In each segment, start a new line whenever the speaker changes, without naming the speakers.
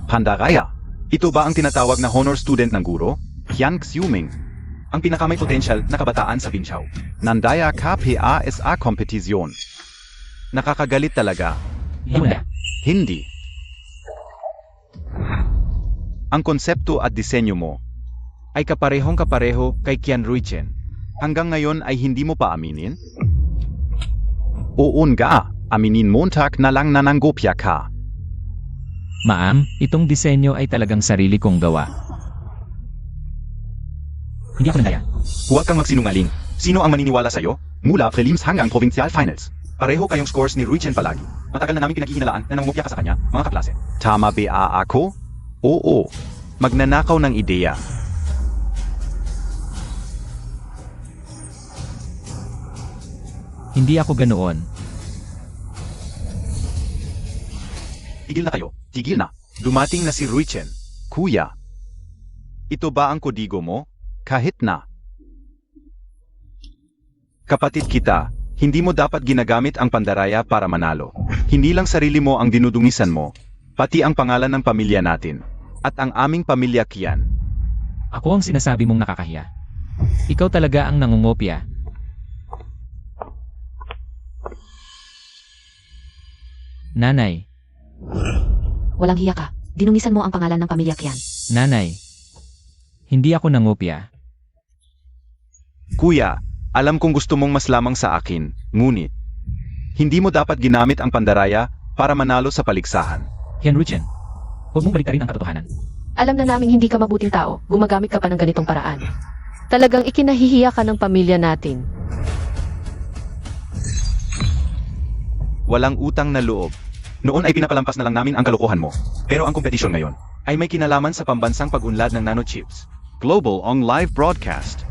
Pandaraya. Ito ba ang tinatawag na honor student ng guro? Qian Xiuming. Ang pinakamay potensyal na kabataan sa Binchao. Nandaya ka PASA kompetisyon. Nakakagalit talaga. Hindi. Ang konsepto at disenyo mo ay kaparehong-kapareho kay Qian Ruichen. Hanggang ngayon ay hindi mo pa aminin? Oo nga, aminin Montag na lang nananggopya ka.
Ma'am, itong disenyo ay talagang sarili kong gawa. Hindi ako nandaya.
Huwag kang magsinungaling. Sino ang maniniwala sa'yo? Mula prelims hanggang provincial finals. Pareho kayong scores ni Ruichen palagi. Matagal na namin pinaghihinalaan na nangungopya ka sa kanya, mga kaklase. Tama ba ako? Oo. Magnanakaw ng ideya.
Hindi ako ganoon.
Tigil na kayo. Tigil na. Dumating na si Ruichen. Kuya. Ito ba ang kodigo mo? Kahit na. Kapatid kita, hindi mo dapat ginagamit ang pandaraya para manalo. Hindi lang sarili mo ang dinudungisan mo, pati ang pangalan ng pamilya natin. At ang aming pamilya Qian.
Ako ang sinasabi mong nakakahiya. Ikaw talaga ang nangungopya. Nanay.
Walang hiya ka. Dinungisan mo ang pangalan ng pamilya Qian.
Nanay. Hindi ako nangopya.
Kuya, alam kong gusto mong mas lamang sa akin, ngunit hindi mo dapat ginamit ang pandaraya para manalo sa paligsahan.
Qian Ruichen, huwag mong baliktarin ang katotohanan.
Alam na naming hindi ka mabuting tao. Gumagamit ka pa ng ganitong paraan.
Talagang ikinahihiya ka ng pamilya natin.
Walang utang na loob. Noon ay pinapalampas na lang namin ang kalokohan mo. Pero ang kompetisyon ngayon ay may kinalaman sa pambansang pag-unlad ng nanochips. Global on live broadcast.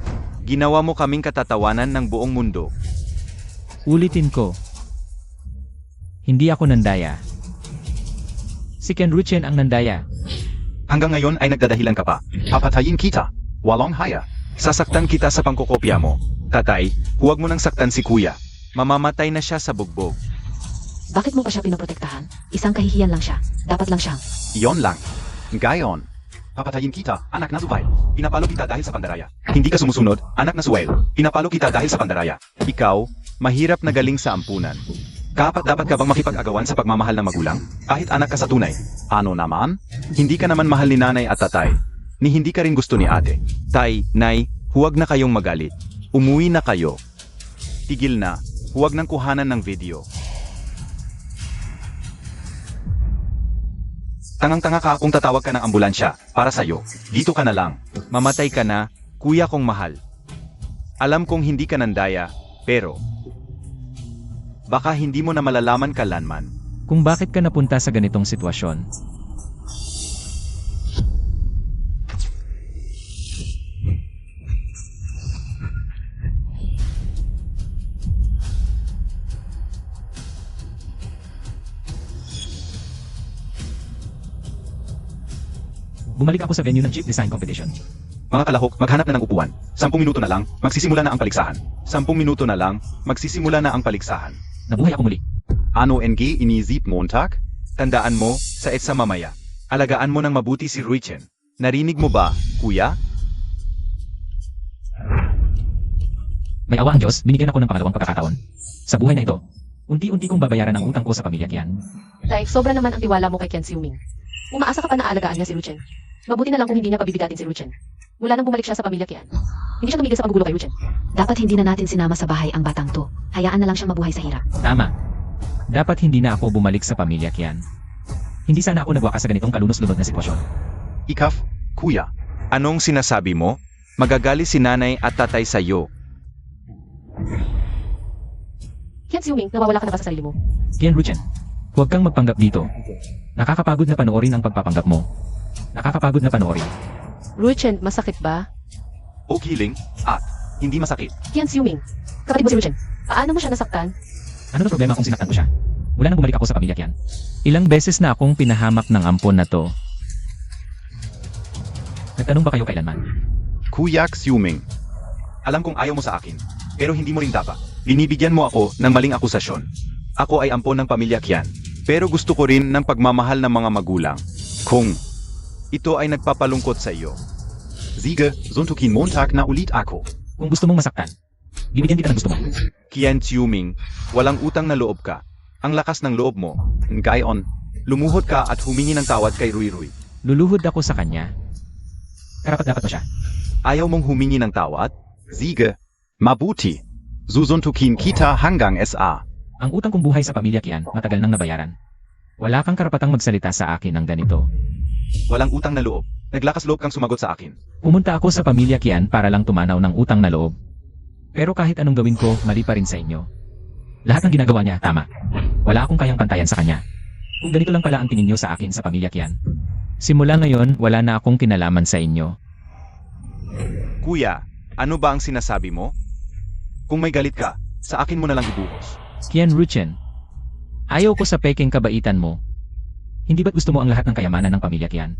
Ginawa mo kaming katatawanan ng buong mundo.
Ulitin ko. Hindi ako nandaya. Si Qian Ruichen ang nandaya.
Hanggang ngayon ay nagdadahilan ka pa. Papatayin kita. Walang haya. Sasaktan kita sa pangkokopya mo. Tatay, huwag mo nang saktan si kuya. Mamamatay na siya sa bugbog.
Bakit mo pa siya pinoprotektahan? Isang kahihiyan lang siya. Dapat lang siyang...
Iyon lang. Gayon. Papatayin kita, anak na Zubail. Pinapalo kita dahil sa pandaraya. Hindi ka sumusunod, anak na Suwail. Pinapalo kita dahil sa pandaraya. Ikaw, mahirap na galing sa ampunan. Dapat ka bang makipag-agawan sa pagmamahal ng magulang? Kahit anak ka sa tunay. Ano naman? Hindi ka naman mahal ni nanay at tatay. Ni hindi ka rin gusto ni ate. Tay, nay, huwag na kayong magalit. Umuwi na kayo. Tigil na, huwag nang kuhanan ng video. Tangang-tanga ka kung tatawag ka ng ambulansya para sa'yo. Dito ka na lang. Mamatay ka na, kuya kong mahal. Alam kong hindi ka nandaya, pero baka hindi mo na malalaman kailanman.
Kung bakit ka napunta sa ganitong sitwasyon. Bumalik ako sa venue ng chip design competition.
Mga kalahok, maghanap na ng upuan. 10 minuto na lang, magsisimula na ang paligsahan. 10 minuto na lang, magsisimula na ang paligsahan.
Nabuhay ako muli.
Ano NG inizip Montag? Tandaan mo, sa EDSA mamaya. Alagaan mo ng mabuti si Ruichen. Narinig mo ba, kuya?
May awa ang Diyos, binigyan ako ng pangalawang pagkakataon. Sa buhay na ito, unti-unti kong babayaran ang utang ko sa pamilya Qian.
Tay, sobra naman ang tiwala mo kay Qian Xiuming. Umaasa ka pa na aalagaan niya si Ruichen. Mabuti na lang kung hindi niya pabibigatin si Ruichen. Mula nang bumalik siya sa pamilya Qian, hindi siya tumigil sa paggugulo kay Ruichen. Dapat hindi na natin sinama sa bahay ang batang to. Hayaan na lang siyang mabuhay sa hirap.
Tama. Dapat hindi na ako bumalik sa pamilya Qian. Hindi sana ako nagwakas sa ganitong kalunos-lunod na sitwasyon.
Ikaf, kuya. Anong sinasabi mo? Magagali si nanay at tatay sa'yo.
Qian Xiuming, nawawala ka na ba sa sarili mo?
Qian Ruichen, huwag kang magpanggap dito. Nakakapagod na panoorin ang pagpapanggap mo. Nakakapagod na panoorin.
Ruichen, masakit ba?
O kiling, at hindi masakit.
Qian Xiuming, kapatid mo si Ruichen. Paano mo siya nasaktan?
Ano na problema kung sinaktan ko siya? Mula nang bumalik ako sa pamilya Qian. Ilang beses na akong pinahamak ng ampon na to. Nagtanong ba kayo kailanman?
Kuya Xiuming. Alam kong ayaw mo sa akin, pero hindi mo rin dapat. Binibigyan mo ako ng maling akusasyon. Ako ay ampon ng pamilya Qian, pero gusto ko rin ng pagmamahal ng mga magulang. Kung ito ay nagpapalungkot sa iyo. Sige, suntukin Montag na ulit ako.
Kung gusto mong masaktan, bibigyan kita ng gusto mo.
Qian Xiuming, walang utang na loob ka. Ang lakas ng loob mo. Gayon, lumuhod ka at humingi ng tawad kay Rui Rui.
Luluhod ako sa kanya. Karapat-dapat mo siya.
Ayaw mong humingi ng tawad? Sige, mabuti. Susuntukin kita hanggang SA.
Ang utang kong buhay sa pamilya Qian, matagal nang nabayaran. Wala kang karapatang magsalita sa akin ng ganito.
Walang utang na loob. Naglakas loob kang sumagot sa akin.
Pumunta ako sa pamilya Qian para lang tumanaw ng utang na loob. Pero kahit anong gawin ko, mali pa rin sa inyo. Lahat ng ginagawa niya, tama. Wala akong kayang pantayan sa kanya. Kung ganito lang pala ang tingin niyo sa akin sa pamilya Qian. Simula ngayon, wala na akong kinalaman sa inyo.
Kuya, ano ba ang sinasabi mo? Kung may galit ka, sa akin mo na lang ibuhos.
Qian Ruchen, ayaw ko sa peking kabaitan mo. Hindi ba't gusto mo ang lahat ng kayamanan ng pamilya Qian?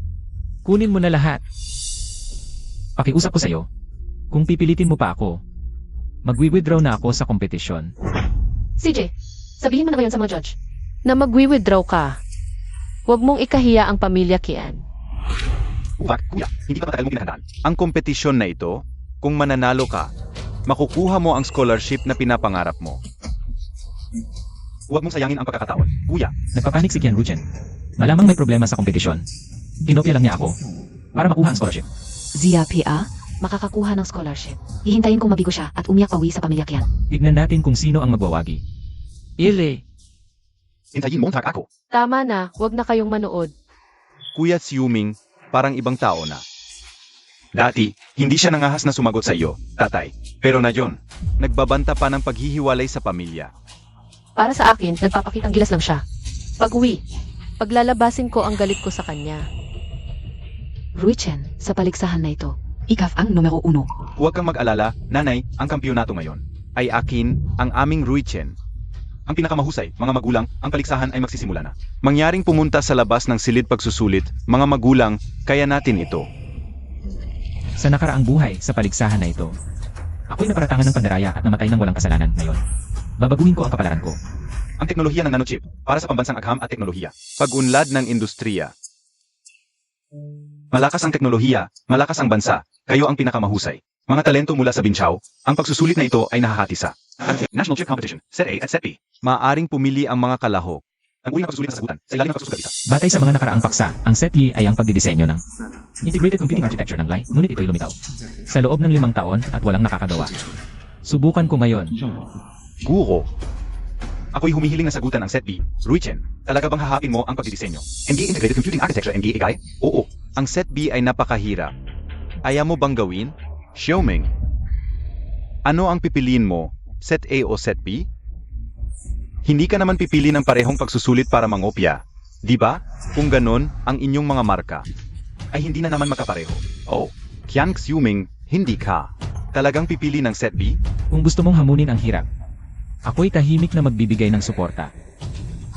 Kunin mo na lahat. Pakiusap ko sa'yo. Kung pipilitin mo pa ako, magwi-withdraw na ako sa kompetisyon.
CJ, sabihin mo na ngayon sa mga judge.
Na magwi-withdraw ka. Huwag mong ikahiya ang pamilya Qian.
Wag, kuya, hindi pa matagal mong pinahandaan. Ang kompetisyon na ito, kung mananalo ka, makukuha mo ang scholarship na pinapangarap mo. Huwag mong sayangin ang pagkakataon. Kuya,
Nagpapanik si Qian Ruchen. Malamang may problema sa kompetisyon. Kinopya lang niya ako para makuha ang scholarship.
Zia Pia, makakakuha ng scholarship. Hihintayin kong mabigo siya at umiyak pawi sa pamilya Qian.
Tignan natin kung sino ang magwawagi. Ile,
hintayin Montag ako.
Tama na, huwag na kayong manood.
Kuya Xiuming, parang ibang tao na. Dati, hindi siya nangahas na sumagot sa iyo, tatay. Pero na yon, nagbabanta pa ng paghihiwalay sa pamilya.
Para sa akin, nagpapakitang gilas lang siya. Pag-uwi,
Paglalabasin ko ang galit ko sa kanya.
Ruichen, sa paligsahan na ito, ikaw ang numero 1.
Huwag kang mag-alala, nanay, ang kampiyonato ngayon ay akin, ang aming Ruichen. Ang pinakamahusay, mga magulang, ang paligsahan ay magsisimula na. Mangyaring pumunta sa labas ng silid pagsusulit, mga magulang, kaya natin ito.
sa nakaraang buhay sa paligsahan na ito. Ako'y naparatangan ng pandaraya at namatay ng walang kasalanan ngayon. Babaguhin ko ang kapalaran ko.
Ang teknolohiya ng nanochip, para sa pambansang agham at teknolohiya. Pag-unlad ng industriya. Malakas ang teknolohiya, malakas ang bansa, kayo ang pinakamahusay. Mga talento mula sa Binchao, ang pagsusulit na ito ay nahahati sa National Chip Competition, Set A at Set B. Maaring pumili ang mga kalahok. Ang uri ng pagsusulit na sagutan, sa ilalim ng pagsusulit.
Batay sa mga nakaraang paksa, ang SETI ay ang pagdidisenyo ng Integrated Computing Architecture ng LAI, ngunit ito'y lumitaw. Sa loob ng 5 taon at walang nakakagawa. Subukan ko ngayon.
Guro. Ako'y humihiling na sagutan ng Set B. Ruichen, talaga bang hahapin mo ang pagdidisenyo? NG Integrated Computing Architecture, NG Igay? Oo. Ang Set B ay napakahirap. Ayaw mo bang gawin? Xiaoming. Ano ang pipiliin mo? Set A o Set B? Hindi ka naman pipili ng parehong pagsusulit para mangopya. Di ba? Kung ganon, ang inyong mga marka ay hindi na naman magkapareho. Oh, Qian Xiuming, hindi ka. Talagang pipili ng Set B?
Kung gusto mong hamunin ang hirap, ako'y tahimik na magbibigay ng suporta.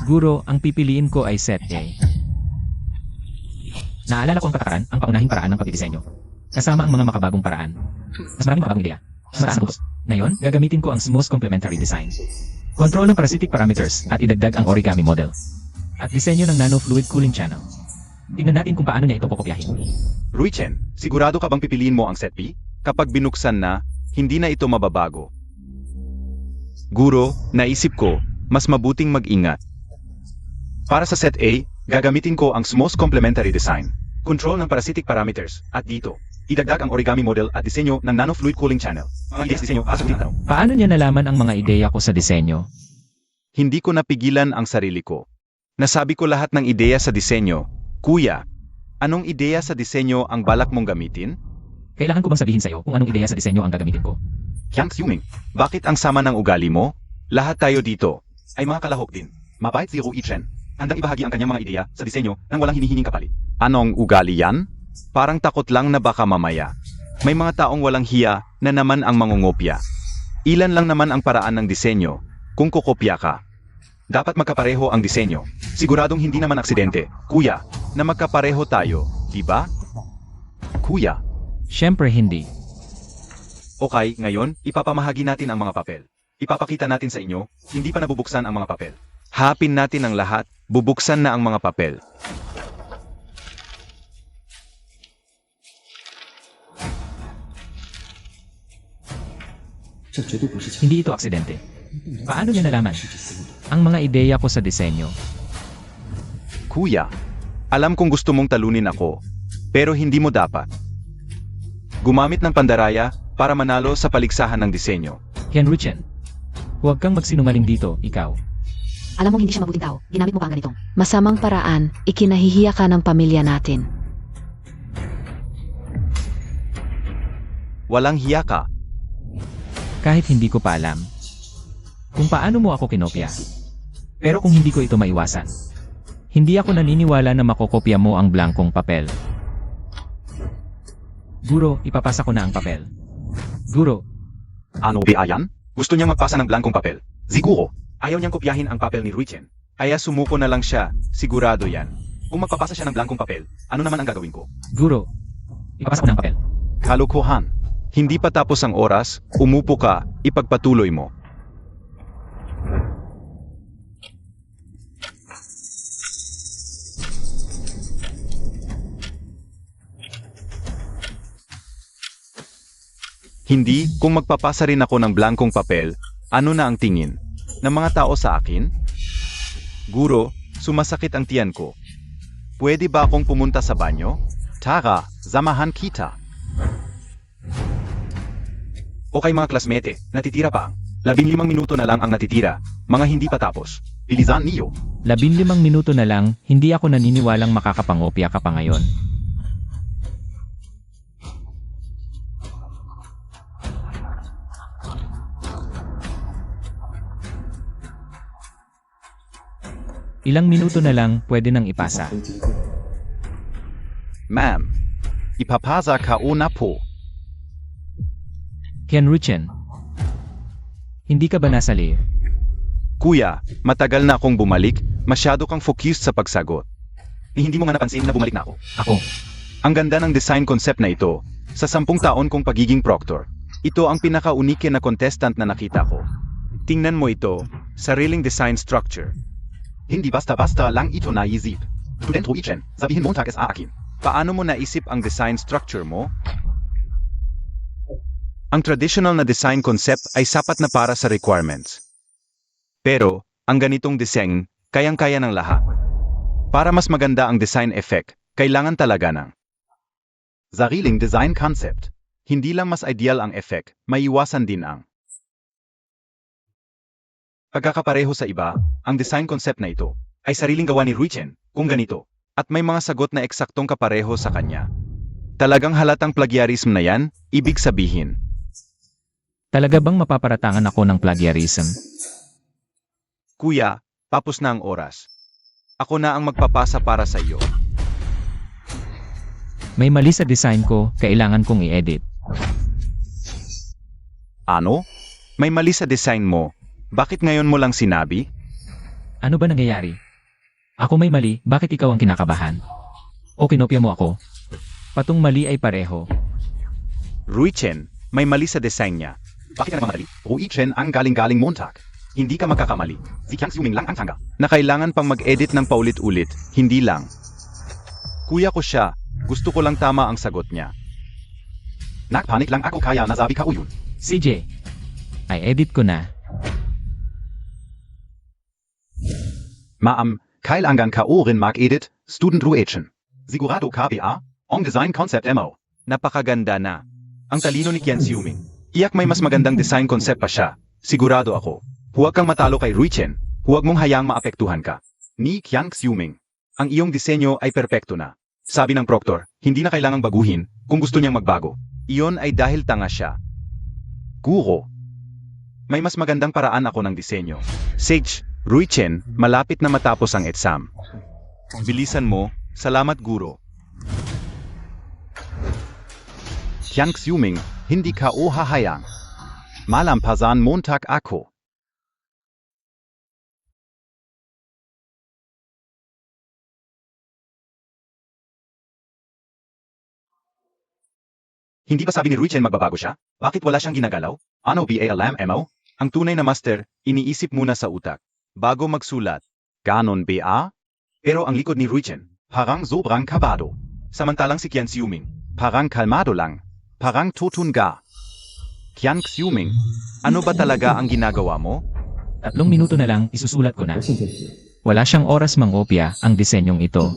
Guro, ang pipiliin ko ay Set A. Naalala ko ang patakaran, ang paunahing paraan ng pagdidisenyo. Kasama ang mga makabagong paraan. Mas maraming makabagong ideya. Mas mataas ang ubos. Ngayon, gagamitin ko ang Smooth Complementary Design. Kontrol ng parasitic parameters at idagdag ang origami model. At disenyo ng nano-fluid cooling channel. Tingnan natin kung paano niya ito kopyahin.
Ruichen, sigurado ka bang pipiliin mo ang Set B? Kapag binuksan na, hindi na ito mababago. Guro, naisip ko, mas mabuting mag-ingat. Para sa Set A, gagamitin ko ang Smooth Complementary Design. Control ng parasitic parameters, at dito, idagdag ang origami model at disenyo ng nano-fluid cooling channel. Mga ideya sa disenyo, asa ko tinatanaw.
Paano niya nalaman ang mga ideya ko sa disenyo?
Hindi ko napigilan ang sarili ko. Nasabi ko lahat ng ideya sa disenyo. Kuya, anong ideya sa disenyo ang balak mong gamitin?
Kailangan ko bang sabihin sa'yo kung anong ideya sa disenyo ang gagamitin ko?
Qian Xiuming, bakit ang sama ng ugali mo? Lahat tayo dito ay mga kalahok din. Mabait si Ruichen. Handang ibahagi ang kanyang mga ideya sa disenyo nang walang hinihinging kapalit. Anong ugali yan? Parang takot lang na baka mamaya. May mga taong walang hiya na naman ang mangungopya. Ilan lang naman ang paraan ng disenyo kung kukopya ka. Dapat magkapareho ang disenyo. Siguradong hindi naman aksidente, kuya, na magkapareho tayo, di ba? Kuya.
Siyempre hindi.
Okay, ngayon, ipapamahagi natin ang mga papel. Ipapakita natin sa inyo, hindi pa nabubuksan ang mga papel. Hapin natin ang lahat, bubuksan na ang mga papel.
Hindi ito aksidente. Paano niya nalaman? Ang mga ideya ko sa disenyo.
Kuya, alam kong gusto mong talunin ako, pero hindi mo dapat. Gumamit ng pandaraya para manalo sa paligsahan ng disenyo.
Hyun-Ruchen, huwag kang magsinungaling dito, ikaw.
Alam mo hindi siya mabuting tao. Ginamit mo pa ang ganitong.
Masamang paraan, ikinahihiya ka ng pamilya natin.
Walang hiya ka.
Kahit hindi ko pa alam kung paano mo ako kinopya. Pero kung hindi ko ito maiwasan, hindi ako naniniwala na makokopya mo ang blankong papel. Guro, ipapasa ko na ang papel. Guro,
Ano ba yan? Gusto niyang magpasa ng blankong papel. Siguro, ayaw niyang kopyahin ang papel ni Ruichen. Kaya sumuko na lang siya, sigurado yan. Kung magpapasa siya ng blankong papel, ano naman ang gagawin ko?
guro, ipapasa ko na ang papel.
Kalokohan. Hindi pa tapos ang oras, umupo ka, ipagpatuloy mo. Hindi, kung magpapasa rin ako ng blankong papel, ano na ang tingin ng mga tao sa akin? Guro, sumasakit ang tiyan ko. Pwede ba akong pumunta sa banyo? Tara, samahan kita. Okay mga klasmete, natitira pa. 15 minuto na lang ang natitira. Mga hindi pa tapos. Bilisan niyo.
15 minuto na lang, hindi ako naniniwalang makakapangopya ka pa ngayon. Ilang minuto na lang, pwede nang ipasa.
Ma'am, ipapasa ka una po.
Hyun-Ruchen, hindi ka ba nasali?
Kuya, matagal na akong bumalik, masyado kang focused sa pagsagot. Hindi mo nga napansin na bumalik na ako.
Ako.
Ang ganda ng design concept na ito, sa 10 taon kong pagiging proctor. Ito ang pinaka-unike na contestant na nakita ko. Tingnan mo ito, sariling design structure. Hindi basta-basta lang ito naisip. Student Ruichen, sabihin Montag sa akin. Paano mo naisip ang design structure mo? Ang traditional na design concept ay sapat na para sa requirements. Pero, ang ganitong design, kayang-kaya ng lahat. Para mas maganda ang design effect, kailangan talaga ng sariling design concept. Hindi lang mas ideal ang effect, maiwasan din ang pagkakapareho sa iba. Ang design concept na ito ay sariling gawa ni Ruichen, kung ganito, at may mga sagot na eksaktong kapareho sa kanya. Talagang halatang plagiarism na yan, ibig sabihin.
Talaga bang mapaparatangan ako ng plagiarism?
Kuya, tapos na ang oras. Ako na ang magpapasa para sa iyo.
May mali sa design ko, kailangan kong i-edit.
Ano? May mali sa design mo. Bakit ngayon mo lang sinabi?
Ano ba nangyayari? Ako may mali, bakit ikaw ang kinakabahan? O kinopya mo ako? Patong mali ay pareho.
Ruichen, may mali sa design niya. Bakit ka nagmamadali? Ruichen ang galing-galing Montag. Hindi ka magkakamali. Si Kyang Xiuming lang ang tanga. Na kailangan pang mag-edit ng paulit-ulit, hindi lang. Kuya ko siya, gusto ko lang tama ang sagot niya. Nakpanik lang ako kaya nasabi ka yun.
CJ, ay edit ko na.
Ma'am, kailangan ka rin mag-edit, Student Ruichen. Sigurado KBA, ang design concept mo. Napakaganda na. Ang talino ni Kyang Xiuming. Iyak may mas magandang design concept pa siya. Sigurado ako. Huwag kang matalo kay Ruichen. Huwag mong hayaang maapektuhan ka. Ni Kyang Xiuming. Ang iyong disenyo ay perpekto na. Sabi ng proctor, hindi na kailangang baguhin kung gusto niyang magbago. Iyon ay dahil tanga siya. Guro. May mas magandang paraan ako ng disenyo. Sage, Ruichen, malapit na matapos ang exam. Bilisan mo, salamat guro. Kyang Xiuming, hindi ka hahayang. Malampasan Montag ako. Hindi ba sabi ni Ruichen magbabago siya? Bakit wala siyang ginagalaw? Ano ba alam mo? Ang tunay na master, iniisip muna sa utak. Bago magsulat. Ganon ba? Pero ang likod ni Ruichen, parang sobrang kabado. Samantalang si Kyang Xiuming, parang kalmado lang. Parang tutunga. Qian Xiuming, ano ba talaga ang ginagawa mo?
3 minuto na lang, isusulat ko na. Wala siyang oras mangopya ang disenyong ito.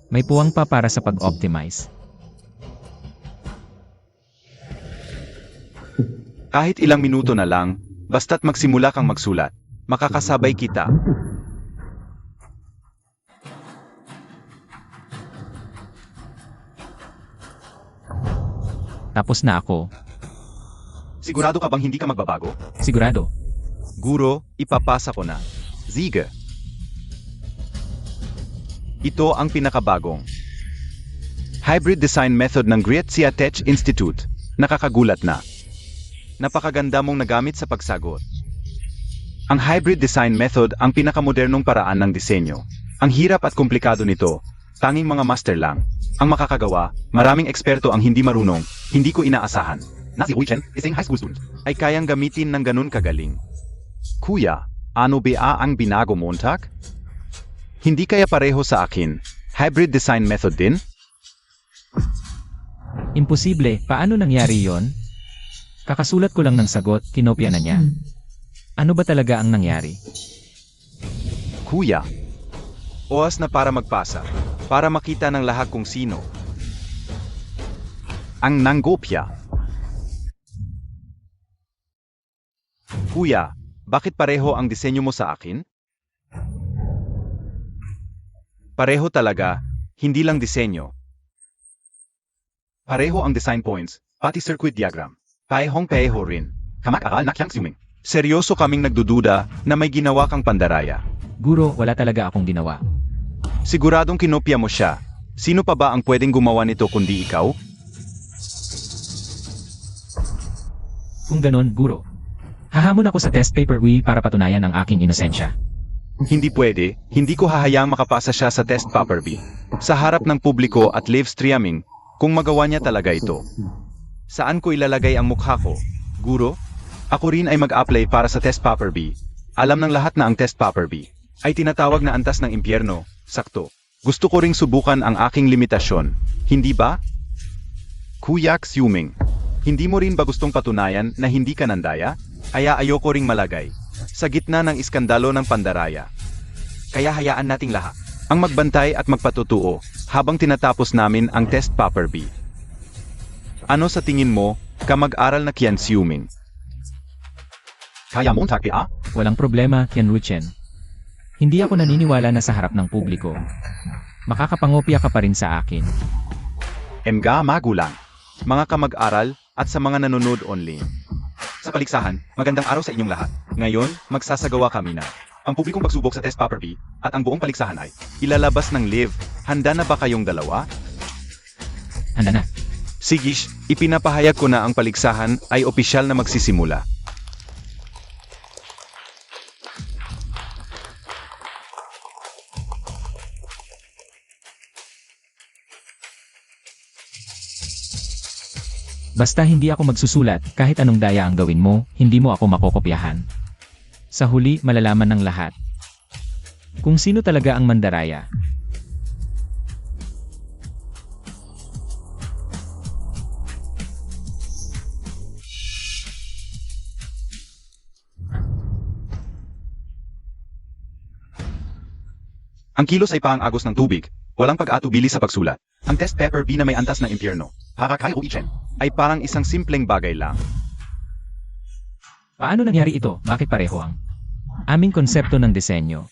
May puwang pa para sa pag-optimize.
Kahit ilang minuto na lang, basta't magsimula kang magsulat, makakasabay kita.
Tapos na ako.
Sigurado ka bang hindi ka magbabago?
Sigurado.
Guro, ipapasa ko na. Ziga. Ito ang pinakabagong hybrid design method ng Grazia Tech Institute. Nakakagulat na. Napakaganda mong nagamit sa pagsagot. Ang hybrid design method ang pinakamodernong paraan ng disenyo. Ang hirap at komplikado nito, tanging mga master lang ang makakagawa. Maraming eksperto ang hindi marunong, hindi ko inaasahan na si Hui Chen, isang high school student, ay kayang gamitin ng ganun kagaling. Kuya, ano ba ang binago Montag? Hindi kaya pareho sa akin, hybrid design method din?
Imposible, paano nangyari yon? Kakasulat ko lang ng sagot, kinopya na niya. Ano ba talaga ang nangyari?
Kuya, oras na para magpasa, para makita ng lahat kung sino ang nanggopya. Kuya, bakit pareho ang disenyo mo sa akin? Pareho talaga, hindi lang disenyo. Pareho ang design points, pati circuit diagram. Paehong-paeho rin. Kamak-aral na Qian Xiuming. Seryoso kaming nagdududa na may ginawa kang pandaraya.
Guro, wala talaga akong ginawa.
Siguradong kinopya mo siya. Sino pa ba ang pwedeng gumawa nito kundi ikaw?
Kung ganon, guro. Hahamon ako sa test paper Wii para patunayan ang aking inosensya.
Hindi pwede, hindi ko hahayaang makapasa siya sa test paper B. Sa harap ng publiko at live streaming, kung magawa niya talaga ito. Saan ko ilalagay ang mukha ko? Guro? Ako rin ay mag-apply para sa test paper B. Alam ng lahat na ang test paper B ay tinatawag na antas ng impyerno. Sakto. Gusto ko ring subukan ang aking limitasyon. Hindi ba? Kuya Xiuming, hindi mo rin ba gustong patunayan na hindi ka nandaya? Kaya ayoko ring malagay sa gitna ng iskandalo ng pandaraya. Kaya hayaan nating lahat ang magbantay at magpatutuo habang tinatapos namin ang test paper B. Ano sa tingin mo, kamag-aral na Qian Xiuming? Kaya mong takya?
Walang problema, Qian Ruchen. Hindi ako naniniwala na sa harap ng publiko. Makakapangopya ka pa rin sa akin.
Mga magulang, mga kamag-aral, at sa mga nanonood online. Sa paligsahan, magandang araw sa inyong lahat. Ngayon, magsasagawa kami na ang publikong pagsubok sa test paper B at ang buong paligsahan ay ilalabas ng live. Handa na ba kayong dalawa?
Handa na.
Sigish, ipinapahayag ko na ang paligsahan ay opisyal na magsisimula.
Basta hindi ako magsusulat, kahit anong daya ang gawin mo, hindi mo ako makokopyahan. Sa huli, malalaman ng lahat kung sino talaga ang mandaraya.
Ang kilos ay paang-agos ng tubig, walang pag-atubili sa pagsulat. Ang test paper B na may antas ng impyerno, Harakay Hui Chen, ay parang isang simpleng bagay lang.
Paano nangyari ito? Bakit pareho ang aming konsepto ng disenyo?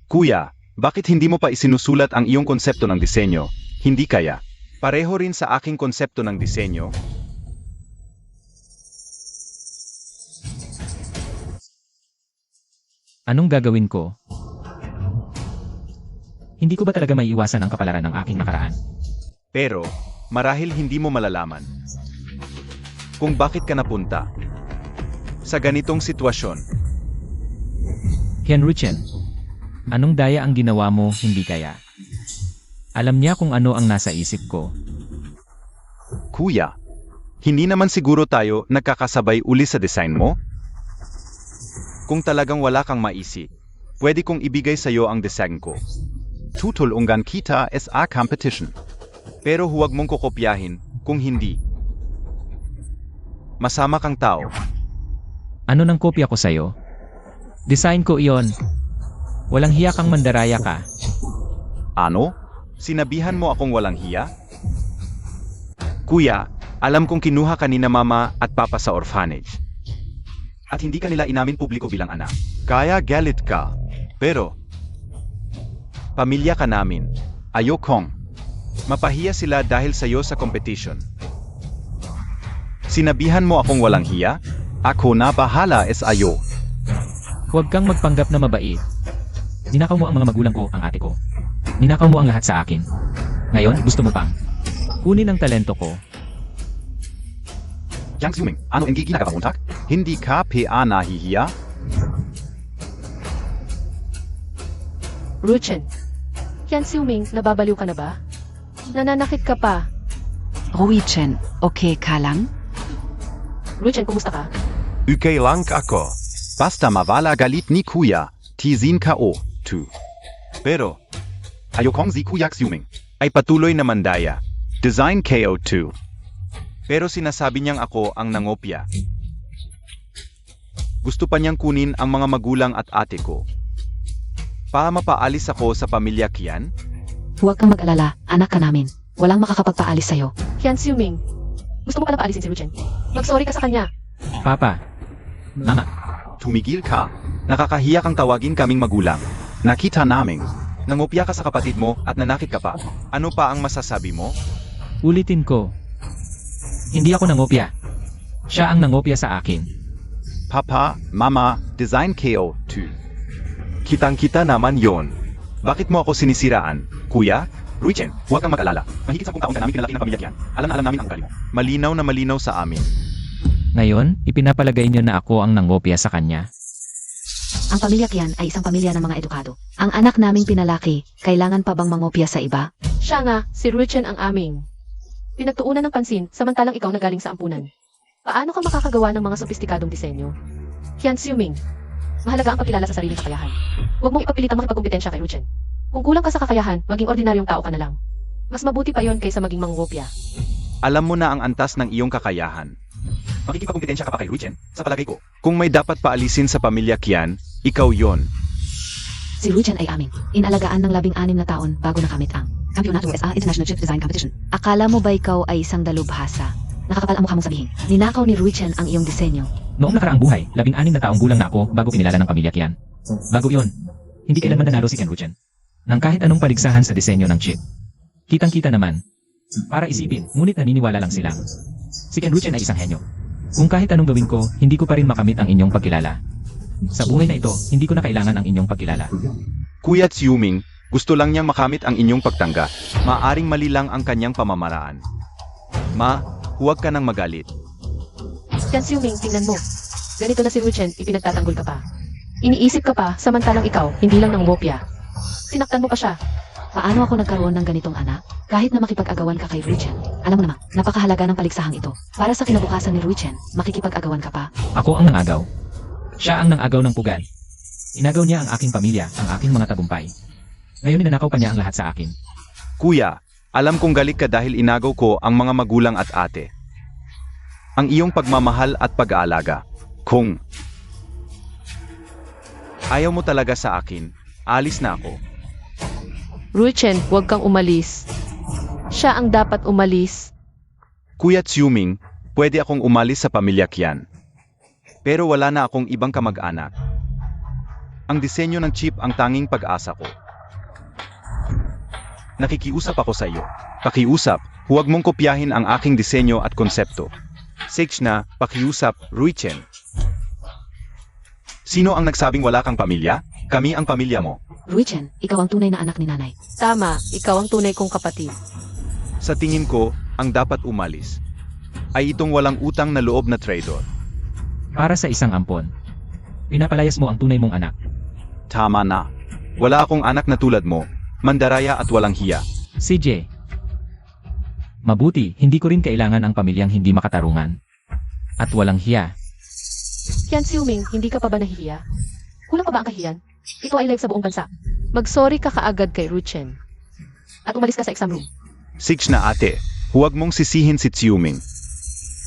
Kuya, bakit hindi mo pa isinusulat ang iyong konsepto ng disenyo? Hindi kaya. Pareho rin sa aking konsepto ng disenyo.
Anong gagawin ko? Hindi ko ba talaga maiiwasan ang kapalaran ng aking nakaraan?
Pero, marahil hindi mo malalaman kung bakit ka napunta sa ganitong sitwasyon.
Qian Ruchen, anong daya ang ginawa mo, hindi kaya? Alam niya kung ano ang nasa isip ko.
Kuya, hindi naman siguro tayo nagkakasabay uli sa design mo? Kung talagang wala kang maisip, pwede kong ibigay sa iyo ang design ko. Tutulungan kita sa competition. Pero huwag mong kokopyahin Kung hindi, masama kang tao.
Ano nang kopya ko sa'yo? Design ko iyon. Walang hiya kang mandaraya ka.
Ano? Sinabihan mo akong walang hiya? Kuya, alam kong kinuha ka ni na mama at papa sa orphanage. At hindi ka nila inamin publiko bilang anak. Kaya galit ka. Pero, pamilya ka namin. Ayokong mapahiya sila dahil sa'yo sa competition. Sinabihan mo akong walang hiya? Ako na bahala ayo.
Huwag kang magpanggap na mabait. Ninakaw mo ang mga magulang ko, ang ate ko. Ninakaw mo ang lahat sa akin. Ngayon, gusto mo pang kunin ang talento ko.
Yang Xiuming, ano ang ginagawa? Hindi ka pa nahihiya?
Ruchen, Yan Xiuming, nababaliw ka na ba? Nananakit ka pa.
Ruichen, okay ka lang?
Ruchen, kumusta ka?
Okay lang ako. Basta mawala galit ni kuya, tizin ka o, tu. Pero, ayokong si Kuya Xiuming ay patuloy na mandaya. Design KO2. Pero sinasabi niyang ako ang nangopya. Gusto pa niyang kunin ang mga magulang at ate ko. Para mapaalis ako sa pamilya Kian?
Huwag kang mag-alala, anak ka namin. Walang makakapagpaalis sa'yo.
Yan Xiuming, gusto mo palang paalisin si Ruchen? Mag-sorry ka sa kanya.
Papa. Mama.
Tumigil ka. Nakakahiya kang tawagin kaming magulang. Nakita naming nangopya ka sa kapatid mo at nanakit ka pa. Ano pa ang masasabi mo?
Ulitin ko. Hindi ako nangopya. Siya ang nangopya sa akin.
Papa, Mama, Design KO2. Kitang-kita naman yon. Bakit mo ako sinisiraan? Kuya? Ruichen, huwag kang mag-alala. Mahigit 10 taon ka namin pinalaki ng pamilya Kian. Alam na alam namin ang ugali mo. Malinaw na malinaw sa amin.
Ngayon, ipinapalagay niyo na ako ang nangopya sa kanya.
Ang pamilya Kian ay isang pamilya ng mga edukado. Ang anak naming pinalaki, kailangan pa bang mangopya sa iba?
Siya nga, si Ruchen ang aming pinagtuunan ng pansin, samantalang ikaw na galing sa ampunan. Paano ka makakagawa ng mga sopistikadong disenyo? Yan Xiuming, mahalaga ang pagkilala sa sariling kakayahan. Huwag mong ipagpilitang makipagkumpetensya kay Ruchen. Kung kulang ka sa kakayahan, maging ordinaryong tao ka na lang. Mas mabuti pa yon kaysa maging mangopya.
Alam mo na ang antas ng iyong kakayahan. Makikipagkumpetensya ka pa kay Ruchen? Sa palagay ko, kung may dapat paalisin sa pamilya Kian, ikaw yon.
Si Ruchen ay aming inalagaan ng 16 na taon bago nakamit ang Kampiyonato SA International Chip Design Competition. Akala mo ba ikaw ay isang dalubhasa? Nakakapal ang mukha mong sabihin. Ninakaw ni Ruchen ang iyong disenyo.
Noong nakaraang buhay, 16 na taong gulang na ako bago kinilala ng pamilya Kian. Bago iyon, hindi kailanman nanalo si Ken Ruchen ng kahit anong paligsahan sa disenyo ng chip. Kitang-kita naman. Para isipin, ngunit naniniwala lang sila. Si Ken Ruchen ay isang henyo. Kung kahit anong gawin ko, hindi ko pa rin makamit ang inyong pagkilala. Sa buhay na ito, hindi ko na kailangan ang inyong pagkilala.
Kuya Xiuming, gusto lang niyang makamit ang inyong pagtangga. Maaring mali lang ang kanyang pamamaraan. Ma, huwag ka nang magalit.
Yan Xiuming, tingnan mo. Ganito na si Ruchen, ipinagtatanggol ka pa. Iniisip ka pa, samantalang ikaw, hindi lang nangopya. Sinaktan mo pa siya.
Paano ako nagkaroon ng ganitong anak? Kahit na makipag-agawan ka kay Ruchen. Alam mo naman, napakahalaga ng paliksahang ito. Para sa kinabukasan ni Ruchen, makikipag-agawan ka pa.
Ako ang nangagaw. Siya ang nangagaw ng pugad. Inagaw niya ang aking pamilya, ang aking mga tagumpay. Ngayon ninanakaw pa niya ang lahat sa akin.
Kuya, alam kong galit ka dahil inagaw ko ang mga magulang at ate. Ang iyong pagmamahal at pag-aalaga. Kung ayaw mo talaga sa akin, alis na ako.
Ruchen, huwag kang umalis. Siya ang dapat umalis.
Kuya Xiuming, pwede akong umalis sa pamilya Kian. Pero wala na akong ibang kamag-anak. Ang disenyo ng chip ang tanging pag-asa ko. Nakikiusap ako sa iyo. Pakiusap, huwag mong kopyahin ang aking disenyo at konsepto. Sage na, pakiusap, Ruichen. Sino ang nagsabing wala kang pamilya? Kami ang pamilya mo.
Ruchen, ikaw ang tunay na anak ni nanay.
Tama, ikaw ang tunay kong kapatid.
Sa tingin ko, ang dapat umalis ay itong walang utang na loob na traidor.
Para sa isang ampon, pinapalayas mo ang tunay mong anak.
Tama na. Wala akong anak na tulad mo, mandaraya at walang hiya.
CJ. Mabuti, hindi ko rin kailangan ang pamilyang hindi makatarungan. At walang hiya.
Yan Xiuming, hindi ka pa ba nahihiya? Kulang pa ba ang kahiyan? Ito ay live sa buong bansa. Mag-sorry ka kaagad kay Ruchen. At umalis ka sa exam room.
Sage na ate, Huwag mong sisihin si Xiuming.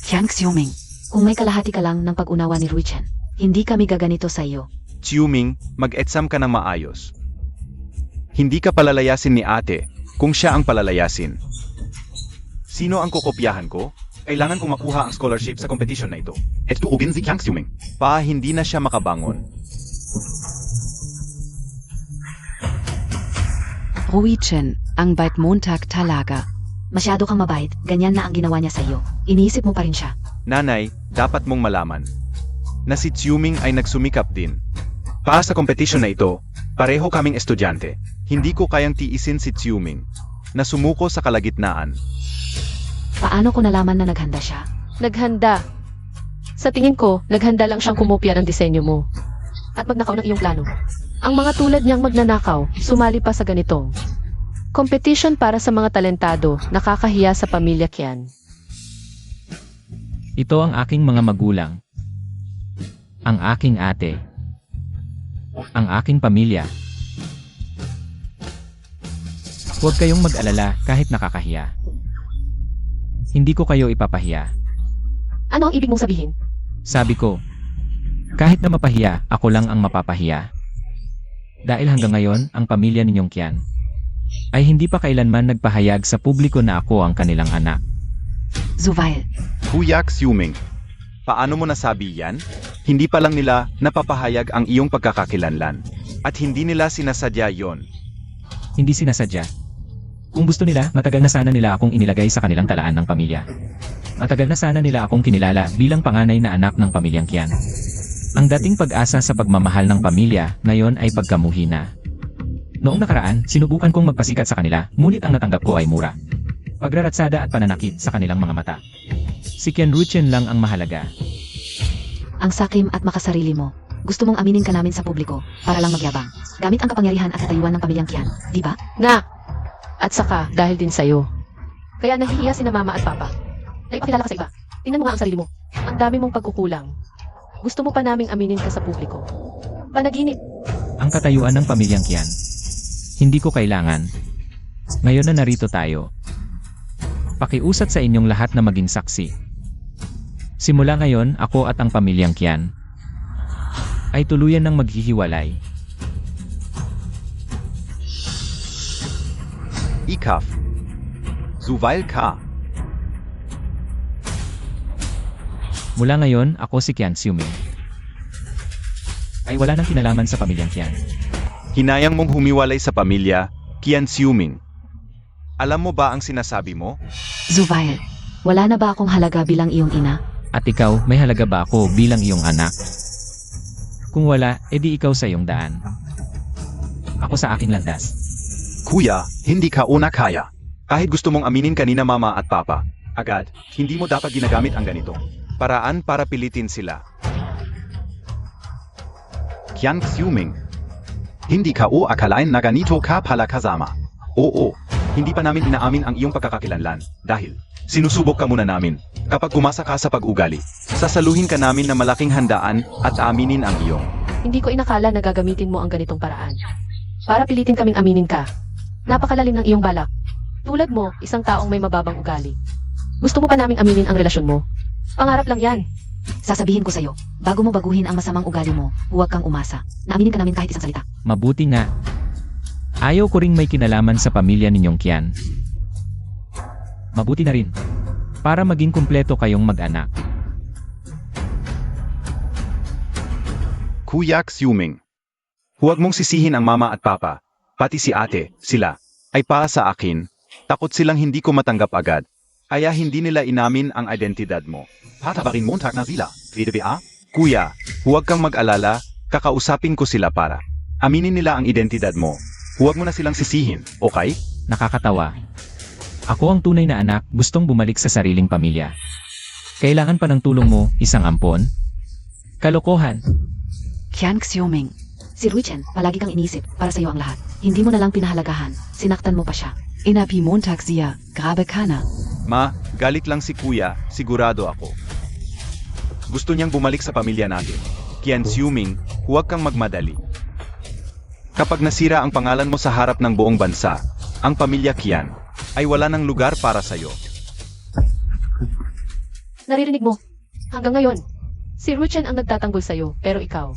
Qiang Xiuming, kung may kalahati ka lang ng pag-unawa ni Ruichen, hindi kami gaganito sa iyo.
Xiuming, mag-exam ka ng maayos. Hindi ka palalayasin ni ate kung siya ang palalayasin. Sino ang kokopyahan ko? Kailangan kong makuha ang scholarship sa competition na ito. Et tuugin si Qiang Xiuming. Hindi na siya makabangon.
Ruichen, ang bait Montag talaga.
Masyado kang mabait, ganyan na ang ginawa niya sa iyo. Iniisip mo pa rin siya.
Nanay, dapat mong malaman na si Xiuming ay nagsumikap din. Para sa competition na ito, pareho kaming estudyante. Hindi ko kayang tiisin si Xiuming na sumuko sa kalagitnaan.
Paano ko nalaman na naghanda siya?
Naghanda. Sa tingin ko, naghanda lang siyang kumopya ng disenyo mo. At magnakaw ng iyong plano. Ang mga tulad niyang magnanakaw, sumali pa sa ganitong competition para sa mga talentado, nakakahiya sa pamilya Qian.
Ito ang aking mga magulang. Ang aking ate. Ang aking pamilya. Huwag kayong mag-alala kahit nakakahiya. Hindi ko kayo ipapahiya.
Ano ang ibig mong sabihin?
Sabi ko, kahit na mapahiya, ako lang ang mapapahiya. Dahil hanggang ngayon, ang pamilya ninyong Qian ay hindi pa kailanman nagpahayag sa publiko na ako ang kanilang anak.
Zuvail,
Kuya Xiuming, paano mo nasabi yan? Hindi pa lang nila napapahayag ang iyong pagkakakilanlan. At hindi nila sinasadya yon.
Hindi sinasadya. Kung gusto nila, matagal na sana nila akong inilagay sa kanilang talaan ng pamilya. Matagal na sana nila akong kinilala bilang panganay na anak ng pamilyang Qian. Ang dating pag-asa sa pagmamahal ng pamilya, ngayon ay pagkamuhi na. Noong nakaraan, sinubukan kong magpasikat sa kanila, ngunit ang natanggap ko ay mura. Pagraratsada at pananakit sa kanilang mga mata. Si Qian Ruichen lang ang mahalaga.
ang sakim at makasarili mo. Gusto mong aminin ka namin sa publiko para lang magyabang. Gamit ang kapangyarihan at katayuan ng pamilyang Qian, di ba?
Na! At saka, dahil din sa'yo. Kaya nahihiya si na mama at papa. Naipakilala ka sa iba. Tingnan mo nga ang sarili mo. Ang dami mong pagkukulang. Gusto mo pa naming aminin ka sa publiko. Panaginip.
Ang katayuan ng pamilyang Qian. Hindi ko kailangan. Ngayon na narito tayo. Pakiusat sa inyong lahat na maging saksi. Simula ngayon, ako at ang pamilyang Qian ay tuluyan ng maghihiwalay.
Ikaf. Zuvail ka.
Mula ngayon, ako si Qian Xiuming. Ay wala nang kinalaman sa pamilyang Qian.
Hinayang mong humiwalay sa pamilya, Qian Xiuming. Alam mo ba ang sinasabi mo?
Zuvail, wala na ba akong halaga bilang iyong ina?
At ikaw, may halaga ba ako bilang iyong anak? Kung wala, edi ikaw sa iyong daan. Ako sa aking landas.
Kuya, hindi ka una kaya. Kahit gusto mong aminin kanina mama at papa, agad, hindi mo dapat ginagamit ang ganito. Paraan para pilitin sila. Qian Xiuming. Hindi ka o akalain na ganito ka pala kasama. Oo, hindi pa namin inaamin ang iyong pagkakakilanlan dahil sinusubok ka muna namin. Kapag kumasa ka sa pag-ugali, sasaluhin ka namin na malaking handaan at aminin ang iyong.
Hindi ko inakala na gagamitin mo ang ganitong paraan. Para pilitin kaming aminin ka. Napakalalim ng iyong balak. Tulad mo, isang taong may mababang ugali. Gusto mo pa naming aminin ang relasyon mo? Pangarap lang yan.
Sasabihin ko sa'yo, bago mo baguhin ang masamang ugali mo, huwag kang umasa. Naaminin ka namin kahit isang salita.
Mabuti nga. Ayaw ko ring may kinalaman sa pamilya ninyong Qian. Mabuti na rin. Para maging kumpleto kayong mag-anak.
Kuya Xiuming. Huwag mong sisihin ang mama at papa, pati si ate, sila, ay para sa akin. Takot silang hindi ko matanggap agad. Kaya hindi nila inamin ang identidad mo. Patabarin mo na sila, VDBA? Kuya, huwag kang mag-alala, kakausapin ko sila para aminin nila ang identidad mo. Huwag mo na silang sisihin, okay?
Nakakatawa. Ako ang tunay na anak, gustong bumalik sa sariling pamilya. Kailangan pa ng tulong mo, isang ampon? Kalokohan.
Qian Xiuming.
Si Ruichen, palagi kang inisip para sa'yo ang lahat. Hindi mo na lang pinahalagahan, sinaktan mo pa siya.
Inapi Montag siya, grabe ka na.
Ma, galit lang si kuya, sigurado ako. Gusto niyang bumalik sa pamilya natin. Qian Xiuming, huwag kang magmadali. Kapag nasira ang pangalan mo sa harap ng buong bansa, ang pamilya Qian ay wala ng lugar para sa'yo.
Naririnig mo. Hanggang ngayon, si Ruchen ang nagtatanggol sa'yo, pero ikaw.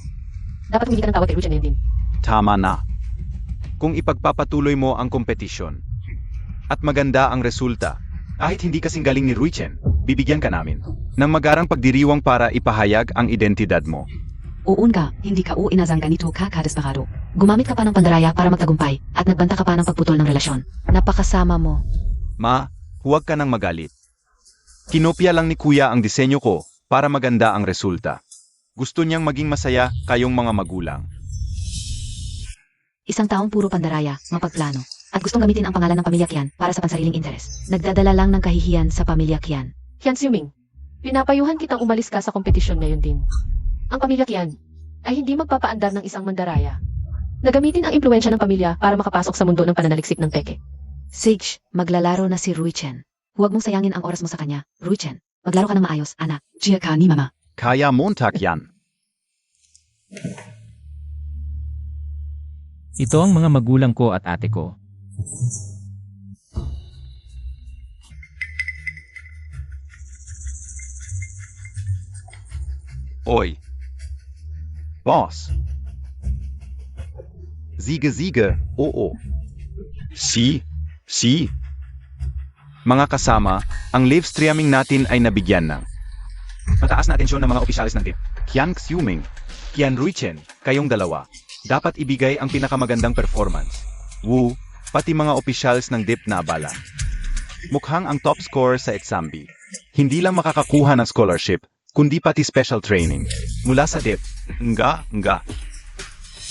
Dapat hindi ka ng tawag kay Ruchen ngayon din.
Tama na. Kung ipagpapatuloy mo ang kompetisyon at maganda ang resulta, kahit hindi kasing galing ni Ruichen, bibigyan ka namin ng magarang pagdiriwang para ipahayag ang identidad mo.
Uun ka, hindi ka inazang ganito ka kadesperado. Gumamit ka pa ng pandaraya para magtagumpay at nagbanta ka pa ng pagputol ng relasyon. Napakasama mo.
Ma, huwag ka nang magalit. Kinopya lang ni Kuya ang disenyo ko para maganda ang resulta. Gusto niyang maging masaya kayong mga magulang.
Isang taong puro pandaraya, mapagplano, at gustong gamitin ang pangalan ng pamilya Kian para sa pansariling interes. Nagdadala lang ng kahihiyan sa pamilya Kian.
Kian Siuming, pinapayuhan kitang umalis ka sa kompetisyon ngayon din. Ang pamilya Kian ay hindi magpapaandar ng isang mandaraya. Nagamitin ang impluensya ng pamilya para makapasok sa mundo ng pananaliksik ng peke.
Sage, maglalaro na si Ruichen. Huwag mong sayangin ang oras mo sa kanya, Ruichen. Maglaro ka ng maayos, anak. Gia ka ni mama.
Kaya Montag yan.
Ito ang mga magulang ko at ate ko.
Oy. Boss. Siege, oo. Si. Mga kasama, ang live streaming natin ay nabigyan ng mataas na atensyon ng mga opisyalis ng DIP. Kian Xiuming, Kian Ruichen, kayong dalawa. Dapat ibigay ang pinakamagandang performance. Wu, pati mga opisyalis ng DIP na abala. Mukhang ang top scorer sa Etsambi. Hindi lang makakakuha ng scholarship, kundi pati special training. Mula sa DIP. Nga.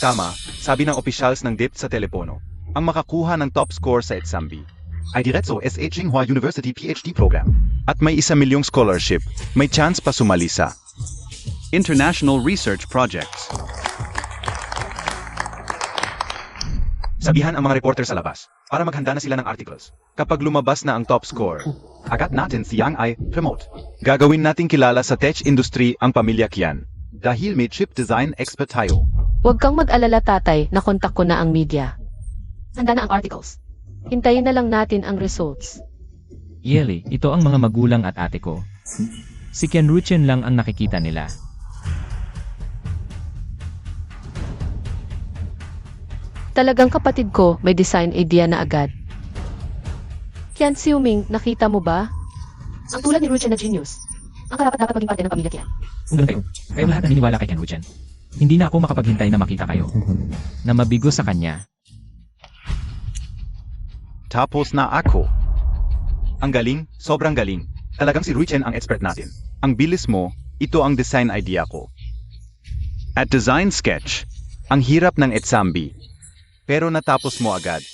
Tama, sabi ng opisyalis ng DIP sa telepono. Ang makakuha ng top score sa Etsambi ay diretso sa Tsinghua University PhD program. At may 1 milyong scholarship, may chance pa sumali sa International Research Projects. Sabihan ang mga reporter sa labas para maghanda na sila ng articles. Kapag lumabas na ang top score, agad natin si Yang Ai promote. Gagawin nating kilala sa tech industry ang pamilya Kian dahil may chip design expert tayo.
Huwag kang mag-alala tatay, nakontak ko na ang media. Handa na ang articles. Hintayin na lang natin ang results.
Yeli, ito ang mga magulang at ate ko. Si Kian Ruchen lang ang nakikita nila.
Talagang kapatid ko, may design idea na agad. Kian Xiuming, nakita mo ba? Ang tulad ni Ruchen na genius. Ang karapat-dapat maging parte ng pamilya Kian.
Kung ganun kayo, kayong lahat naniniwala kay Kian Ruchen. Hindi na ako makapaghintay na makita kayo. Na mabigo sa kanya.
Tapos na ako. Ang galing, sobrang galing. Talagang si Ruichen ang expert natin. Ang bilis mo, ito ang design idea ko. At design sketch, ang hirap ng Etsambi. Pero natapos mo agad.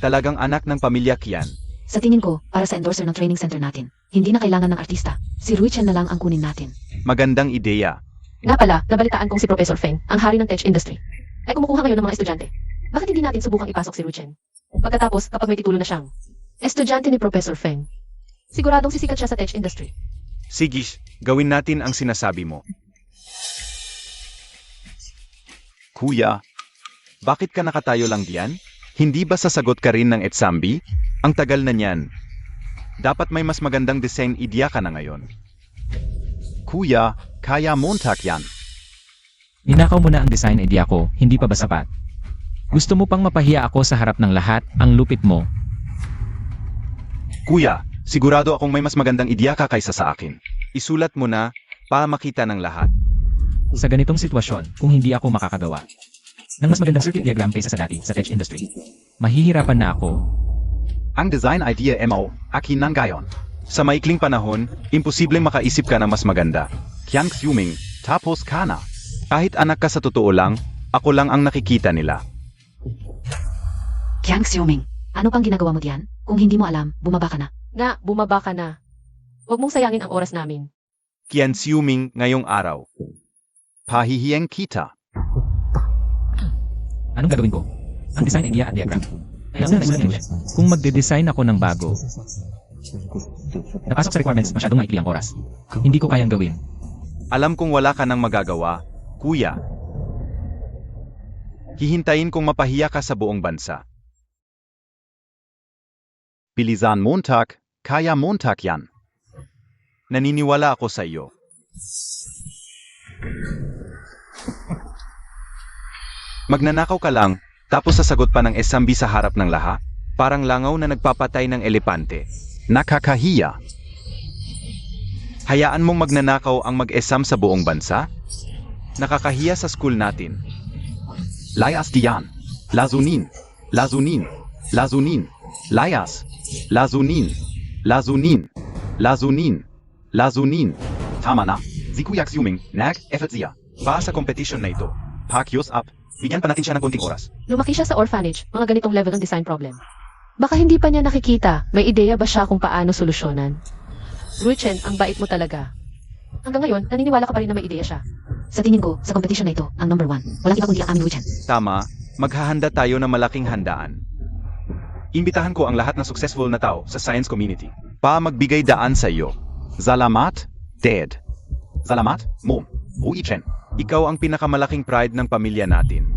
Talagang anak ng pamilya Kian.
Sa tingin ko, para sa endorser ng training center natin, hindi na kailangan ng artista. Si Ruichen na lang ang kunin natin.
Magandang ideya.
Nga pala, nabalitaan kong si Professor Feng, ang hari ng tech industry, ay kumukuha ngayon ng mga estudyante. Bakit hindi natin subukang ipasok si Ruchen? Pagkatapos, kapag may titulo na siyang estudyante ni Professor Feng, siguradong sisikat siya sa tech industry.
Sige, gawin natin ang sinasabi mo. Kuya, bakit ka nakatayo lang diyan? Hindi ba sasagot ka rin ng Etsambi? Ang tagal na niyan. Dapat may mas magandang design idea ka na ngayon. Kuya, kaya Montag yan.
Ninakaw mo na ang design idea ko, hindi pa ba sapat? Gusto mo pang mapahiya ako sa harap ng lahat, ang lupit mo.
Kuya, sigurado akong may mas magandang idea ka kaysa sa akin. Isulat mo na para makita ng lahat.
Sa ganitong sitwasyon, kung hindi ako makakagawa ng mas magandang circuit diagram kaysa sa dati sa tech industry, mahihirapan na ako.
Ang design idea mo, akin ng gayon. Sa maikling panahon, imposibleng makaisip ka ng mas maganda. Kian Xiuming, tapos ka na. Kahit anak ka sa totoo lang, ako lang ang nakikita nila.
Kian Xiuming, ano pang ginagawa mo diyan? Kung hindi mo alam, bumaba ka na.
Nga, bumaba ka na. Huwag mong sayangin ang oras namin.
Kian Xiuming ngayong araw. Pahihiyang kita.
Anong gagawin ko? Ang design idea at diagram. Alam na naman kung magde-design ako ng bago. Napasok sa requirements, masyadong maikli ang oras. Hindi ko kayang gawin.
Alam kong wala ka nang magagawa, kuya. Hihintayin kong mapahiya ka sa buong bansa. Bilisan Montag, kaya Montag yan. naniniwala ako sa iyo. Magnanakaw ka lang, tapos sasagot pa ng esambi sa harap ng lahat? Parang langaw na nagpapatay ng elepante. Nakakahiya. Hayaan mong magnanakaw ang mag-esam sa buong bansa? Nakakahiya sa school natin. Layas diyan. Lazunin. Lazunin. Lazunin. Layas. Lazunin. Lazunin. Lazunin. Lazunin. Tama na. Zikuyak Yuming, nag, effort siya. Para sa competition na ito. Pakyos up. Bigyan pa natin siya ng konting oras.
Lumaki siya sa orphanage, mga ganitong level ng design problem. Baka hindi pa niya nakikita, may ideya ba siya kung paano solusyonan? Ruichen, ang bait mo talaga. Hanggang ngayon, naniniwala ka pa rin na may ideya siya.
Sa tingin ko, sa competition na ito, ang number 1. Walang iba kundi ang aming Ruichen.
Tama, maghahanda tayo ng malaking handaan. Imbitahan ko ang lahat ng successful na tao sa science community. Pa magbigay daan sa iyo. Salamat, Dad. Salamat, Mom. Ruichen, ikaw ang pinakamalaking pride ng pamilya natin.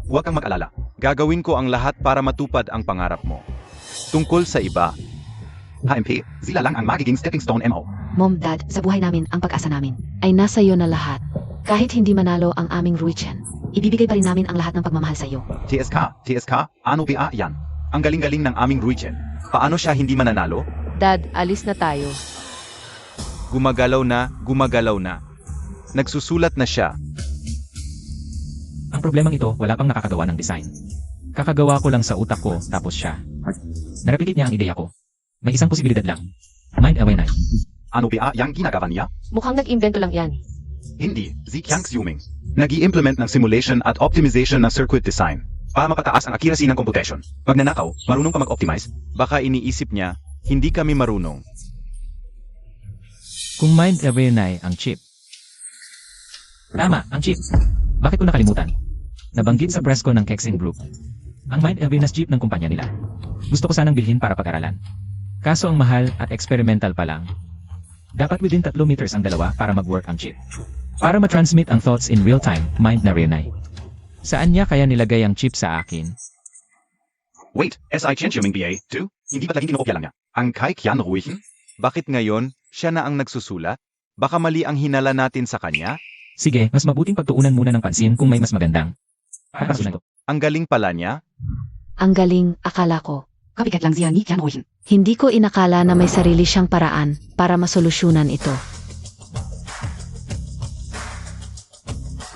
Huwag kang mag-alala. Gagawin ko ang lahat para matupad ang pangarap mo. Tungkol sa iba, HMP, sila lang ang magiging stepping stone mo.
Mom, Dad, sa buhay namin, ang pag-asa namin ay nasa iyo na lahat. Kahit hindi manalo ang aming Ruichen, ibibigay pa rin namin ang lahat ng pagmamahal sa iyo.
TSK, ano ba yan? Ang galing-galing ng aming Ruichen. Paano siya hindi mananalo?
Dad, alis na tayo.
Gumagalaw na. Nagsusulat na siya.
Ang problemang ito, wala pang nakakagawa ng design. Kakagawa ko lang sa utak ko, tapos siya. Nareplicate niya ang ideya ko. May isang posibilidad lang. Mind away na.
Ano ba yang ginagawa niya?
Mukhang nag-imbento lang yan.
Hindi, si Kyang Xiuming. Nag-i-implement ng simulation at optimization ng circuit design para mapataas ang accuracy ng computation. Magnanakaw, marunong pa mag-optimize? Baka iniisip niya, hindi kami marunong.
Kung mind away na ang chip. Tama, ang chip. Bakit ko nakalimutan? Nabanggit sa press ko ng Kexin Group. Ang mind away na chip ng kumpanya nila. Gusto ko sanang bilhin para pag-aralan. Kaso ang mahal at experimental pa lang. Dapat within 3 meters ang dalawa para mag-work ang chip. Para ma-transmit ang thoughts in real time, mind na Renai. Saan niya kaya nilagay ang chip sa akin?
Wait, SI Chen Xiuming BA2? Hindi ba't laging kinokopya lang niya? Ang kay Kian Ruichen? Bakit ngayon, siya na ang nagsusulat? Baka mali ang hinala natin sa kanya?
Sige, mas mabuting pagtuunan muna ng pansin kung may mas magandang. Para
Ang galing pala niya?
Ang galing, akala ko.
Copycat lang siya ni Kian Ruichen.
Hindi ko inakala na may sarili siyang paraan para masolusyonan ito.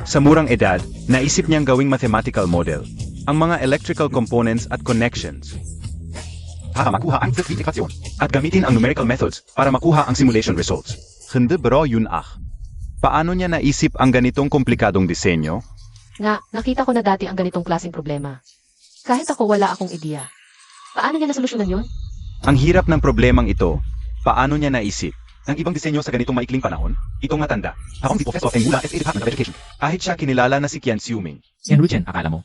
Sa murang edad, naisip niyang gawing mathematical model. Ang mga electrical components at connections. Para makuha ang circuit equation. At gamitin ang numerical methods para makuha ang simulation results. Hindi bro yun ah. Paano niya naisip ang ganitong komplikadong disenyo?
Nga, nakita ko na dati ang ganitong klaseng problema. Kahit ako wala akong ideya. Paano niya nasolusyonan yun?
Ang hirap ng problemang ito, paano niya naisip? Ang ibang disenyo sa ganitong maikling panahon, itong matanda. Akong si Professor Feng mula SA Department of Education. Kahit siya kinilala na si Kian Xiuming.
Yan Ruchen, akala mo.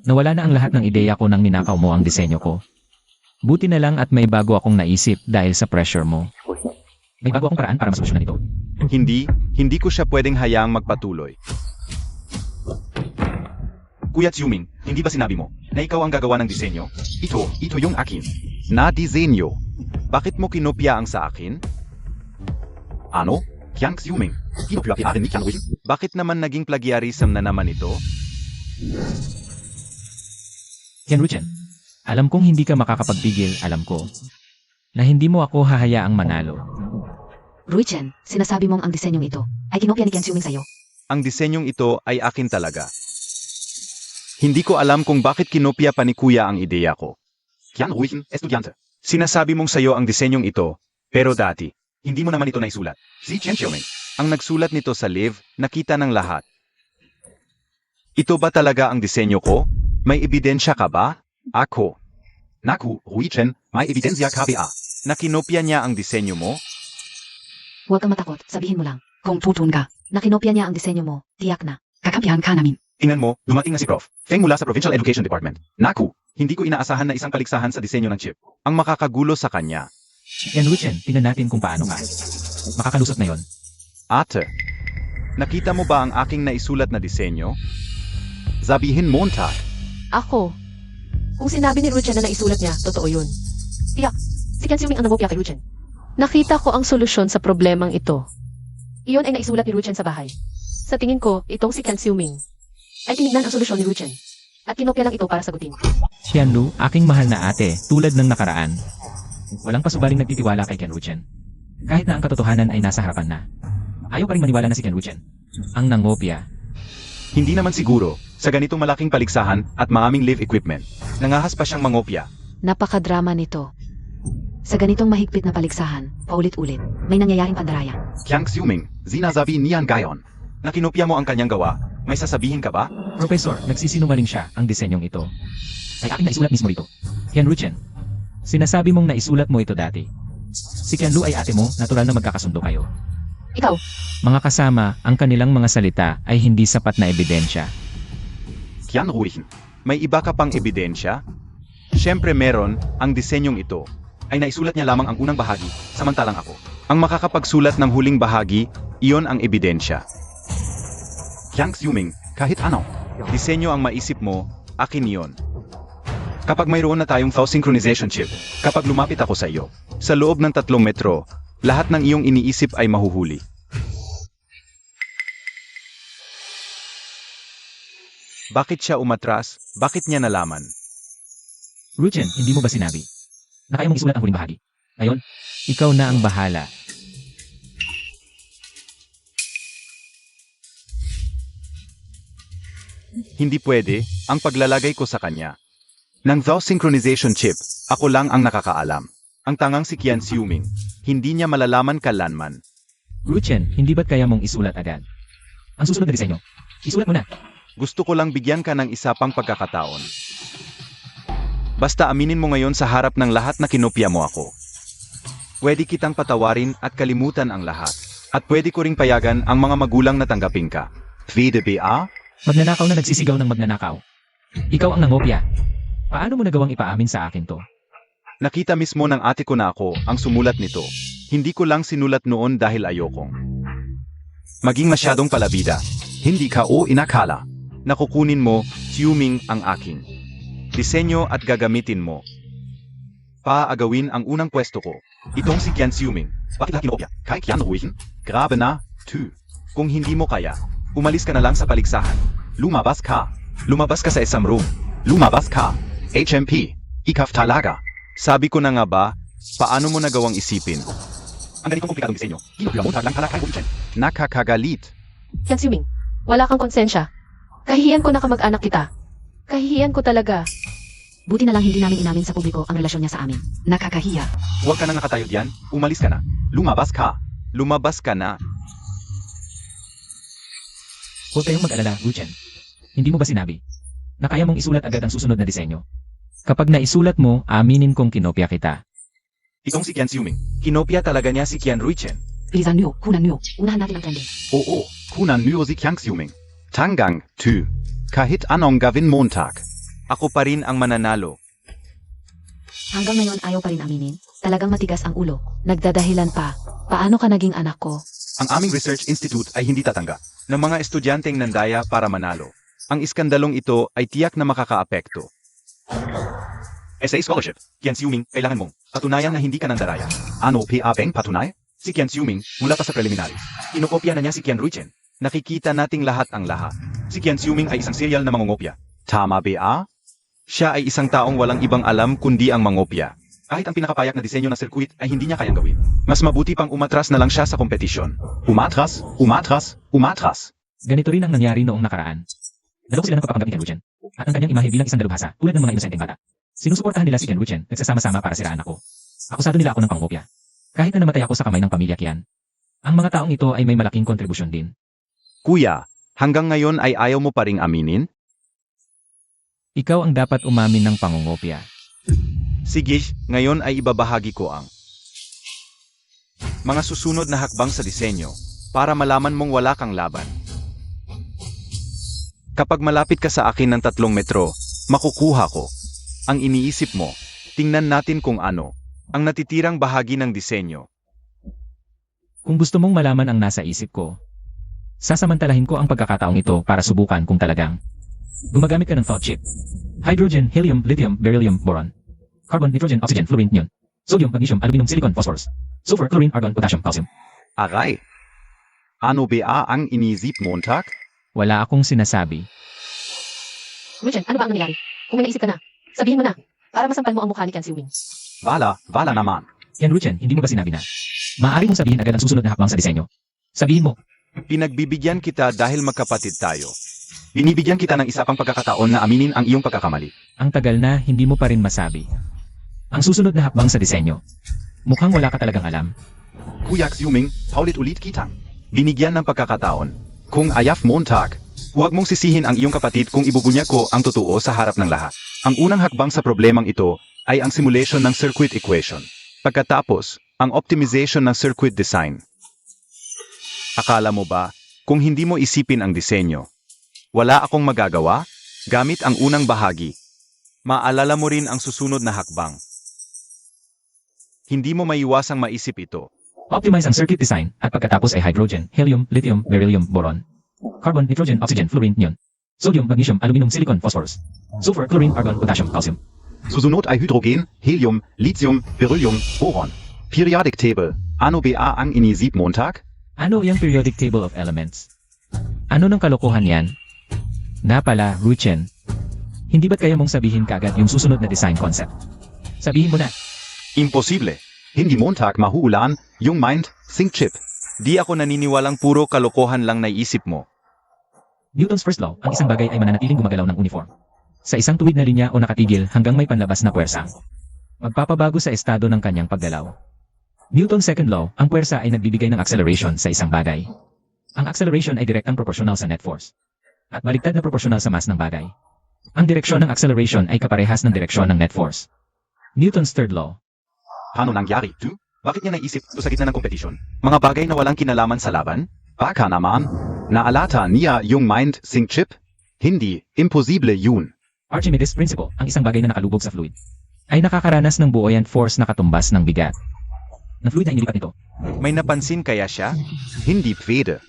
Nawala na ang lahat ng ideya ko nang ninakaw mo ang disenyo ko. Buti na lang at may bago akong naisip dahil sa pressure mo. May bago akong paraan para masolusyonan ito.
Hindi ko siya pwedeng hayaang magpatuloy. Kuya Xiuming, hindi ba sinabi mo na ikaw ang gagawa ng disenyo? Ito yung akin. Na disenyo. Bakit mo kinopya ang sa akin? Ano? Kian Xiuming, kinopya ni Kian Ruichen? Bakit naman naging plagiarism na naman ito?
Yan Ruchen, alam kong hindi ka makakapagbigil, alam ko. Na hindi mo ako hahayaang manalo.
Ruichen, sinasabi mong ang disenyong ito ay kinopya ni Kian Xiuming sa'yo.
Ang disenyong ito ay akin talaga. Hindi ko alam kung bakit kinopya pa ni Kuya ang ideya ko. Kian Ruichen, estudyante. Sinasabi mong sayo ang disenyong ito, pero dati, hindi mo naman ito naisulat. Si Chen Xiuming, ang nagsulat nito sa live, nakita ng lahat. Ito ba talaga ang disenyo ko? May ebidensya ka ba? Ako. Naku, Ruichen, may ebidensya ka ba? Na kinopya niya ang disenyo mo?
Huwag kang matakot, sabihin mo lang.
Kung tutun ka,
Na kinopya niya ang disenyo mo, tiyak na.
kakampihan ka namin.
Tingnan mo, dumating na si Prof. Feng mula sa Provincial Education Department. Naku, hindi ko inaasahan na isang paligsahan sa disenyo ng chip. Ang makakagulo sa kanya.
Yan Ruchen, tingnan natin kung paano ka. Makakalusot na yon.
Ate, nakita mo ba ang aking naisulat na disenyo? Sabihin Montag.
Ako. Kung sinabi ni Ruchen na naisulat niya, totoo yun. Tiyak, si Kian Xiuming ang nangopya kay Ruchen. Nakita ko ang solusyon sa problemang ito. Iyon ay naisulat ni Ruchen sa bahay. Sa tingin ko, itong si Qian Xiuming ay tinignan ang solusyon ni Ruchen at kinopya lang ito para sagutin.
Qianlu, aking mahal na ate, tulad ng nakaraan. Walang pasubaling nagtitiwala kay Qian Ruchen. Kahit na ang katotohanan ay nasa harapan na. Ayaw pa rin maniwala na si Qian Ruchen ang nangopya.
Hindi naman siguro, sa ganitong malaking paligsahan at maaming live equipment, nangahas pa siyang mangopya.
Napakadrama nito. Sa ganitong mahigpit na paligsahan, paulit-ulit, may nangyayaring pandaraya.
Qian Xiuming, sinasabi niyan gayon. Na kinopya mo ang kanyang gawa, may sasabihin ka ba?
Professor, nagsisinungaling siya. Ang disenyong ito ay aking naisulat mismo rito. Qian Ruchen, sinasabi mong naisulat mo ito dati. Si Qianlu ay ate mo, natural na magkakasundo kayo.
Ikaw,
Mga kasama, ang kanilang mga salita ay hindi sapat na ebidensya.
Qian Ruichen, may iba ka pang ebidensya? Siyempre meron, ang disenyong ito ay naisulat niya lamang ang unang bahagi, samantalang ako. Ang makakapagsulat ng huling bahagi, iyon ang ebidensya. Qian Xiuming, kahit ano, disenyo ang maisip mo, akin iyon. Kapag mayroon na tayong Thao synchronization chip, kapag lumapit ako sa iyo, sa loob ng 3 metro, lahat ng iyong iniisip ay mahuhuli. Bakit siya umatras? Bakit niya nalaman?
Ruchen, hindi mo ba sinabi na kaya mong isulat ang huling bahagi? Ngayon, ikaw na ang bahala.
Hindi pwede, ang paglalagay ko sa kanya. Nang Thao synchronization chip, ako lang ang nakakaalam. Ang tangang si Qian Xiuming, hindi niya malalaman kailanman.
Ruchen, hindi ba't kaya mong isulat agad? Ang susunod na disenyo, isulat mo na.
Gusto ko lang bigyan ka ng isa pang pagkakataon. Basta aminin mo ngayon sa harap ng lahat na kinopya mo ako. Pwede kitang patawarin at kalimutan ang lahat. At pwede ko ring payagan ang mga magulang na tanggapin ka. VDBA?
Magnanakaw na nagsisigaw ng magnanakaw. Ikaw ang nangopya. Paano mo nagawang ipaamin sa akin to?
Nakita mismo ng ate ko na ako ang sumulat nito. Hindi ko lang sinulat noon dahil ayokong maging masyadong palabida. Hindi ka o inakala. Nakukunin mo, Xiuming ang aking disenyo at gagamitin mo. Paagawin ang unang pwesto ko. Itong si Qian Xiuming. Bakit lahat kinopya? Kay Qian Ruichen? Grabe na. 2. Kung hindi mo kaya, umalis ka na lang sa paligsahan. Lumabas ka. Lumabas ka sa isang room. Lumabas ka. HMP. Ikaf talaga. Sabi ko na nga ba, paano mo nagawang isipin? Ang ganitong komplikadong disenyo, kinopya mo lang pala kay Ruichen. Nakakagalit.
Qian Xiuming, wala kang konsensya. Kahihiyan ko na kamag-anak kita. Kahihiyan ko talaga.
Buti na lang hindi namin inamin sa publiko ang relasyon niya sa amin. Nakakahiya.
Huwag ka na nakatayo diyan, umalis ka na. Lumabas ka. Lumabas ka na.
Huwag kayong mag-alala, Ruchen. Hindi mo ba sinabi na kaya mong isulat agad ang susunod na disenyo? Kapag naisulat mo, aminin kong kinopya kita.
Itong si Qian Xiuming, kinopya talaga niya si Qian Ruichen.
Bilisan niyo, kunan niyo. Unahan natin ang trending.
Oo, kunan niyo si Qian Xiuming. Tanggang 2. Kahit anong gawin Montag, ako pa rin ang mananalo.
Hanggang ngayon ayaw pa rin aminin. Talagang matigas ang ulo. Nagdadahilan pa. Paano ka naging anak ko?
Ang aming research institute ay hindi tatanggap ng mga estudyanteng nandaya para manalo. Ang iskandalong ito ay tiyak na makakaapekto. SA Scholarship, Qian Xiuming, kailangan mong patunayan na hindi ka nandaraya. Ano PA-beng patunay? Si Qian Xiuming, mula pa sa preliminaries, inokopya na niya si Qian Ruichen. Nakikita nating lahat ang lahat. Si Qian Xiuming ay isang serial na mangungopya. Tama ba? Siya ay isang taong walang ibang alam kundi ang mangopya. Kahit ang pinakapayak na disenyo ng circuit ay hindi niya kayang gawin. Mas mabuti pang umatras na lang siya sa kompetisyon. Umatras, umatras, umatras.
Ganito rin ang nangyari noong nakaraan. Dalawang sila ng papapanggap ni Qian Ruichen. At ang kanyang imahe bilang isang dalubhasa, tulad ng mga inosenteng bata. Sinusuportahan nila si Qian Ruichen, nagsasama-sama para siraan ako. Akusado nila ako ng pangopya. Kahit na namatay ako sa kamay ng pamilya Qian. Ang mga taong ito ay may malaking kontribusyon din.
Kuya, hanggang ngayon ay ayaw mo pa ring aminin?
Ikaw ang dapat umamin ng pangungopya.
Sige, ngayon ay ibabahagi ko ang mga susunod na hakbang sa disenyo para malaman mong wala kang laban. Kapag malapit ka sa akin ng 3 metro, makukuha ko ang iniisip mo. Tingnan natin kung ano ang natitirang bahagi ng disenyo.
Kung gusto mong malaman ang nasa isip ko, sasamantalahin ko ang pagkakataong ito para subukan kung talagang gumagamit ka ng thought chip. Hydrogen, helium, lithium, beryllium, boron. Carbon, nitrogen, oxygen, fluorine, neon. Sodium, magnesium, aluminum, silicon, phosphorus. Sulfur, chlorine, argon, potassium, calcium.
Aray. Ano ba ang inisip Montag?
Wala akong sinasabi.
Ruchen, ano ba ang nangyayari? Kung may naisip ka na, sabihin mo na. Para masampal mo ang mukha ni Ken Siwing.
Vala naman.
Yan Ruchen, hindi mo ba sinabi na? Maaari mong sabihin agad ang susunod na hakbang sa disenyo. Sabihin mo,
Pinagbibigyan kita dahil magkapatid tayo. Binibigyan kita ng isa pang pagkakataon na aminin ang iyong pagkakamali.
ang tagal na hindi mo pa rin masabi. Ang susunod na hakbang sa disenyo. Mukhang wala ka talagang alam.
Kuya Xiuming, paulit-ulit kitang. Binigyan ng pagkakataon. Kung ayaf Montag, huwag mong sisihin ang iyong kapatid kung ibubunya ko ang totoo sa harap ng lahat. Ang unang hakbang sa problemang ito ay ang simulation ng circuit equation. Pagkatapos, ang optimization ng circuit design. Akala mo ba, kung hindi mo isipin ang disenyo, wala akong magagawa? Gamit ang unang bahagi. Maalala mo rin ang susunod na hakbang. Hindi mo maiwasang maisip ito.
Optimize ang circuit design at pagkatapos ay hydrogen, helium, lithium, beryllium, boron, carbon, nitrogen, oxygen, fluorine, neon, sodium, magnesium, aluminum, silicon, phosphorus, sulfur, chlorine, argon, potassium, calcium.
Susunod ay hydrogen, helium, lithium, beryllium, boron. Periodic table. Ano ba ang inisip Montag?
Ano yung periodic table of elements? Ano ng kalokohan yan? Na pala, Ruchen. Hindi ba't kaya mong sabihin kagad yung susunod na design concept? Sabihin mo na.
Imposible. Hindi Montag mahuulan yung mind sync chip. Di ako naniniwalang puro kalokohan lang naisip mo.
Newton's first law, ang isang bagay ay mananatiling gumagalaw ng uniform. Sa isang tuwid na linya o nakatigil hanggang may panlabas na puwersa. Magpapabago sa estado ng kanyang paggalaw. Newton's second law, ang puwersa ay nagbibigay ng acceleration sa isang bagay. Ang acceleration ay direktang proporsyonal sa net force. At baliktad na proporsyonal sa mass ng bagay. Ang direksyon ng acceleration ay kaparehas ng direksyon ng net force. Newton's third law.
Paano nangyari ito? Bakit niya naisip ito sa gitna ng kompetisyon? Mga bagay na walang kinalaman sa laban? Baka naman. Naalata niya yung mind sync chip? Hindi. Imposible yun.
Archimedes' principle, ang isang bagay na nakalubog sa fluid, ay nakakaranas ng buoyant force na katumbas ng bigat. Ng fluid na inilipat nito.
May napansin kaya siya? Hindi pwede.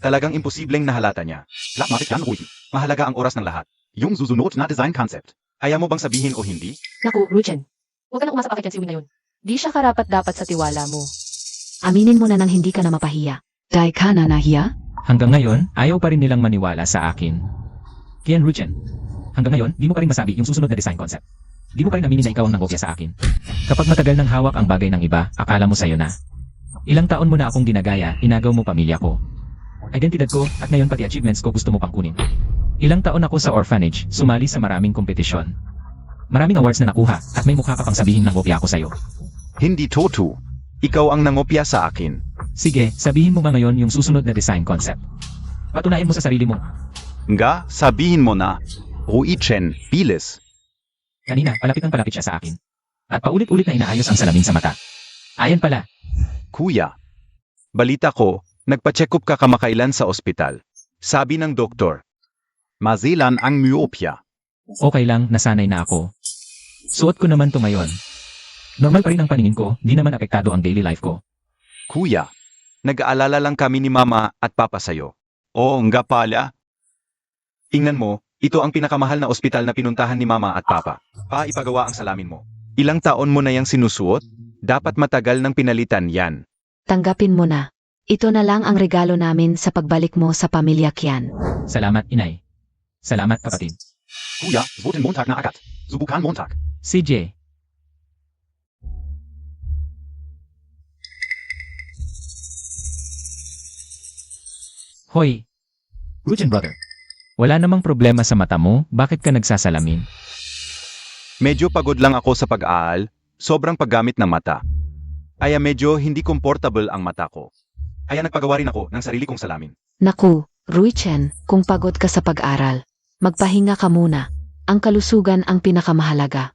Talagang imposibleng nahalata niya. Lakmakit yan, Ruhi. Mahalaga ang oras ng lahat. Yung susunod na design concept. Ayaw mo bang sabihin o hindi?
Naku, Ruchen. Huwag ka nang umasa pa kay Ken Siwing na yun. Di siya karapat-dapat sa tiwala mo.
Aminin mo na nang hindi ka na mapahiya.
Dai ka na nahiya?
Hanggang ngayon, ayaw pa rin nilang maniwala sa akin. Kian Ruchen, hanggang ngayon, di mo pa rin masabi yung susunod na design concept. Di mo pa rin aminin na ikaw ang nangopya sa akin. Kapag matagal nang hawak ang bagay ng iba, akala mo sa'yo na. Ilang taon mo na akong ginagaya, inagaw mo pamilya ko. Identidad ko, at ngayon pati achievements ko gusto mo pang kunin. Ilang taon ako sa orphanage, sumali sa maraming kompetisyon. Maraming awards na nakuha, at may mukha ka pang sabihin ng ngopya ako sa'yo.
Hindi totoo. Ikaw ang nangopya sa akin.
Sige, sabihin mo nga ngayon yung susunod na design concept. Patunayan mo sa sarili mo.
Nga, sabihin mo na. Rui Chen, bilis.
Kanina, palapit siya sa akin. At paulit-ulit na inaayos ang salamin sa mata. Ayan pala.
Kuya. Balita ko, nagpa-check up ka kamakailan sa ospital. Sabi ng doktor. Mazilan ang myopia.
Okay lang, nasanay na ako. Suot ko naman to ngayon. Normal pa rin ang paningin ko, di naman apektado ang daily life ko.
Kuya, nag-aalala lang kami ni Mama at Papa sa'yo. Oo nga pala. Tingnan mo, ito ang pinakamahal na ospital na pinuntahan ni Mama at Papa. Ipagawa ang salamin mo. Ilang taon mo na yang sinusuot? Dapat matagal nang pinalitan yan.
Tanggapin mo na. Ito na lang ang regalo namin sa pagbalik mo sa pamilya Kian.
Salamat, inay. Salamat, kapatid.
Kuya, suotin Montag na agad. Subukan Montag.
CJ. Hoy, Ruchen brother. Wala namang problema sa mata mo, bakit ka nagsasalamin?
Medyo pagod lang ako sa pag-aaral, sobrang paggamit ng mata. Kaya medyo hindi comfortable ang mata ko. Kaya nagpagawa rin ako ng sarili kong salamin.
Naku, Ruichen, kung pagod ka sa pag-aral, magpahinga ka muna. Ang kalusugan ang pinakamahalaga.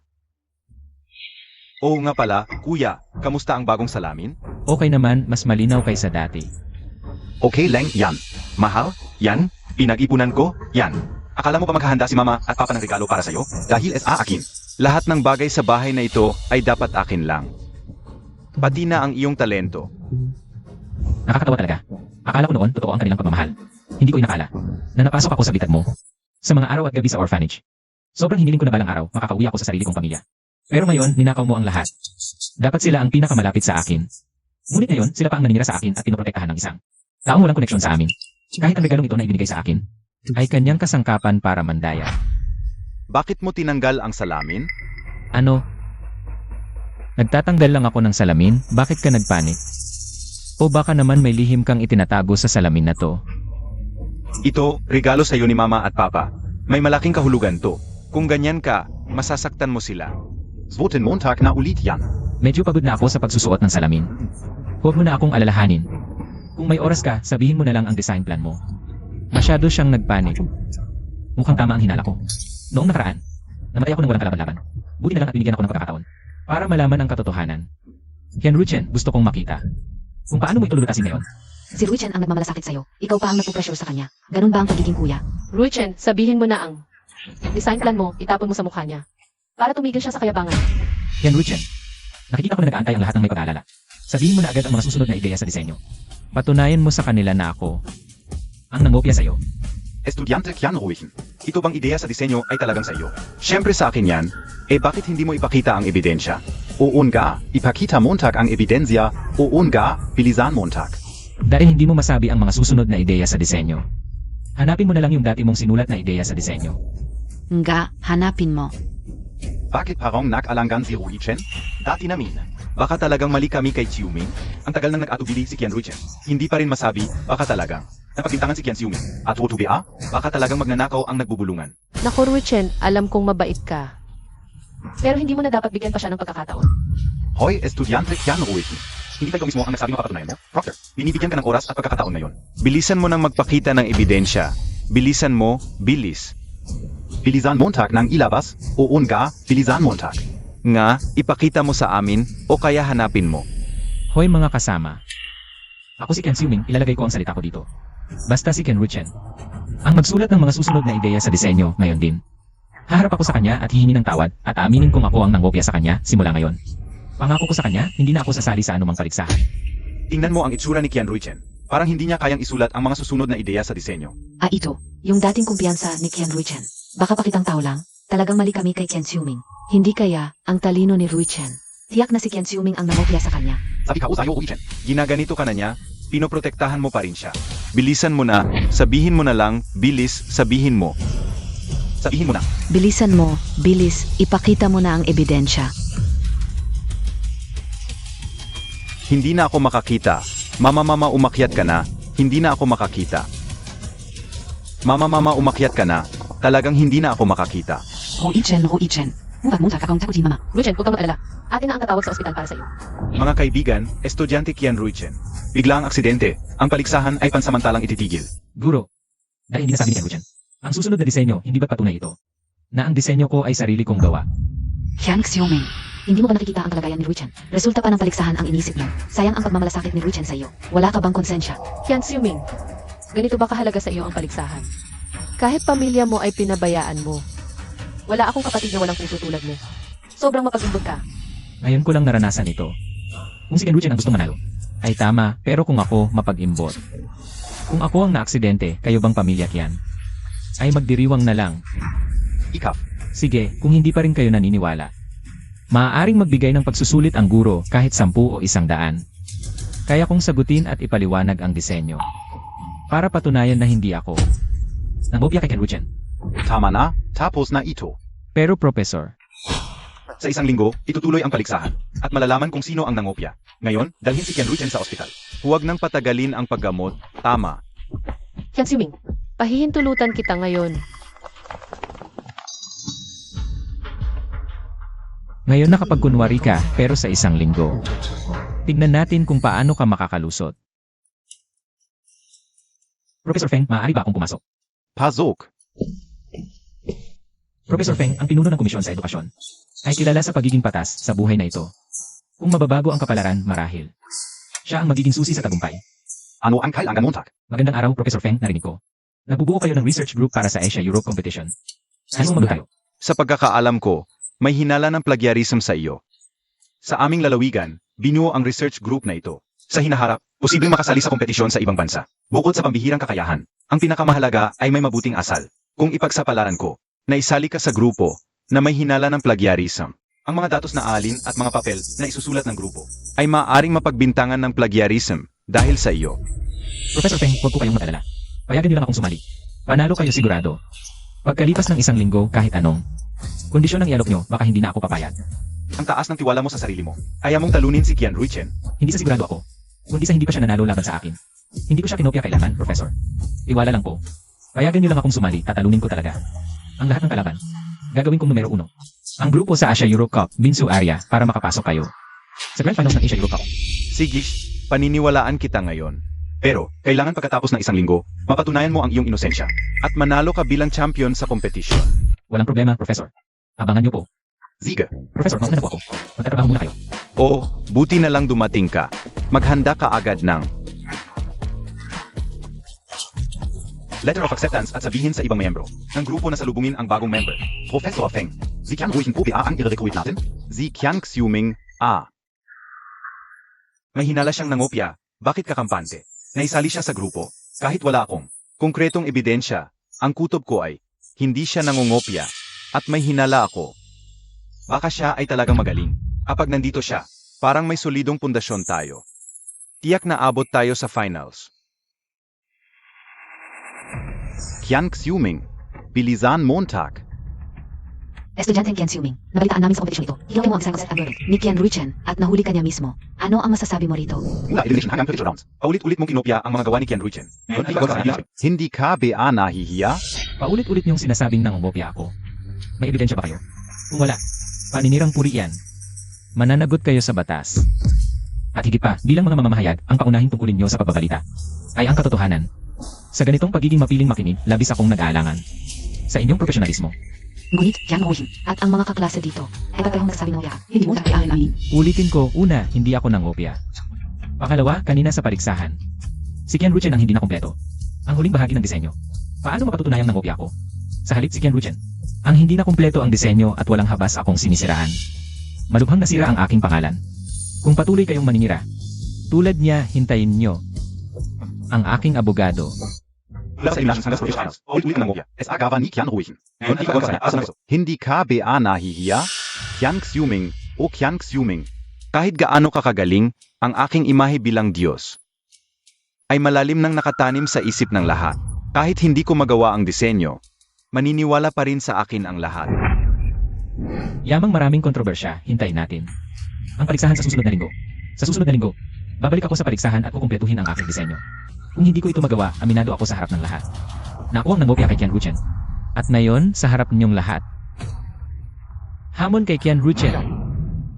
Oo nga pala, kuya, kamusta ang bagong salamin?
Okay naman, mas malinaw kaysa dati.
Okay lang yan. Mahal, yan, pinag-ipunan ko, yan. Akala mo ba maghahanda si Mama at Papa ng regalo para sa'yo? Dahil akin. Lahat ng bagay sa bahay na ito ay dapat akin lang. Pati na ang iyong talento.
Nakakatawa talaga. Akala ko noon, totoo ang kanilang pagmamahal. Hindi ko inakala na napasok ako sa bitad mo. Sa mga araw at gabi sa orphanage. Sobrang hiniling ko na balang araw, makakauwi ako sa sarili kong pamilya. Pero ngayon, ninakaw mo ang lahat. Dapat sila ang pinakamalapit sa akin. Ngunit ngayon, sila pa ang naninira sa akin at pinoprotektahan ng isang taong walang koneksyon sa amin. Kahit ang regalong ito na ibinigay sa akin, ay kanyang kasangkapan para mandaya.
Bakit mo tinanggal ang salamin?
Ano? Nagtatanggal lang ako ng salamin, bakit ka nagpanik? O baka naman may lihim kang itinatago sa salamin na to?
Ito, regalo sa iyo ni Mama at Papa. May malaking kahulugan to. Kung ganyan ka, masasaktan mo sila. Zweiten Montag na ulit yan.
Medyo pagod na ako sa pagsusuot ng salamin. Huwag mo na akong alalahanin. Kung may oras ka, sabihin mo na lang ang design plan mo. Masyado siyang nagpanik. Mukhang tama ang hinala ko. Noong nakaraan, namatay ako ng walang kalaban-laban. Buti na lang at binigyan ako ng pagkakataon para malaman ang katotohanan. Hyun-Woo, gusto kong makita. Kung paano mo itulutasin ngayon.
Si Ruichan ang nagmamalasakit sa'yo. Ikaw pa ang nagpo-pressure sa kanya. Ganun ba ang pagiging kuya?
Ruichan, sabihin mo na ang design plan mo, itapon mo sa mukha niya. Para tumigil siya sa kayabangan.
Hyun-Woo, nakikita ko na nag-aantay ang lahat ng may pag-aalala. Sabihin mo na agad ang mga susunod na ideya sa disenyo. Patunayan mo sa kanila na ako ang nangopya sa'yo.
Estudyante Hyun-Woo. Ito bang ideya sa disenyo ay talagang sa iyo? Siyempre sa akin yan. Bakit hindi mo ipakita ang ebidensya? Oon ga, ipakita Montag ang ebidensya. Oon ga, bilisan Montag.
Dahil hindi mo masabi ang mga susunod na ideya sa disenyo. Hanapin mo na lang yung dati mong sinulat na ideya sa disenyo.
Nga, hanapin mo.
Bakit parang nag-alangan si Ruichan? Dati namin. Baka talagang mali kami kay Xiuming. Ang tagal nang nag-atubili si Hyun-Woo. Hindi pa rin masabi, baka talagang napagbintangan si Xiuming. At Wotubea, baka talagang magnanakaw ang nagbubulungan.
Naku, Ruichan, alam kong mabait ka. Pero hindi mo na dapat bigyan pa siya ng pagkakataon.
Hoy, estudyante Hyun-Woo. Hindi ba ikaw mismo ang nagsabi mapapatunayan mo? Proctor, binibigyan ka ng oras at pagkakataon ngayon. Bilisan mo nang magpakita ng ebidensya. Bilisan mo, bilis. Bilisan Montag nang ilabas, oon ga, bilisan Montag. Nga, ipakita mo sa amin, o kaya hanapin mo.
Hoy mga kasama. Ako si Hyun-Woo, ilalagay ko ang salita ko dito. Basta si Hyun-Woo. Ang magsulat ng mga susunod na ideya sa disenyo ngayon din. Haharap ako sa kanya at hihingi ng tawad at aaminin kong ako ang nangopya sa kanya simula ngayon. Pangako ko sa kanya, hindi na ako sasali sa anumang paligsahan.
Tingnan mo ang itsura ni Hyun-Woo. Parang hindi niya kayang isulat ang mga susunod na ideya sa disenyo.
Ito. Yung dating kumpiyansa ni Hyun-Woo. Baka pakitang tao lang. Talagang mali kami kay Hyun-Woo. Hindi kaya ang talino ni Ruichan. Tiyak na si Hyun-Woo ang nangopya sa kanya.
Sabi ka sa'yo, Ruichan. Ginaganito ka na niya, pinoprotektahan mo pa rin siya. Bilisan mo na, sabihin mo na lang, bilis, sabihin mo. Sabihin mo na.
Bilisan mo, bilis, ipakita mo na ang ebidensya.
Hindi na ako makakita. Mama umakyat ka na. Hindi na ako makakita. Mama umakyat ka na. Talagang hindi na ako makakita.
Ruichan. Montag Montag akong takot si Mama.
Ruichan, huwag kang mag-alala. Atin na ang tatawag sa ospital para sa iyo.
Mga kaibigan, estudyante Hyun-Woo. Bigla ang aksidente. Ang paligsahan ay pansamantalang ititigil.
Guro, dahil hindi nasabi ni Hyun-Woo, ang susunod na disenyo, hindi ba't patunay ito? Na ang disenyo ko ay sarili kong gawa.
Hyun-Woo.
Hindi mo ba nakikita ang kalagayan ni Ruichan? Resulta pa ng paligsahan ang inisip mo. Sayang ang pagmamalasakit ni Ruichan sa iyo. Wala ka bang konsensya?
Hyun-Woo, ganito ba kahalaga sa iyo ang paligsahan? Kahit pamilya mo ay pinabayaan mo. Wala akong kapatid na walang puso tulad mo. Sobrang mapag-imbog ka.
Ngayon ko lang naranasan ito. Kung si Hyun-Woo ang gustong manalo, ay tama, pero kung ako mapag-imbot. Kung ako ang naaksidente, kayo bang pamilya Kian? Ay magdiriwang na lang.
Ikaw.
Sige, kung hindi pa rin kayo naniniwala. Maaaring magbigay ng pagsusulit ang guro kahit 10 o 100. Kaya kong sagutin at ipaliwanag ang disenyo. Para patunayan na hindi ako nangopya kay Hyun-Woo.
Tama na, tapos na ito.
Pero Professor,
Sa isang linggo, itutuloy ang paligsahan. At malalaman kung sino ang nangopya. Ngayon, dalhin si Hyun-Woo sa ospital. Huwag nang patagalin ang paggamot. Tama.
Hyun-Woo, pahihintulutan kita ngayon.
ngayon nakapagkunwari ka pero sa isang linggo. Tignan natin kung paano ka makakalusot. Professor Feng, maaari ba akong pumasok?
Pasok.
Professor Feng, ang pinuno ng komisyon sa edukasyon, ay kilala sa pagiging patas sa buhay na ito. Kung mababago ang kapalaran, marahil. Siya ang magiging susi sa tagumpay.
Ano ang kailangan Montag?
Magandang araw, Professor Feng, narinig ko. Nagbubuo kayo ng research group para sa Asia-Europe competition. Ano mag tayo?
Sa pagkakaalam ko, may hinala ng plagiarism sa iyo. Sa aming lalawigan, binuo ang research group na ito. Sa hinaharap, posibleng makasali sa kompetisyon sa ibang bansa. Bukod sa pambihirang kakayahan, ang pinakamahalaga ay may mabuting asal. Kung ipagsapalaran ko, na isali ka sa grupo na may hinala ng plagiarism, Ang mga datos na alin at mga papel na isusulat ng grupo ay maaaring mapagbintangan ng plagiarism dahil sa iyo.
Professor Feng, huwag po kayong mag-alala. Payagan niyo lang akong sumali. Panalo kayo sigurado. Pagkalipas ng 1 linggo kahit anong kondisyon ang ialok nyo, baka hindi na ako papayag.
Ang taas ng tiwala mo sa sarili mo. Ayaw mong talunin si Qian Ruichen.
Hindi sa sigurado ako, kundi sa hindi pa siya nanalo laban sa akin. Hindi ko siya kinopya kailangan, Professor. Tiwala lang po. Payagan niyo lang akong sumali, tatalunin ko talaga. Ang lahat ng kalaban, gagawin kong numero 1. Ang grupo sa Asia Euro Cup, Binsu area, para makapasok kayo. Sa Grand Finals ng Asia Euro Cup.
Sige, paniniwalaan kita ngayon. Pero, kailangan pagkatapos ng 1 linggo, mapatunayan mo ang iyong inosensya at manalo ka bilang champion sa kompetisyon.
Walang problema, Professor. Abangan niyo po.
Ziga.
Professor, mauna na po ako. Magtatrabaho muna kayo.
Oo, buti na lang dumating ka. Maghanda ka agad ng letter of acceptance at sabihin sa ibang miyembro ng grupo na salubungin ang bagong member. Professor Feng, Sie Qian Ruichen po ba ang i-recruit natin? Si Qian Xiuming, May hinala siyang nangopya. Bakit kakampante? Naisali siya sa grupo, kahit wala akong konkretong ebidensya. Ang kutob ko ay, hindi siya nangungopya, at may hinala ako. Baka siya ay talagang magaling. Kapag nandito siya, parang may solidong pundasyon tayo. Tiyak na abot tayo sa finals. Qian Xiuming, Bilisan Montag.
Estudyanteng Qian Xiuming, nabalitaan namin sa kompetisyon ito. Hinukin mo ang isang algorithm ni Qian Ruichen at nahuli ka niya mismo. Ano ang masasabi mo rito?
Mula elimination hanggang competition rounds, paulit-ulit mong kinopya ang mga gawa ni Qian Ruichen. Ngayon ay gagawa sa kanya. Hindi ka ba nahihiya?
Paulit-ulit niyong sinasabing nangungopya ako. May ebidensya ba kayo? Kung wala, paninirang puri yan. Mananagot kayo sa batas. At higit pa, bilang mga mamamahayag, ang paunahing tungkulin niyo sa pagbabalita ay ang katotohanan. Sa ganitong pagiging mapiling makinig, labis akong nag-aalangan. Sa inyong profesionalismo.
Ngunit, Qian Ruichen,
At ang mga kaklase dito ay parehong nagsabi ng wala.
hindi mo takianin amin.
Ulitin ko, una, hindi ako nangopya. Pangalawa, kanina sa paligsahan. Si Qian Ruichen ang hindi na kompleto. Ang huling bahagi ng disenyo. Paano mapatutunayang nangopya ako? Sa halip si Qian Ruichen. Ang hindi na kompleto ang disenyo at walang habas akong sinisiraan. Malubhang nasira ang aking pangalan. Kung patuloy kayong maninira, tulad niya, hintayin nyo ang aking abogado.
Mula sa elimination hanggang competition finals, paulit-ulit ang nangopya. Es agawa ni Qian Ruichen. Ngayon ay gagawa sa kanya. Asa na gusto? Hindi ka ba nahihiya? Qian Xiuming, o Qian Xiuming. Kahit gaano ka kagaling, ang aking imahe bilang Diyos ay malalim nang nakatanim sa isip ng lahat. Kahit hindi ko magawa ang disenyo, maniniwala pa rin sa akin ang lahat.
Yamang maraming kontrobersya, hintayin natin. Ang paligsahan sa susunod na linggo. Sa susunod na linggo, babalik ako sa paligsahan at kukumpletuhin ang aking disenyo. Kung hindi ko ito magawa, aminado ako sa harap ng lahat. Na ako ang nangopya kay Qian Ruichen. At ngayon, sa harap ninyong lahat. Hamon kay Qian Ruichen.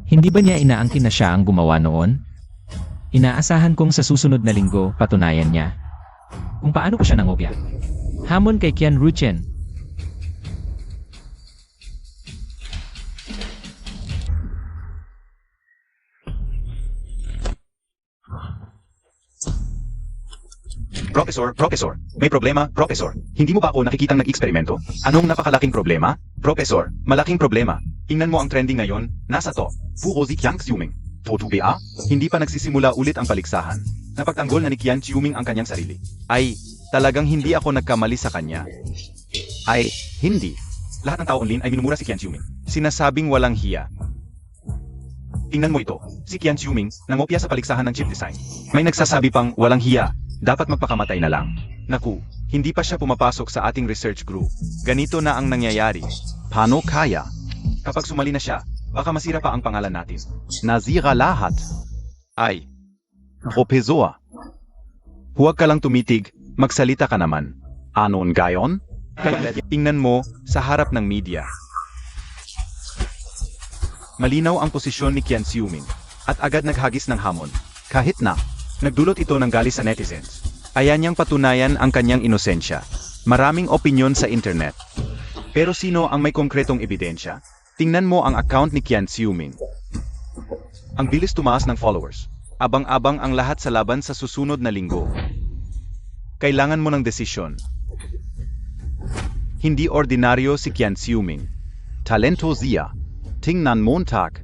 Hindi ba niya inaangkin na siya ang gumawa noon? Inaasahan kong sa susunod na linggo, patunayan niya kung paano ko siya nangopya. Hamon kay Qian Ruichen.
Professor, may problema, Professor. Hindi mo ba ako nakikitang nag-eksperimento? Anong napakalaking problema? Professor, malaking problema. Tingnan mo ang trending ngayon, nasa to. Puro si Qian Xiuming. Toto ba? Hindi pa nagsisimula ulit ang paligsahan. Napagtanggol na ni Qian Xiuming ang kanyang sarili. Ay, talagang hindi ako nagkamali sa kanya. Ay, hindi. Lahat ng tao online ay minumura si Qian Xiuming. Sinasabing walang hiya. Tingnan mo ito, si Qian Xiuming, nangopya sa paligsahan ng chip design. May nagsasabi pang walang hiya. Dapat magpakamatay na lang. Naku, hindi pa siya pumapasok sa ating research group. Ganito na ang nangyayari. Paano kaya? Kapag sumali na siya, baka masira pa ang pangalan natin. Nazira lahat. Ay, Professor. Huwag ka lang tumitig, magsalita ka naman. Anon gayon? Tingnan mo sa harap ng media. Malinaw ang posisyon ni Qian Xiuming at agad naghagis ng hamon. Kahit na nagdulot ito ng galis sa netizens. Ayan niyang patunayan ang kanyang inosensya. Maraming opinyon sa internet. Pero sino ang may konkretong ebidensya? Tingnan mo ang account ni Qian Xiuming. Ang bilis tumaas ng followers. Abang-abang ang lahat sa laban sa susunod na linggo. Kailangan mo ng desisyon. Hindi ordinaryo si Qian Xiuming. Talento siya. Tingnan Montag.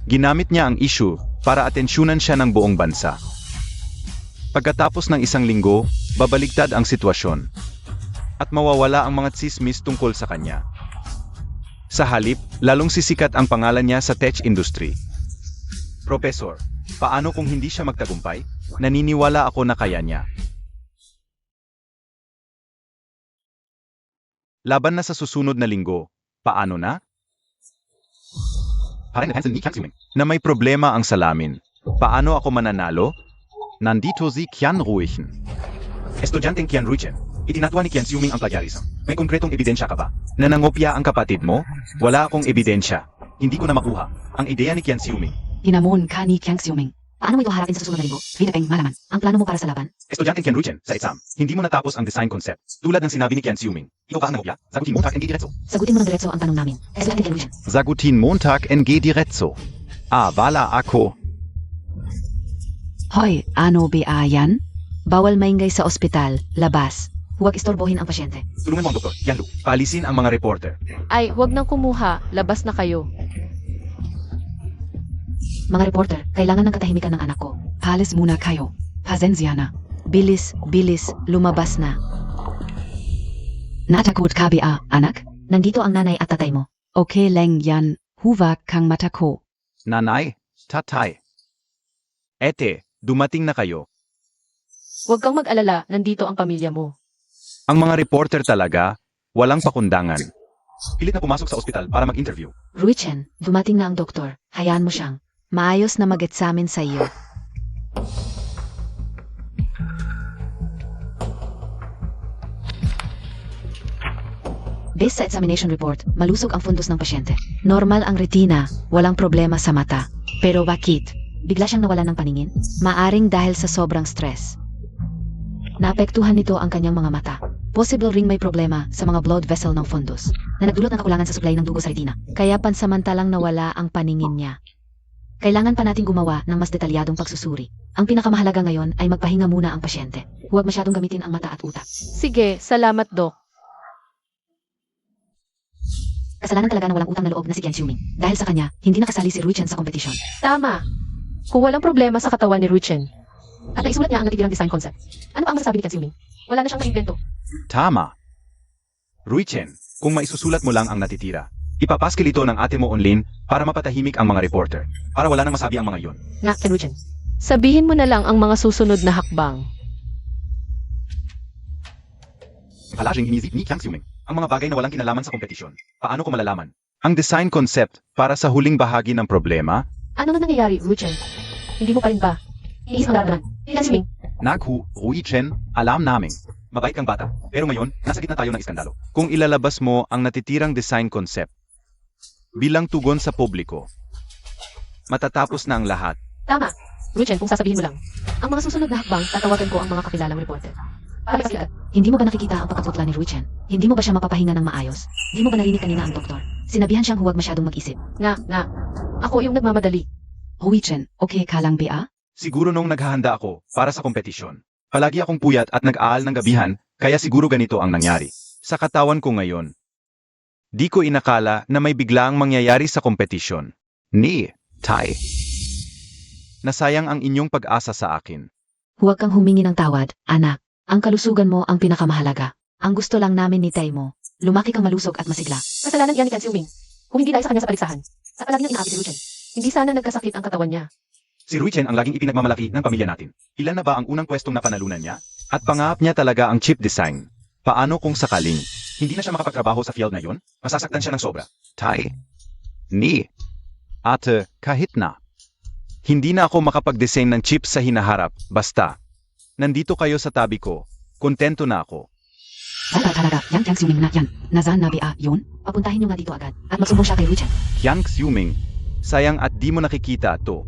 Ginamit niya ang issue para atensyunan siya ng buong bansa. Pagkatapos ng 1 linggo, babaligtad ang sitwasyon. At mawawala ang mga tsismis tungkol sa kanya. Sa halip, lalong sisikat ang pangalan niya sa tech industry. Professor, paano kung hindi siya magtagumpay? Naniniwala ako na kaya niya. Laban na sa susunod na linggo. Paano na? Na may problema ang salamin. Paano ako mananalo? Nandito si Kian Ruichen. Estudyanteng Kian Ruichen. Itinatwa ni Kian Xiuming ang plagiarism. May konkretong ebidensya ka ba? Nanangopya ang kapatid mo? Wala akong ebidensya. Hindi ko na makuha ang ideya ni Kian Xiuming.
Hinamon ka ni Kian Xiuming.
Paano mo ito harapin sa susunod na linggo?
Vidapeng malaman.
Ang plano mo para sa laban?
Estudyanteng Kian Ruichen sa exam. Hindi mo natapos ang design concept. Tulad ng sinabi ni Kian Xiuming. Ikaw ba ang nangopya? Sagutin mo, tak NG diretso.
Sagutin mo ng diretso ang tanong namin. Estudyante Kian Ruichen.
Sagutin Montag NG diretso. Wala ako.
Hoy, ano ba yan? Bawal maingay sa ospital, labas. Huwag istorbohin ang pasyente.
Tulungan mo ang doktor, Yan Lu. Paalisin ang mga reporter.
Ay, huwag nang kumuha. Labas na kayo.
Mga reporter, kailangan ng katahimikan ng anak ko.
Halis muna kayo. Pasensya na.
Bilis, bilis, lumabas na.
Natakot ka ba, anak?
Nandito ang nanay at tatay mo.
Okay lang yan. Huwag kang matako.
Nanay, tatay. Ete, dumating na kayo.
Huwag kang mag-alala. Nandito ang pamilya mo.
Ang mga reporter talaga, walang pakundangan. Pilit na pumasok sa ospital para mag-interview.
Ruichen, dumating na ang doktor. Hayaan mo siyang. Maayos na mag-examine sa iyo. Based sa examination report, malusog ang fundus ng pasyente. Normal ang retina, walang problema sa mata. Pero bakit? Bigla siyang nawalan ng paningin? Maaring dahil sa sobrang stress. Naapektuhan nito ang kanyang mga mata. Possible ring may problema sa mga blood vessel ng fundus na nagdulot ng kakulangan sa supply ng dugo sa retina. Kaya pansamantalang nawala ang paningin niya. Kailangan pa nating gumawa ng mas detalyadong pagsusuri. Ang pinakamahalaga ngayon ay magpahinga muna ang pasyente. Huwag masyadong gamitin ang mata at utak.
Sige, salamat, Doc.
Kasalanan talaga ng walang utang na loob na si Kian Xiuming. Dahil sa kanya, hindi nakasali si Ruichen sa kompetisyon.
Tama. Kung walang problema sa katawan ni Ruichen, at naisulat niya ang natitirang design concept, ano pa ang masasabi ni Kian Xiuming? Wala na siyang maimbento.
Tama. Ruichen, kung maisusulat mo lang ang natitira, ipapaskil ito ng ate mo online para mapatahimik ang mga reporter, para wala nang masabi ang mga yon.
Nga, Kian Ruichen. Sabihin mo na lang ang mga susunod na hakbang.
Palaging inisip ni Kian Xiuming ang mga bagay na walang kinalaman sa kompetisyon. Paano ko malalaman? Ang design concept para sa huling bahagi ng problema,
Ano na nangyayari, Ruichen? Hindi mo pa rin ba? Iisip ang daraman. Kian Xiuming.
Naghu, Ruichen, alam namin. Mabait kang bata, pero ngayon, nasa gitna tayo ng iskandalo. Kung ilalabas mo ang natitirang design concept bilang tugon sa publiko, matatapos na ang lahat.
Tama. Ruichen, kung sasabihin mo lang. Ang mga susunod na hakbang, tatawagan ko ang mga kakilalang reporter. Para ipasikat.
Hindi mo ba nakikita ang pagkaputla ni Ruichen? Hindi mo ba siya mapapahinga ng maayos? Hindi mo ba narinig kanina ang doktor? Sinabihan siyang huwag masyadong mag-isip.
Nga. Ako yung nagmamadali.
Ruichen, okay ka lang ba?
Siguro nung naghahanda ako para sa kompetisyon. Palagi akong puyat at nag-aal ng gabihan, kaya siguro ganito ang nangyari. Sa katawan ko ngayon, di ko inakala na may biglaang mangyayari sa kompetisyon. Ni, Tay. Nasayang ang inyong pag-asa sa akin.
Huwag kang humingi ng tawad, anak. Ang kalusugan mo ang pinakamahalaga. Ang gusto lang namin ni Tay mo, lumaki kang malusog at masigla.
Kasalanan yan ni Kian Xiuming. Kung hindi dahil sa kanya sa paligsahan. At palagi nang inaapi si Ruichen. Hindi sana nagkasakit ang katawan niya.
Si Ruichen ang laging ipinagmamalaki ng pamilya natin. Ilan na ba ang unang pwestong napanalunan niya? At pangarap niya talaga ang chip design. Paano kung sakaling hindi na siya makapagtrabaho sa field na yon? Masasaktan siya ng sobra. Tay. Ni. Ate, kahit na. Hindi na ako makapag-design ng chip sa hinaharap. Basta. Nandito kayo sa tabi ko. Kontento na ako.
Wala talaga. Yan Kian Xiuming na yan. Nasaan na ba yun?
Papuntahin niyo nga dito agad at magsumbong siya kay Ruichen.
Kian Xiuming. Sayang at di mo nakikita to.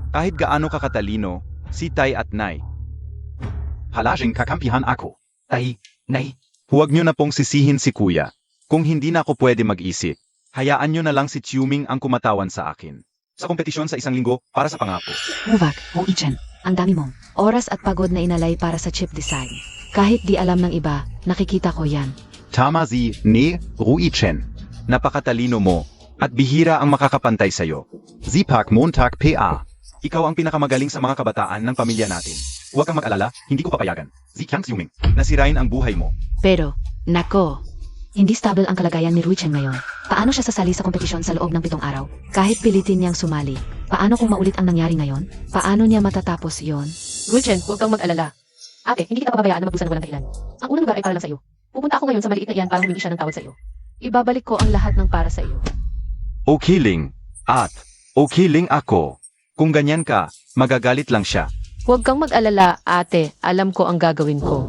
Kahit gaano ka katalino, si Tay at Nay. Halaging kakampihan ako. Tay, Nay. Huwag niyo na pong sisihin si Kuya. Kung hindi na ako pwede mag-isip, hayaan niyo na lang si Xiuming ang kumatawan sa akin. Sa kompetisyon sa isang linggo para sa pangako.
Huwag, Ruichen.
Ang dami mong oras at pagod na inalay para sa chip design. Kahit di alam ng iba, nakikita ko yan.
Tama si Ni Ruichen. Napakatalino mo at bihira ang makakapantay sa'yo. Zipak Montag PA. Ikaw ang pinakamagaling sa mga kabataan ng pamilya natin. Huwag kang mag-alala, hindi ko papayagan. Si Kian Xiuming, nasirain ang buhay mo.
Pero, nako, Hindi stable ang kalagayan ni Ruichen ngayon. Paano siya sasali sa kompetisyon sa loob ng 7 araw? Kahit pilitin niyang sumali. Paano kung maulit ang nangyari ngayon? Paano niya matatapos yon?
Ruchen, huwag kang mag-alala. Ate, hindi kita pababayaan na magdusa ng walang dahilan. Ang unang lugar ay para lang sa iyo. Pupunta ako ngayon sa maliit na iyan para humingi siya ng tawad sa iyo. Ibabalik ko ang lahat ng para sa iyo.
Okay Ling. At, okay Ling ako. Kung ganyan ka, magagalit lang siya.
Huwag kang mag-alala, ate. Alam ko ang gagawin ko.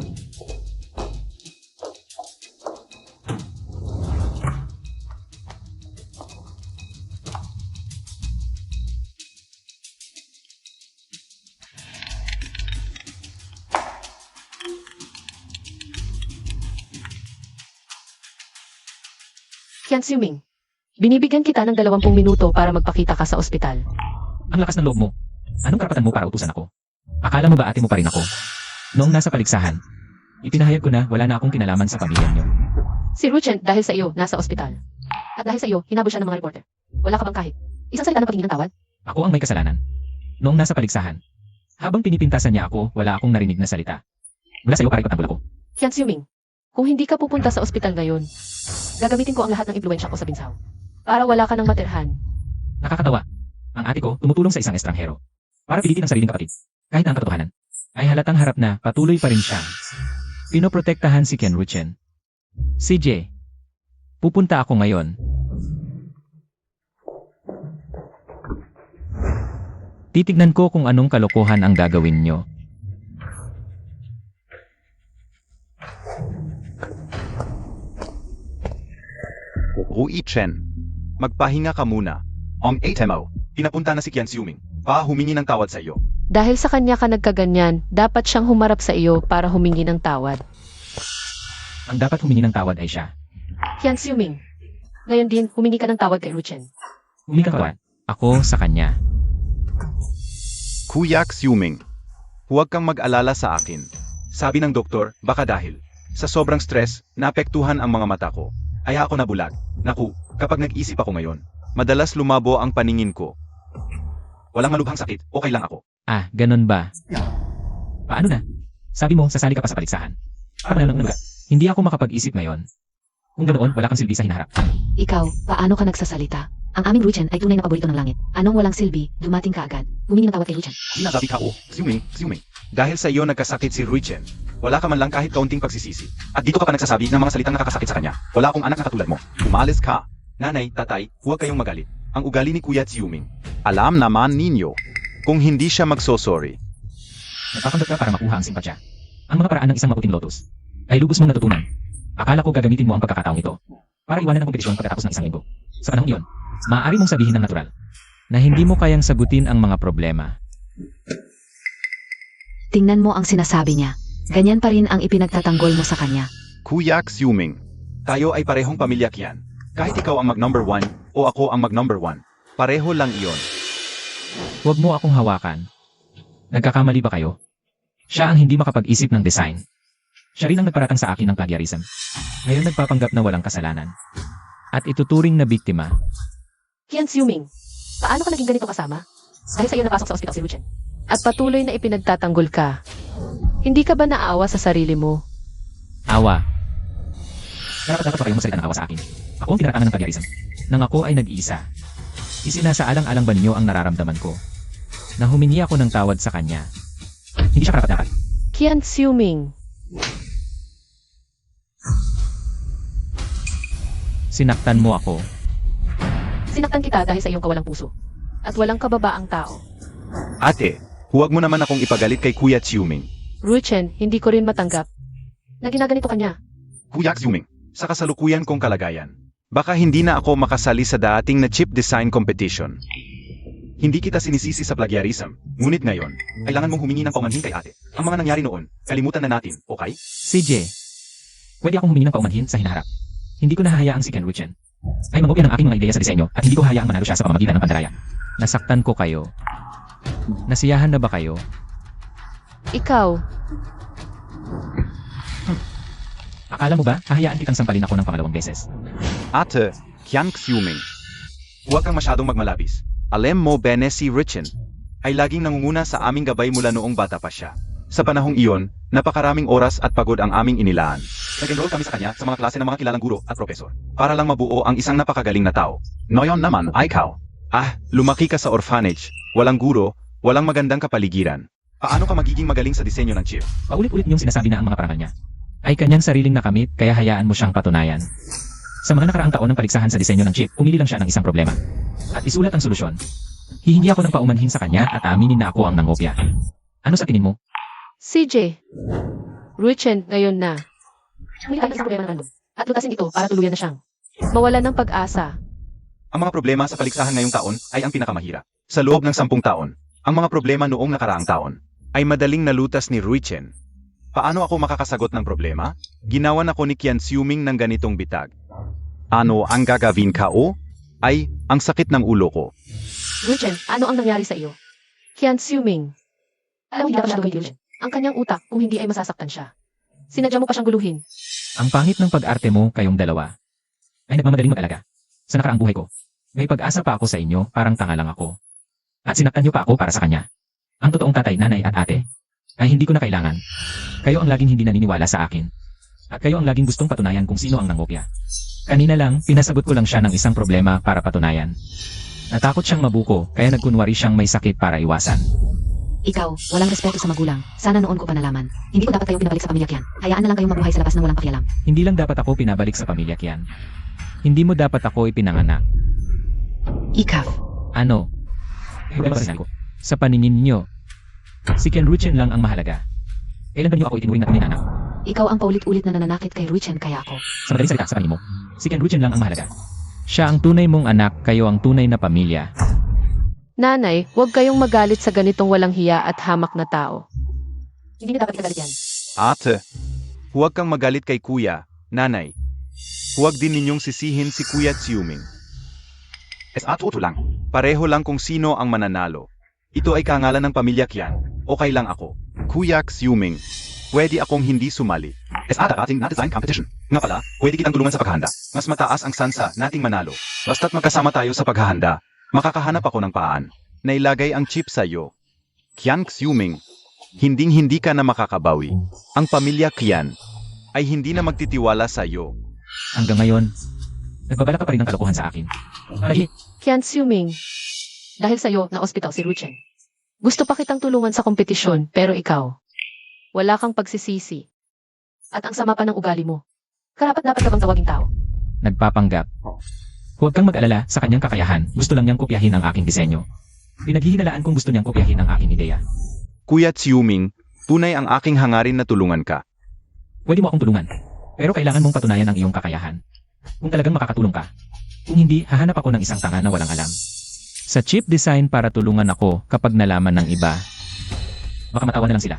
Kian Xiuming, binibigyan kita ng 20 minuto para magpakita ka sa ospital.
Ang lakas ng loob mo. Anong karapatan mo para utusan ako? Akala mo ba ate mo pa rin ako? Noong nasa paligsahan, ipinahayag ko na wala na akong kinalaman sa pamilya niyo.
Si Ruchen, dahil sa iyo, nasa ospital. At dahil sa iyo, hinabol siya ng mga reporter. Wala ka bang kahit isang salita ng paghingi ng tawad?
Ako ang may kasalanan. Noong nasa paligsahan, habang pinipintasan niya ako, wala akong narinig na salita. Mula sa iyo para ipatanggol ako.
Kian Xiuming, kung hindi ka pupunta sa ospital ngayon, gagamitin ko ang lahat ng impluensya ko sa Binsaw. Para wala ka ng matirhan.
Nakakatawa. Ang ate ko tumutulong sa isang estranghero. Para pilitin ang sariling kapatid. Kahit na ang katotohanan ay halatang harap na patuloy pa rin siyang pinoprotektahan si Ken Ruchen. CJ, pupunta ako ngayon. Titignan ko kung anong kalokohan ang gagawin nyo.
Rui Chen. Magpahinga ka muna. Ang ATMO, pinapunta na si Kian Xiuming. Humingi ng tawad sa iyo.
Dahil sa kanya ka nagkaganyan, dapat siyang humarap sa iyo para humingi ng tawad.
Ang dapat humingi ng tawad ay siya.
Kian Xiuming, ngayon din, humingi ka ng tawad kay Ruchen.
Humingi ka tawad. Ako sa kanya.
Kuya Xiuming, huwag kang mag-alala sa akin. Sabi ng doktor, baka dahil sa sobrang stress, naapektuhan ang mga mata ko. Ay ako nabulag. Naku, kapag nag-isip ako ngayon, madalas lumabo ang paningin ko. Walang malubhang sakit, okay lang ako.
Ah, ganun ba? Paano na? Sabi mo, sasali ka pa sa paligsahan. Para lang hindi ako makapag-isip ngayon. Kung ganoon, wala kang silbi sa hinaharap.
Ikaw, paano ka nagsasalita? Ang aming Ruchen ay tunay na paborito ng langit. Anong walang silbi, dumating ka agad. Humingi ng tawad kay Ruchen.
Sinasabi ka Xiuming. Dahil sa iyo nagkasakit si Ruichen, wala ka man lang kahit kaunting pagsisisi. At dito ka pa nagsasabi ng mga salitang nakakasakit sa kanya. Wala akong anak na katulad mo. Umalis ka. Nanay, tatay, huwag kayong magalit. Ang ugali ni Kuya Xiuming. Alam naman ninyo, kung hindi siya magsosorry.
Nagpapanggap ka para makuha ang simpatya. Ang mga paraan ng isang maputing lotus ay lubos mong natutunan. Akala ko gagamitin mo ang pagkakataong ito para iwanan ang kompetisyon pagkatapos ng 1 linggo. Sa panahong iyon, maaari mong sabihin ng natural na hindi mo kayang sagutin ang mga problema.
Tingnan mo ang sinasabi niya. Ganyan pa rin ang ipinagtatanggol mo sa kanya.
Kuya Xiuming, tayo ay parehong pamilya Kian. Kahit ikaw ang mag-number 1 o ako ang mag-number 1, pareho lang iyon.
Huwag mo akong hawakan. Nagkakamali ba kayo? Siya ang hindi makapag-isip ng design. Siya rin ang nagparatang sa akin ng plagiarism. Ngayon nagpapanggap na walang kasalanan. At ituturing na biktima.
Kian Xiuming, paano ka naging ganito kasama? Dahil sa iyo napasok sa ospital si Ruchen. At patuloy na ipinagtatanggol ka. Hindi ka ba naawa sa sarili mo?
Awa. Dapat ba kayong magsalita ng awa sa akin? Ako ang tinaratangan ng plagiarism. Nang ako ay nag-iisa. Isinasaalang-alang ba ninyo ang nararamdaman ko? Na humingi ako ng tawad sa kanya. Hindi siya karapat-dapat.
Kian Xiuming,
Sinaktan mo ako.
sinaktan kita dahil sa iyong kawalang puso. At walang kababaang tao.
Ate, huwag mo naman akong ipagalit kay Kuya Xiuming.
Ruchen, hindi ko rin matanggap na ginaganito ka niya.
Kuya Xiuming, sa kasalukuyan kong kalagayan, baka hindi na ako makasali sa dating na chip design competition. Hindi kita sinisisi sa plagiarism, ngunit ngayon, kailangan mong humingi ng paumanhin kay ate. Ang mga nangyari noon, kalimutan na natin, okay?
CJ, pwede akong humingi ng paumanhin sa hinaharap. Hindi ko nahahayaang si Ken Ruchen ay mangopya ng aking mga ideya sa disenyo at hindi ko hayaang manalo siya sa pamamagitan ng pandaraya. Nasaktan ko kayo. Nasiyahan na ba kayo?
Ikaw,
Akala mo ba, hahayaan kitang sampalin ako ng pangalawang beses?
Ate, Kian Xiuming, huwag kang masyadong magmalabis. Alam mo, Bene si Ruchen ay laging nangunguna sa aming gabay mula noong bata pa siya. Sa panahong iyon, napakaraming oras at pagod ang aming inilaan. Nag-enroll kami sa kanya sa mga klase ng mga kilalang guro at propesor. Para lang mabuo ang isang napakagaling na tao. Ngayon naman, ay ikaw. Lumaki ka sa orphanage. Walang guro, walang magandang kapaligiran. Paano ka magiging magaling sa disenyo ng chip?
Paulit-ulit niyong sinasabi na ang mga parangal niya ay kanyang sariling nakamit kaya hayaan mo siyang patunayan. Sa mga nakaraang taon ng paligsahan sa disenyo ng chip, pumili lang siya ng isang problema. At isulat ang solusyon. Hihingi ako ng paumanhin sa kanya at aaminin na ako ang nangopya. Ano sa tingin mo?
CJ, Ruchen, ngayon na. May kahit isang problema ng ano. At lutasin ito para tuluyan na siyang mawalan ng pag-asa.
Ang mga problema sa paligsahan ngayong taon ay ang pinakamahirap. Sa loob ng 10 taon, ang mga problema noong nakaraang taon ay madaling nalutas ni Ruichen. Paano ako makakasagot ng problema? Ginawan ako ni Qian Xiuming ng ganitong bitag. Ano ang gagawin ka o? Ay, ang sakit ng ulo ko.
Ruchen, ano ang nangyari sa iyo? Qian Xiuming. Alam mo, hindi dapat siya gawin, Ruchen. Ang kanyang utak, kung hindi ay masasaktan siya. Sinadya mo pa siyang guluhin.
Ang pangit ng pag-arte mo kayong dalawa ay nagmamadaling mag-alaga. Sa nakaraang buhay ko, may pag-asa pa ako sa inyo, parang tanga lang ako. At sinaktan niyo pa ako para sa kanya. Ang totoong tatay, nanay at ate ay hindi ko na kailangan. Kayo ang laging hindi naniniwala sa akin. At kayo ang laging gustong patunayan kung sino ang nangopya. Kanina lang, pinasagot ko lang siya ng isang problema para patunayan. Natakot siyang mabuko, kaya nagkunwari siyang may sakit para iwasan.
Ikaw, walang respeto sa magulang. Sana noon ko pa nalaman. Hindi ko dapat kayong pinabalik sa pamilya Kian. Hayaan na lang kayong mabuhay sa labas ng walang pakialam.
Hindi lang dapat ako pinabalik sa pamilya Kian. Hindi mo dapat ako ipinanganak.
Ikaw.
Ano? Ko. Sa paningin niyo, si Ken Ruchen lang ang mahalaga. Kailan ba niyo ako itinuring na tunay na anak?
Ikaw ang paulit-ulit na nananakit kay Ruchen kaya ako.
Sa madaling salita, sa paningin mo, si Ken Ruchen lang ang mahalaga. Siya ang tunay mong anak, kayo ang tunay na pamilya.
Nanay, huwag kayong magalit sa ganitong walang hiya at hamak na tao.
Hindi na dapat ikagalit yan.
Ate, huwag kang magalit kay kuya, nanay. Huwag din ninyong sisihin si Kuya Xiuming. Ato lang. Pareho lang kung sino ang mananalo. Ito ay kangalan ng pamilya Qian. Okay lang ako. Kuya Xiuming, pwede akong hindi sumali. Ating na design competition. Nga pala, pwede kitang tulungan sa paghahanda. Mas mataas ang sansa nating manalo. Basta't magkasama tayo sa paghahanda, makakahanap ako ng paan. Nailagay ang chip sa'yo. Qian Xiuming, hinding-hindi ka na makakabawi. Ang pamilya Qian ay hindi na magtitiwala sa'yo.
Hanggang ngayon, nagbabala ka pa rin ng kalokohan sa akin. Ay,
Qian Xiuming, dahil sa'yo na ospital si Ruchen. Gusto pa kitang tulungan sa kompetisyon, pero ikaw, wala kang pagsisisi. At ang sama pa ng ugali mo. Karapat-dapat ka bang tawaging tao?
nagpapanggap. Huwag kang mag-alala sa kanyang kakayahan. Gusto lang niyang kopyahin ang aking disenyo. Pinaghihinalaan kung gusto niyang kopyahin ang aking ideya.
Kuya Xiuming, tunay ang aking hangarin na tulungan ka.
Pwede mo akong tulungan. Pero kailangan mong patunayan ang iyong kakayahan. Kung talagang makakatulong ka. Kung hindi, hahanap ako ng isang tanga na walang alam. Sa chip design para tulungan ako kapag nalaman ng iba. Baka matawa na lang sila.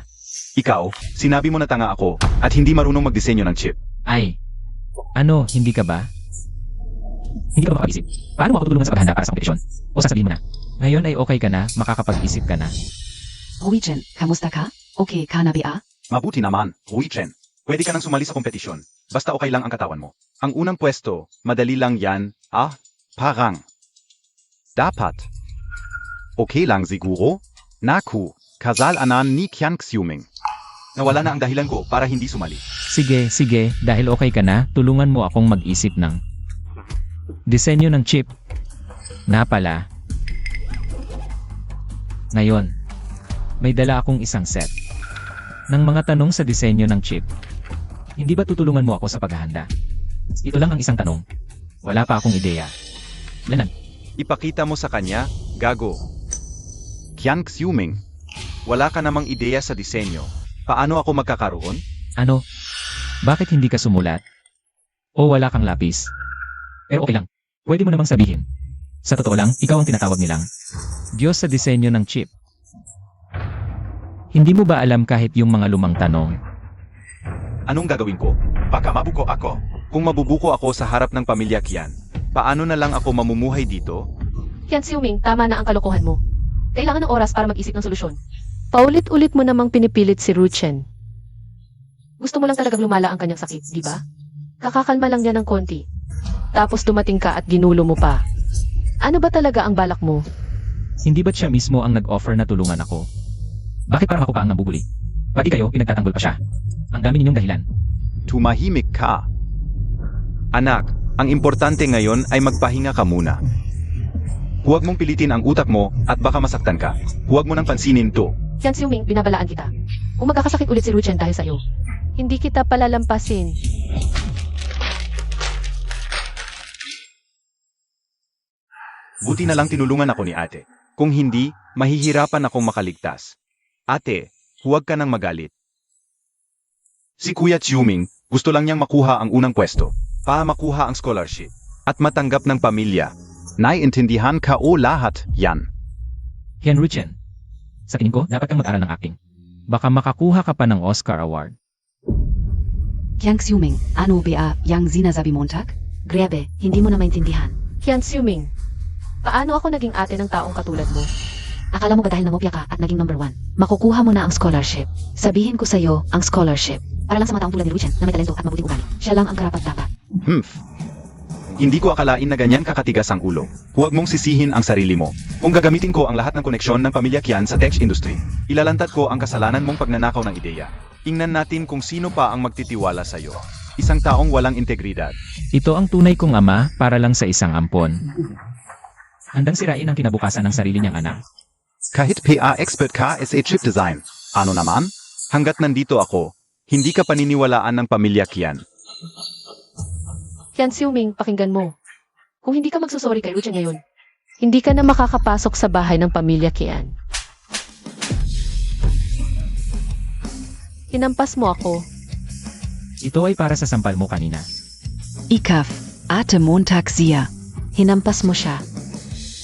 Ikaw, sinabi mo na tanga ako at hindi marunong magdisenyo ng chip.
Ay, ano, hindi ka ba? Hindi ka ba makapag-isip? Paano mo ako tutulungan sa paghahanda para sa kompetisyon? O sasabihin mo na, ngayon ay okay ka na, makakapag-isip ka na.
Ruichen, kamusta ka? Okay ka na ba?
Mabuti naman, Ruichen. Pwede ka nang sumali sa kompetisyon. Basta okay lang ang katawan mo. Ang unang pwesto, madali lang yan. Parang. Dapat. Okay lang siguro? Naku, kasalanan ni Qian Xiuming. Nawala na ang dahilan ko para hindi sumali.
Sige, dahil okay ka na, tulungan mo akong mag-isip ng disenyo ng chip. Na pala. Ngayon, may dala akong isang set ng mga tanong sa disenyo ng chip. Hindi ba tutulungan mo ako sa paghahanda? Ito lang ang isang tanong. Wala pa akong ideya. Lanan,
Ipakita mo sa kanya, gago. Qian Xiuming, wala ka namang ideya sa disenyo. Paano ako magkakaroon?
ano? Bakit hindi ka sumulat? O wala kang lapis? Pero okay lang. Pwede mo namang sabihin. Sa totoo lang, ikaw ang tinatawag nilang Diyos sa disenyo ng chip. Hindi mo ba alam kahit yung mga lumang tanong?
Anong gagawin ko? Baka mabuko ako. Kung mabubuko ako sa harap ng pamilya Qian, paano na lang ako mamumuhay dito?
Qian Xiuming, tama na ang kalokohan mo. Kailangan ng oras para mag-isip ng solusyon. Paulit-ulit mo namang pinipilit si Ruchen. Gusto mo lang talagang lumala ang kanyang sakit, di ba? Kakakalma lang niya ng konti. Tapos dumating ka at ginulo mo pa. Ano ba talaga ang balak mo?
Hindi ba't siya mismo ang nag-offer na tulungan ako? Bakit parang ako pa ang nabubuli? Pati kayo, pinagtatanggol pa siya. Ang dami ninyong dahilan.
tumahimik ka. Anak, ang importante ngayon ay magpahinga ka muna. Huwag mong pilitin ang utak mo at baka masaktan ka. Huwag mo nang pansinin to.
Hyun Siuming, binabalaan kita. Kung magkakasakit ulit si Ruchen dahil sa'yo, hindi kita palalampasin.
Buti na lang tinulungan ako ni ate. Kung hindi, mahihirapan akong makaligtas. Ate, huwag ka nang magalit. Si Kuya Xiuming, gusto lang niyang makuha ang unang pwesto, para makuha ang scholarship, at matanggap ng pamilya. Naiintindihan ka o lahat yan.
Hyun Ruchen, sa tingin ko, dapat kang mag-aral ng acting. Baka makakuha ka pa ng Oscar Award.
Yang Xiuming, ano ba yang sinasabi Montag?
Grabe, hindi mo na maintindihan.
Hyun Siuming, paano ako naging ate ng taong katulad mo?
Akala mo ba dahil namopya ka at naging number 1, makukuha mo na ang scholarship? Sabihin ko sa'yo, ang scholarship. Para lang sa mga taong tulad ni Ruchen na may talento at mabuting ugali. Siya lang ang karapat-dapat.
Hindi ko akalain na ganyan kakatigas ang ulo. Huwag mong sisihin ang sarili mo. Kung gagamitin ko ang lahat ng koneksyon ng pamilya Qian sa tech industry, ilalantad ko ang kasalanan mong pagnanakaw ng ideya. Tingnan natin kung sino pa ang magtitiwala sa'yo. Isang taong walang integridad.
Ito ang tunay kong ama para lang sa isang ampon. Handang sirain ang kinabukasan ng sarili niyang anak.
Kahit PA expert ka sa chip design. Ano naman? Hanggat nandito ako, hindi ka paniniwalaan ng pamilya Qian.
Hyun Siuming, pakinggan mo. Kung hindi ka magsusorry kay Ruchen ngayon, hindi ka na makakapasok sa bahay ng pamilya Qian. Hinampas mo ako.
Ito ay para sa sampal mo kanina.
Ikaf, Ate Montag siya.
Hinampas mo siya.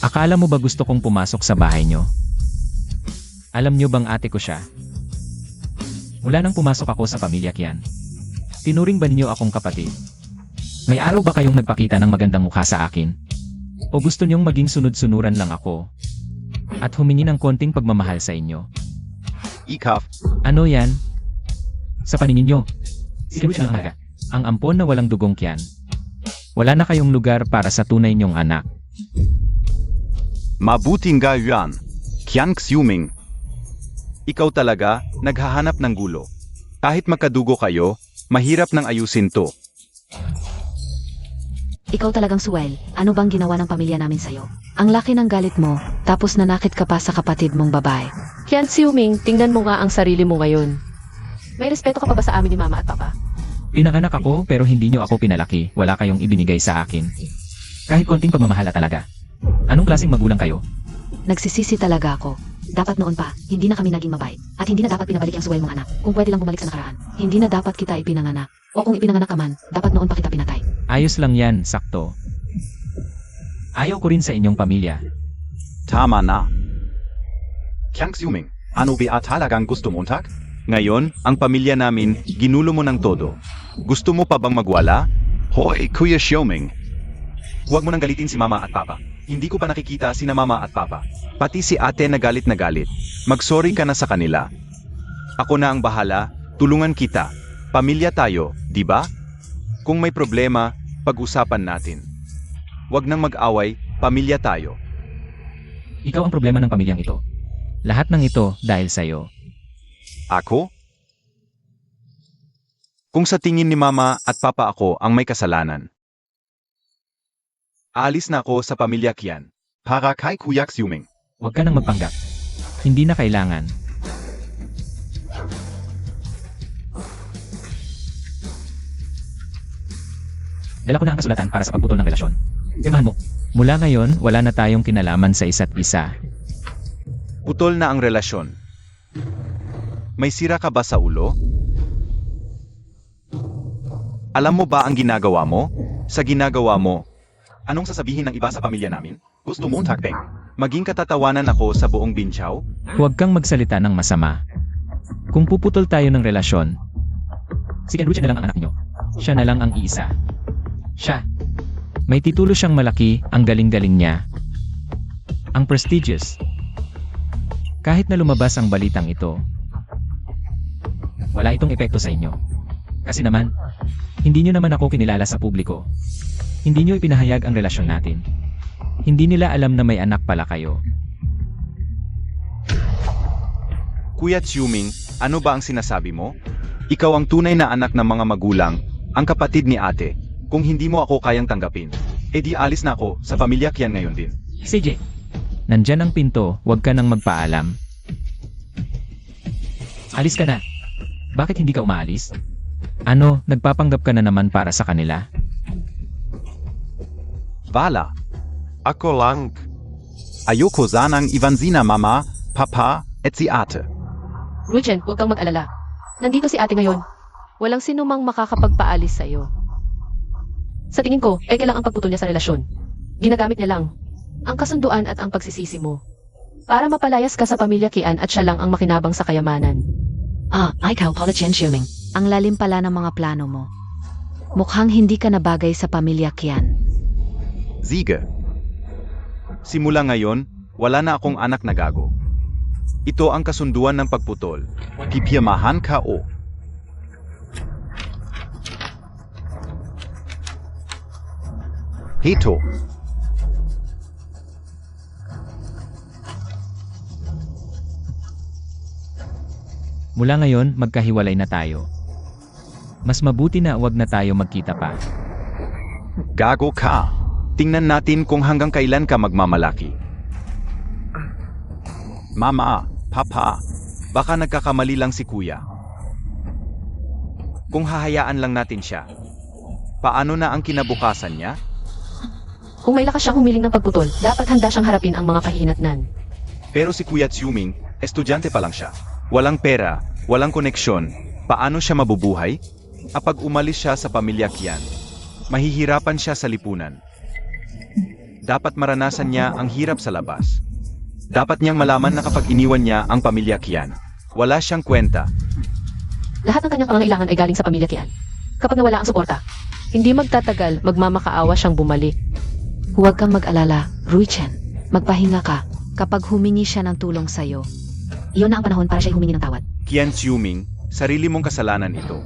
Akala mo ba gusto kong pumasok sa bahay niyo? Alam niyo bang ate ko siya? Mula nang pumasok ako sa pamilya Qian, tinuring ba ninyo akong kapatid? May araw ba kayong nagpakita ng magandang mukha sa akin? O gusto niyong maging sunod-sunuran lang ako? At humingi ng konting pagmamahal sa inyo?
Ikaf,
Ano yan? Sa paningin niyo, si Ruchen ang halaga. Ang ampon na walang dugong Qian. Wala na kayong lugar para sa tunay niyong anak.
mabuting gayuan. Qian Xiuming. Ikaw talaga, naghahanap ng gulo. Kahit magkadugo kayo, mahirap nang ayusin to.
Ikaw talagang suwel. Ano bang ginawa ng pamilya namin sa'yo? Ang laki ng galit mo, tapos nanakit ka pa sa kapatid mong babae.
Hyun Siuming, tingnan mo nga ang sarili mo ngayon. May respeto ka pa ba sa amin ni Mama at Papa?
Pinanganak ako pero hindi niyo ako pinalaki. Wala kayong ibinigay sa akin. Kahit konting pagmamahala talaga. Anong klaseng magulang kayo?
Nagsisisi talaga ako. Dapat noon pa, hindi na kami naging mabait. At hindi na dapat pinabalik ang suwel mong anak. Kung pwede lang bumalik sa nakaraan, hindi na dapat kita ipinanganak. O kung ipinanganak ka man, dapat noon pa kita pinatay.
Ayos lang yan, sakto. Ayaw ko rin sa inyong pamilya.
Tama na. Qian Xiuming, ano ba talagang gusto mo, Montag? Ngayon, ang pamilya namin, ginulo mo ng todo. Gusto mo pa bang magwala? Hoy, Kuya Xiuming. Huwag mo nang galitin si Mama at Papa. Hindi ko pa nakikita sina Mama at Papa. Pati si ate na galit na galit. Mag-sorry ka na sa kanila. Ako na ang bahala, tulungan kita. Pamilya tayo, di ba? Kung may problema, pag-usapan natin. Huwag nang mag-away, pamilya tayo.
Ikaw ang problema ng pamilyang ito. Lahat ng ito dahil sa'yo.
Ako? Kung sa tingin ni Mama at Papa ako ang may kasalanan. Aalis na ako sa pamilya Qian. Para kay Kuya Xiuming.
Huwag ka nang magpanggap. Hindi na kailangan. Dala ko na ang kasulatan para sa pagputol ng relasyon. Pirmahan mo. Mula ngayon, wala na tayong kinalaman sa isa't isa.
Putol na ang relasyon. May sira ka ba sa ulo? Alam mo ba ang ginagawa mo? Sa ginagawa mo, anong sasabihin ng iba sa pamilya namin? Gusto mo, Takpeng? Maging katatawanan ako sa buong Binchao?
Huwag kang magsalita ng masama. Kung puputol tayo ng relasyon, si Ruchen na lang ang anak niyo. Siya na lang ang iisa. Siya. May titulo siyang malaki, ang galing-galing niya. Ang prestigious. Kahit na lumabas ang balitang ito, wala itong epekto sa inyo. Kasi naman, hindi niyo naman ako kinilala sa publiko. Hindi niyo ipinahayag ang relasyon natin. Hindi nila alam na may anak pala kayo.
Kuya Xiuming, ano ba ang sinasabi mo? Ikaw ang tunay na anak ng mga magulang, ang kapatid ni ate. Kung hindi mo ako kayang tanggapin, edi alis na ako sa pamilya Kian ngayon din.
CJ, nandyan ang pinto, huwag ka nang magpaalam. Alis ka na. Bakit hindi ka umaalis? Ano, nagpapanggap ka na naman para sa kanila?
Vala,
Ako lang.
ayoko sanang Ivansina mama, papa, et si ate.
Ruchen, huwag kang mag-alala. Nandito si ate ngayon. Walang sinumang makakapagpaalis sa'yo. Sa tingin ko, eke lang ang pagputol niya sa relasyon. Ginagamit niya lang ang kasunduan at ang pagsisisi mo. Para mapalayas ka sa pamilya Kian at siya lang ang makinabang sa kayamanan.
Ikaw pala Chen Xiuming.
Ang lalim pala ng mga plano mo. Mukhang hindi ka nabagay sa pamilya Kian.
Sige. Simula ngayon, wala na akong anak na gago. Ito ang kasunduan ng pagputol. Pipiyamahan ka o. Hito.
Mula ngayon, magkahiwalay na tayo. Mas mabuti na wag na tayo magkita pa.
Gago ka. Tingnan natin kung hanggang kailan ka magmamalaki. Mama, papa, baka nagkakamali lang si kuya. Kung hahayaan lang natin siya, paano na ang kinabukasan niya?
Kung may lakas siyang humiling ng pagputol, dapat handa siyang harapin ang mga kahihinatnan.
Pero si Kuya Xiuming, estudyante pa lang siya. Walang pera, walang koneksyon. Paano siya mabubuhay? Kapag umalis siya sa pamilya Kian, mahihirapan siya sa lipunan. Dapat maranasan niya ang hirap sa labas. Dapat niyang malaman na kapag iniwan niya ang pamilya Kian, wala siyang kwenta.
Lahat ng kanyang pangangailangan ay galing sa pamilya Kian. Kapag nawala ang suporta, hindi magtatagal, magmamakaawa siyang bumalik.
Huwag kang mag-alala, Ruichen. Magpahinga ka. Kapag humingi siya ng tulong sa'yo,
Iyon na ang panahon para siya humingi ng tawad.
Kian Xiuming, sarili mong kasalanan ito.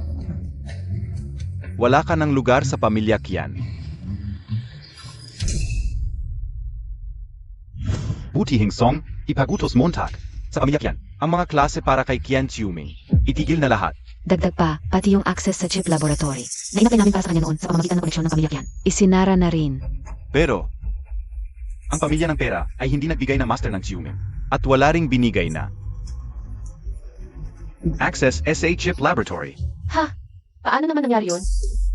Wala ka ng lugar sa pamilya Kian. Buti Hingsong, Ipagutos Montag. Sa pamilya Kian, ang mga klase para kay Kian Xiuming. Itigil na lahat.
Dagdag pa, pati yung access sa chip laboratory. Nainapay namin para sa kanya noon sa pamamagitan ng koneksyon ng pamilya Kian.
isinara na rin.
Pero, ang pamilya ng pera ay hindi nagbigay ng master ng Xiuming. At wala ring binigay na Access SA Chip Laboratory.
Ha? Paano naman nangyari yun?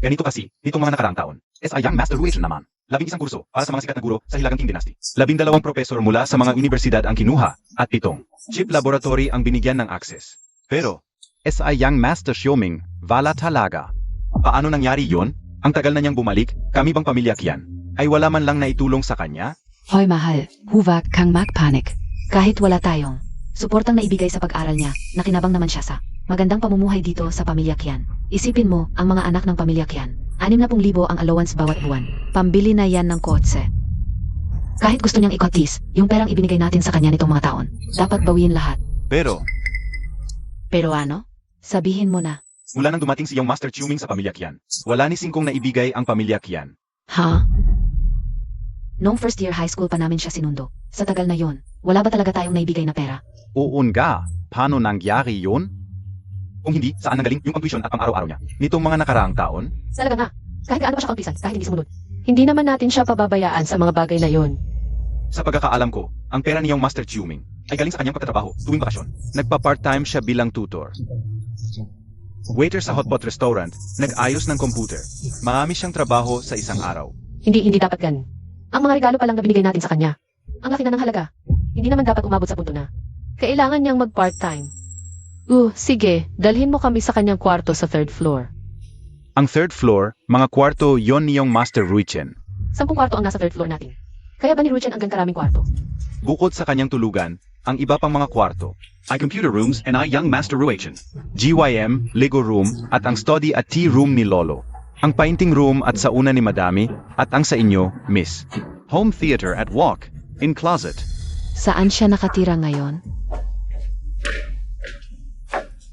Ganito kasi, nitong mga nakaraang taon, SI Young Master Ruation naman. 11 kurso para sa mga sikat na guro sa Hilagang Qing Dynasty. 12 profesor mula sa mga universidad ang kinuha, at 7 chip laboratory ang binigyan ng access. Pero, SI Young Master Xiuming, wala talaga. Paano nangyari yon? Ang tagal na niyang bumalik, kami bang pamilya Kian, ay wala man lang naitulong sa kanya?
Hoy mahal, huwag kang magpanik. Kahit wala tayong suportang naibigay sa pag-aral niya, nakinabang naman siya sa magandang pamumuhay dito sa pamilya Kian. Isipin mo, ang mga anak ng pamilya Kian, 60,000 ang allowance bawat buwan.
Pambili na yan ng kotse.
Kahit gusto niyang ikotis, yung perang ibinigay natin sa kanya nitong mga taon, dapat bawiin lahat.
Pero,
Pero ano? Sabihin mo na.
mula nang dumating si Young Master Xiuming sa pamilya Kian, wala ni singkong naibigay ang pamilya Kian.
Ha? Noong first year high school pa namin siya sinundo. Sa tagal na yon, wala ba talaga tayong naibigay na pera?
Oo nga, paano nangyari yun? Kung hindi, saan nanggaling yung pang-tuition at pang-araw-araw niya? Nitong mga nakaraang taon?
Talaga nga. Kahit gaano pa siya kautisan, kahit hindi sumunod. Hindi naman natin siya pababayaan sa mga bagay na yon.
Sa pagkakaalam ko, ang pera ni Young Master Xiuming ay galing sa kanyang pagtatrabaho tuwing bakasyon. Nagpa-part-time siya bilang tutor. Waiter sa hotpot restaurant, nag-ayos ng computer. Marami siyang trabaho sa isang araw.
Hindi dapat gan. Ang mga regalo pa lang na binigay natin sa kanya. Ang laki na ng halaga. Hindi naman dapat umabot sa punto na kailangan niyang mag-part-time. Sige, dalhin mo kami sa kanyang kwarto sa 3rd floor.
Ang 3rd floor, mga kwarto yon ni Young Master Ruichen.
10 kwarto ang nasa 3rd floor natin. Kaya ba ni Ruchen ang karaming kwarto?
Bukod sa kanyang tulugan, ang iba pang mga kwarto ay computer rooms and I Young Master Ruichen, GYM, Lego room, at ang study at tea room ni Lolo. Ang painting room at sauna ni Madami, at ang sa inyo, Miss. Home theater at walk, in closet.
Saan siya nakatira ngayon?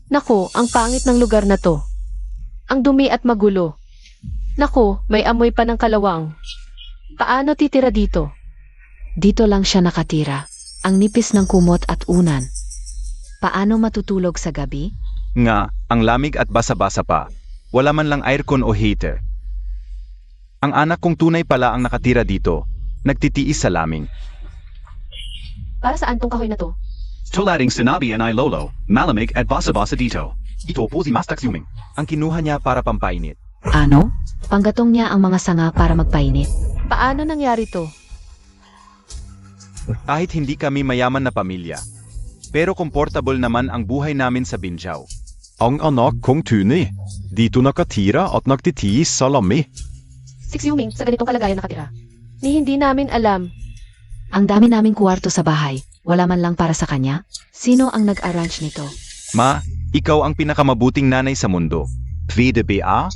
Nako, ang pangit ng lugar na to. Ang dumi at magulo. Nako, may amoy pa ng kalawang. Paano titira dito?
Dito lang siya nakatira. Ang nipis ng kumot at unan. Paano matutulog sa gabi?
Nga, ang lamig at basa-basa pa. Wala man lang aircon o heater. Ang anak kong tunay pala ang nakatira dito. Nagtitiis sa laming.
Para saan tong kahoy na to?
Tularing sinabi ay lolo, malamig at basa-basa dito. Ito po si Master Tsuming. Ang kinuha niya para pampainit.
Ano? Panggatong niya ang mga sanga para magpainit.
Paano nangyari to?
Kahit hindi kami mayaman na pamilya. Pero komportable naman ang buhay namin sa Binjao. Ang anak kong tunay. Dito nakatira at nagtitiis sa lami.
Si Xiuming sa ganitong kalagayan nakatira. Ni hindi namin alam.
Ang dami naming kwarto sa bahay. Wala man lang para sa kanya. Sino ang nag-arrange nito?
Ma, ikaw ang pinakamabuting nanay sa mundo. Pwede ba?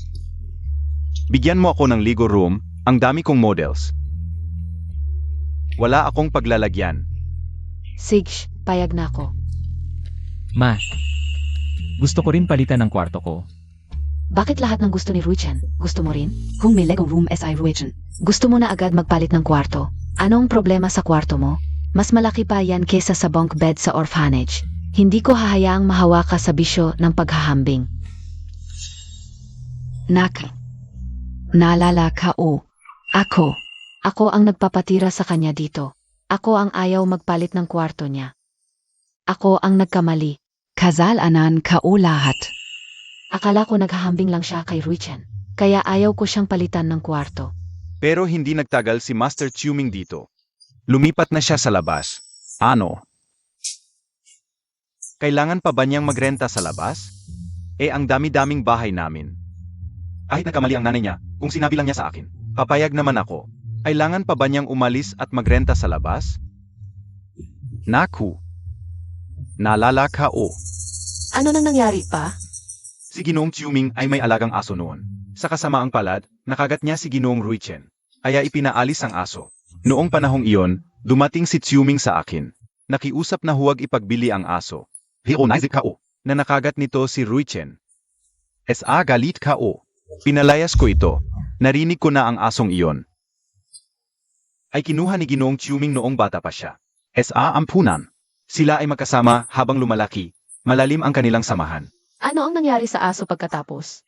Bigyan mo ako ng Lego room, ang dami kong models. Wala akong paglalagyan.
Sige, payag na ako.
Ma, gusto ko rin palitan ng kwarto ko.
Bakit lahat ng gusto ni Ruichen? Gusto mo rin? Kung may Lego room SI Ruichen, gusto mo na agad magpalit ng kwarto. Anong problema sa kwarto mo? Mas malaki pa yan kesa sa bunk bed sa orphanage. Hindi ko hahayaang mahawa ka sa bisyo ng paghahambing. Nak, naalala ka o? Ako ang nagpapatira sa kanya dito. Ako ang ayaw magpalit ng kwarto niya. Ako ang nagkamali. Kasalanan ka o lahat. Akala ko naghahambing lang siya kay Ruichen. Kaya ayaw ko siyang palitan ng kwarto.
Pero hindi nagtagal si Master Tsuming dito. Lumipat na siya sa labas. Ano? Kailangan pa ba niyang magrenta sa labas? Ang dami-daming bahay namin. Kahit nagkamali ang nanay niya, kung sinabi lang niya sa akin, papayag naman ako. Kailangan pa ba niyang umalis at magrenta sa labas? Naku. Naalala ka o?
Ano nang nangyari pa?
Si Ginoong Tsuming ay may alagang aso noon. Sa kasamaang palad, nakagat niya si Ginoong Ruichen. Kaya ipinaalis ang aso. Noong panahong iyon, dumating si Tsuming sa akin. Nakiusap na huwag ipagbili ang aso. Hionaizik ka o? Na nakagat nito si Ruichen. Galit ka o? Pinalayas ko ito. Narinig ko na ang asong iyon. Ay kinuha ni Ginoong Tsuming noong bata pa siya. Ampunan. Sila ay magkasama habang lumalaki. Malalim ang kanilang samahan.
Ano ang nangyari sa aso pagkatapos?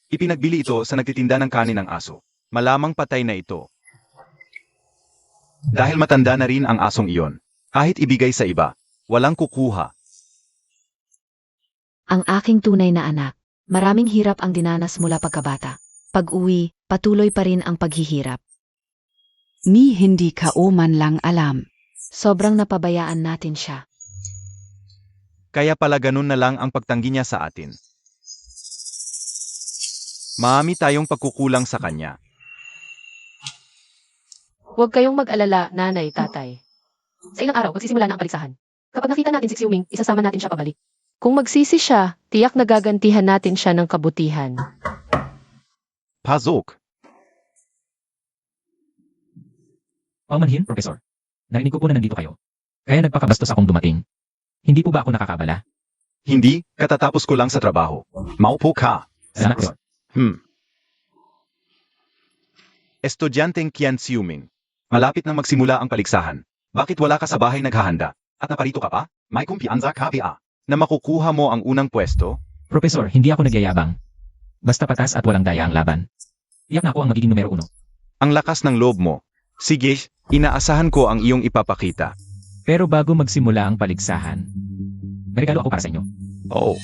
Ipinagbili ito sa nagtitinda ng kanin ng aso. Malamang patay na ito. Dahil matanda na rin ang asong iyon. Kahit ibigay sa iba, walang kukuha.
Ang aking tunay na anak, maraming hirap ang dinanas mula pagkabata. Pag-uwi, patuloy pa rin ang paghihirap. Ni hindi ka o man lang alam. Sobrang napabayaan natin siya.
Kaya pala ganun na lang ang pagtanggi niya sa atin. Marami tayong pagkukulang sa kanya.
Huwag kayong mag-alala, nanay, tatay. Sa ilang araw, magsisimula na ang paligsahan. Kapag nakita natin si Xiuming, isasama natin siya pabalik. Kung magsisi siya, tiyak nagagantihan natin siya ng kabutihan.
Pasok.
Paumanhin, Professor. Narinig ko po na nandito kayo. Kaya nagpakabastos akong dumating. Hindi po ba ako nakakabala?
Hindi, katatapos ko lang sa trabaho. Maupo ka.
Salamat, Professor.
Estudyanteng Qian Xiuming. Malapit na magsimula ang paligsahan. Bakit wala ka sa bahay naghahanda? At naparito ka pa? May kumpiyansa ka ba? Na makukuha mo ang unang pwesto?
Professor, hindi ako nagyayabang. Basta patas at walang daya ang laban. Tiyak na ako ang magiging numero 1.
Ang lakas ng loob mo. Sige, inaasahan ko ang iyong ipapakita.
Pero bago magsimula ang paligsahan, may regalo ako para sa inyo.
Oo.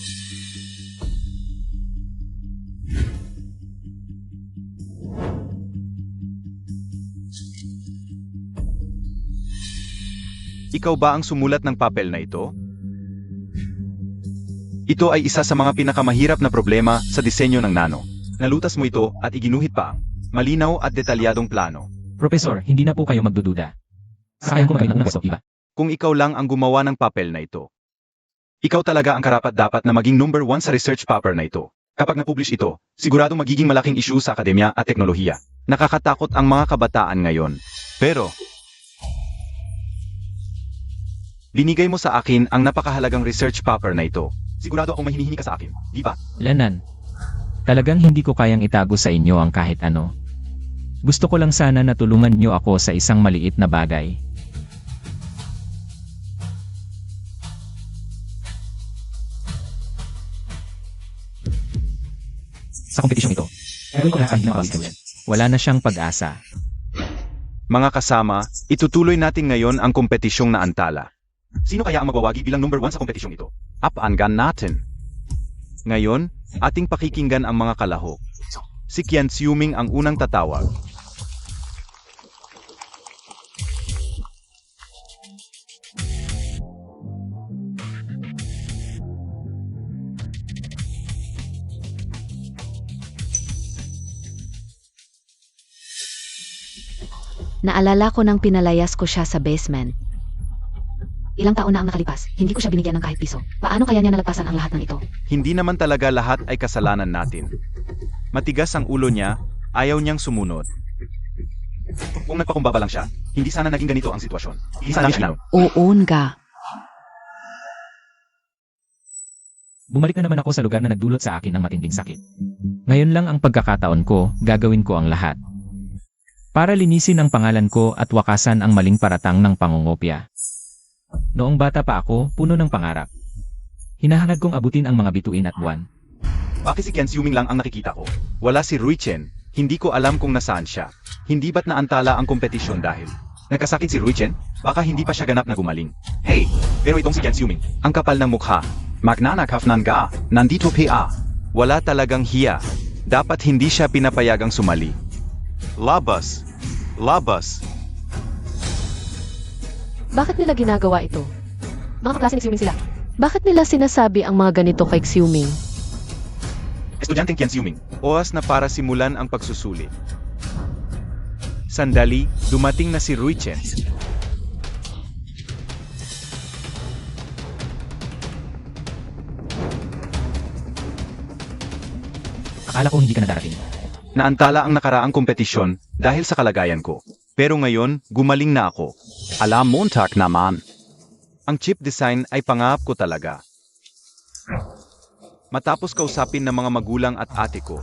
Ikaw ba ang sumulat ng papel na ito? Ito ay isa sa mga pinakamahirap na problema sa disenyo ng nano. Nalutas mo ito at iginuhit pa ang malinaw at detalyadong plano.
Professor, hindi na po kayo magdududa. Sakayang ko magaling ng pwesto, diba?
Kung ikaw lang ang gumawa ng papel na ito. Ikaw talaga ang karapat-dapat na maging number 1 sa research paper na ito. Kapag na-publish ito, siguradong magiging malaking issue sa akademya at teknolohiya. Nakakatakot ang mga kabataan ngayon. Pero, binigay mo sa akin ang napakahalagang research paper na ito. Sigurado akong may hinihingi ka sa akin, di ba?
Lanan, talagang hindi ko kayang itago sa inyo ang kahit ano. Gusto ko lang sana na tulungan niyo ako sa isang maliit na bagay. Sa kompetisyong ito, gagawin ko lahat kahit hindi na mapagsimulan. Wala na siyang pag-asa.
Mga kasama, itutuloy natin ngayon ang kompetisyong naantala. Sino kaya ang magwawagi bilang number 1 sa kompetisyong ito? Apaangan natin. Ngayon, ating pakikinggan ang mga kalahok. Si Qian Xiuming ang unang tatawag.
Naalala ko nang pinalayas ko siya sa basement. Ilang taon na ang nakalipas, hindi ko siya binigyan ng kahit piso. Paano kaya niya nalagpasan ang lahat ng ito?
Hindi naman talaga lahat ay kasalanan natin. Matigas ang ulo niya, ayaw niyang sumunod. Kung nagpakumbaba lang siya, hindi sana naging ganito ang sitwasyon. Hindi sana siya naroon.
Oon ka.
Bumalik na naman ako sa lugar na nagdulot sa akin ng matinding sakit. Ngayon lang ang pagkakataon ko, gagawin ko ang lahat. Para linisin ang pangalan ko at wakasan ang maling paratang ng pangungopia. Noong bata pa ako, puno ng pangarap. Hinahangad kong abutin ang mga bituin at buwan.
Bakit si Qian Xiuming lang ang nakikita ko? Wala si Rui Chen. Hindi ko alam kung nasaan siya. Hindi ba't naantala ang kompetisyon dahil nagkasakit si Rui Chen? Baka hindi pa siya ganap na gumaling. Hey! Pero itong si Qian Xiuming, ang kapal ng mukha. Magnanakaw ng ga, nandito pa. Wala talagang hiya. Dapat hindi siya pinapayagang sumali. Labas! Labas!
Bakit nila ginagawa ito? Mga kaklase ni Xiuming sila. Bakit nila sinasabi ang mga ganito kay Xiuming?
Estudyanteng Qian Xiuming, oras na para simulan ang pagsusuli. Sandali, dumating na si Rui Chen.
Akala ko hindi ka na darating.
Naantala ang nakaraang kompetisyon dahil sa kalagayan ko. Pero ngayon, gumaling na ako. Alam montak naman. Ang chip design ay pangarap ko talaga. Matapos kausapin ng mga magulang at ate ko,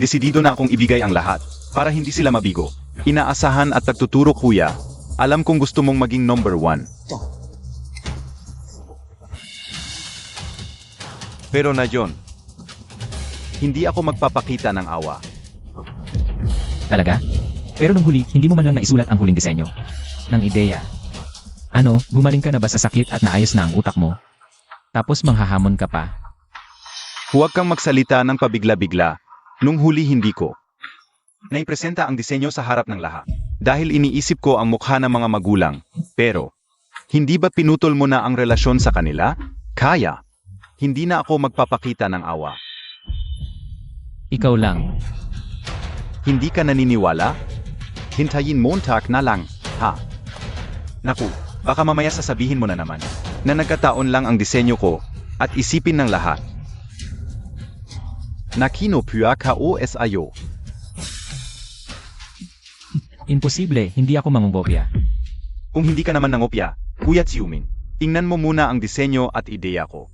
desidido na akong ibigay ang lahat para hindi sila mabigo. Inaasahan at nagtuturo kuya. Alam kong gusto mong maging number 1. Pero na yon, hindi ako magpapakita ng awa.
Talaga? Pero nung huli, hindi mo man lang naisulat ang huling disenyo ng ideya. Ano, gumaling ka na ba sa sakit at naayos na ang utak mo? Tapos manghahamon ka pa.
Huwag kang magsalita ng pabigla-bigla. Nung huli hindi ko naipresenta ang disenyo sa harap ng lahat. Dahil iniisip ko ang mukha ng mga magulang. Pero, hindi ba pinutol mo na ang relasyon sa kanila? Kaya. Hindi na ako magpapakita ng awa.
Ikaw lang.
Hindi ka naniniwala? Hintayin montak na lang, ha? Naku, baka mamaya sasabihin mo na naman na nagkataon lang ang disenyo ko at isipin ng lahat. Nakinopua ka o sayo.
Imposible, hindi ako mangungopia.
Kung hindi ka naman nangopya, Kuya Xiuming, tingnan mo muna ang disenyo at ideya ko.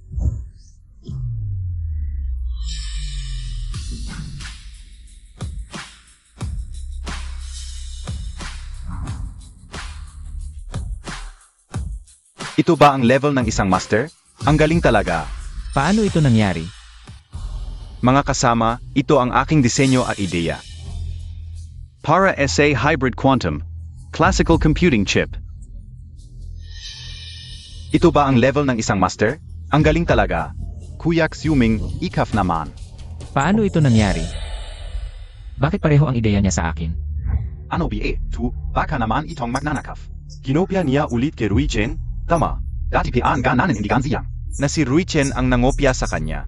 Ito ba ang level ng isang master? Ang galing talaga.
Paano ito nangyari?
Mga kasama, ito ang aking disenyo at ideya. Para SA Hybrid Quantum, Classical Computing Chip. Ito ba ang level ng isang master? Ang galing talaga. Kuya Xiuming, ikaf naman.
Paano ito nangyari? Bakit pareho ang ideya niya sa akin?
Ano ba? Baka naman itong magnanakaw. Kinopya niya ulit kay Rui Chen? Tama, dati paan ganan hindi ganziyang. Na si Rui Chen ang nangopya sa kanya.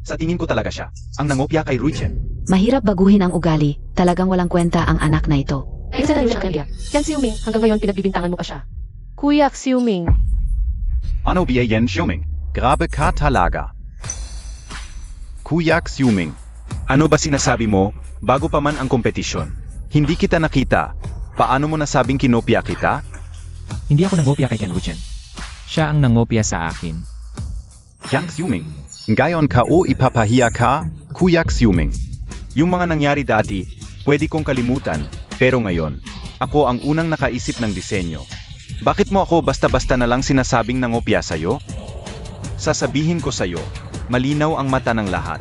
Sa tingin ko talaga siya, ang nangopya kay Rui Chen.
Mahirap baguhin ang ugali. Talagang walang kwenta ang anak na ito.
Minsan na rin siya kanila. Qian Xiuming, hanggang ngayon pinagbibintangan mo pa siya. Kuya Xiuming,
Ano ba yan Xiuming? Grabe ka talaga. Kuya Xiuming, ano ba sinasabi mo bago pa man ang kompetisyon? Hindi kita nakita. Paano mo nasabing kinopya kita?
Hindi ako nangopia kay Ken Wuchen. Siya ang nangopia sa akin.
Yang Xiuming, ngayon ka o ipapahiya ka, Kuya Xiuming. Yung mga nangyari dati, pwede kong kalimutan, pero ngayon, ako ang unang nakaisip ng disenyo. Bakit mo ako basta-basta na lang sinasabing nangopya sa'yo? Sasabihin ko sa'yo, malinaw ang mata ng lahat.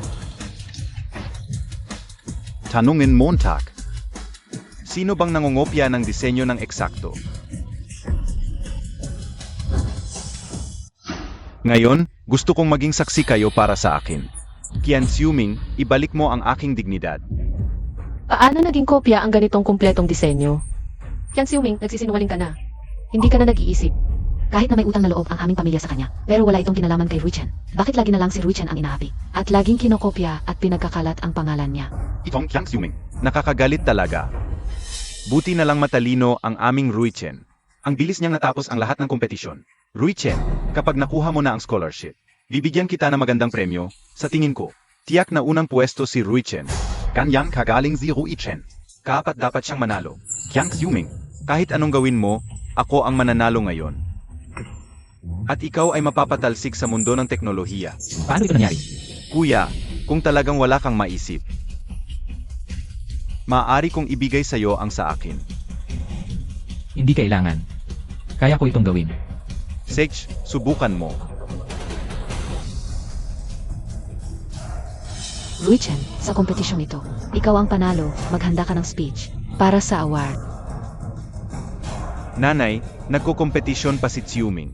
Tanungin Montag. Sino bang nangungopya ng disenyo ng eksakto? Ngayon, gusto kong maging saksi kayo para sa akin. Qian Xiuming, ibalik mo ang aking dignidad.
Paano naging kopya ang ganitong kumpletong disenyo? Qian Xiuming, nagsisinungaling ka na. Hindi ka na nag-iisip.
Kahit na may utang na loob ang aming pamilya sa kanya, pero wala itong kinalaman kay Ruichen. Bakit lagi na lang si Ruichen ang inaapi? At laging kinokopya at pinagkakalat ang pangalan niya.
Itong Qian Xiuming, nakakagalit talaga. Buti na lang matalino ang aming Ruichen. Ang bilis niyang natapos ang lahat ng kompetisyon. Ruichen, kapag nakuha mo na ang scholarship, bibigyan kita ng magandang premyo. Sa tingin ko, tiyak na unang pwesto si Ruichen. Kanyang kagaling si Ruichen. Kapat dapat siyang manalo. Qian Xiuming, kahit anong gawin mo, ako ang mananalo ngayon. At ikaw ay mapapatalsik sa mundo ng teknolohiya.
Paano ito nangyari?
Kuya, kung talagang wala kang maisip, maaari kong ibigay sa'yo ang sa akin.
Hindi kailangan. Kaya ko itong gawin.
Sage, subukan mo.
Ruichen, sa kompetisyong ito, ikaw ang panalo, maghanda ka ng speech para sa award.
Nanay, nagko-kompetisyon pa si Xiuming.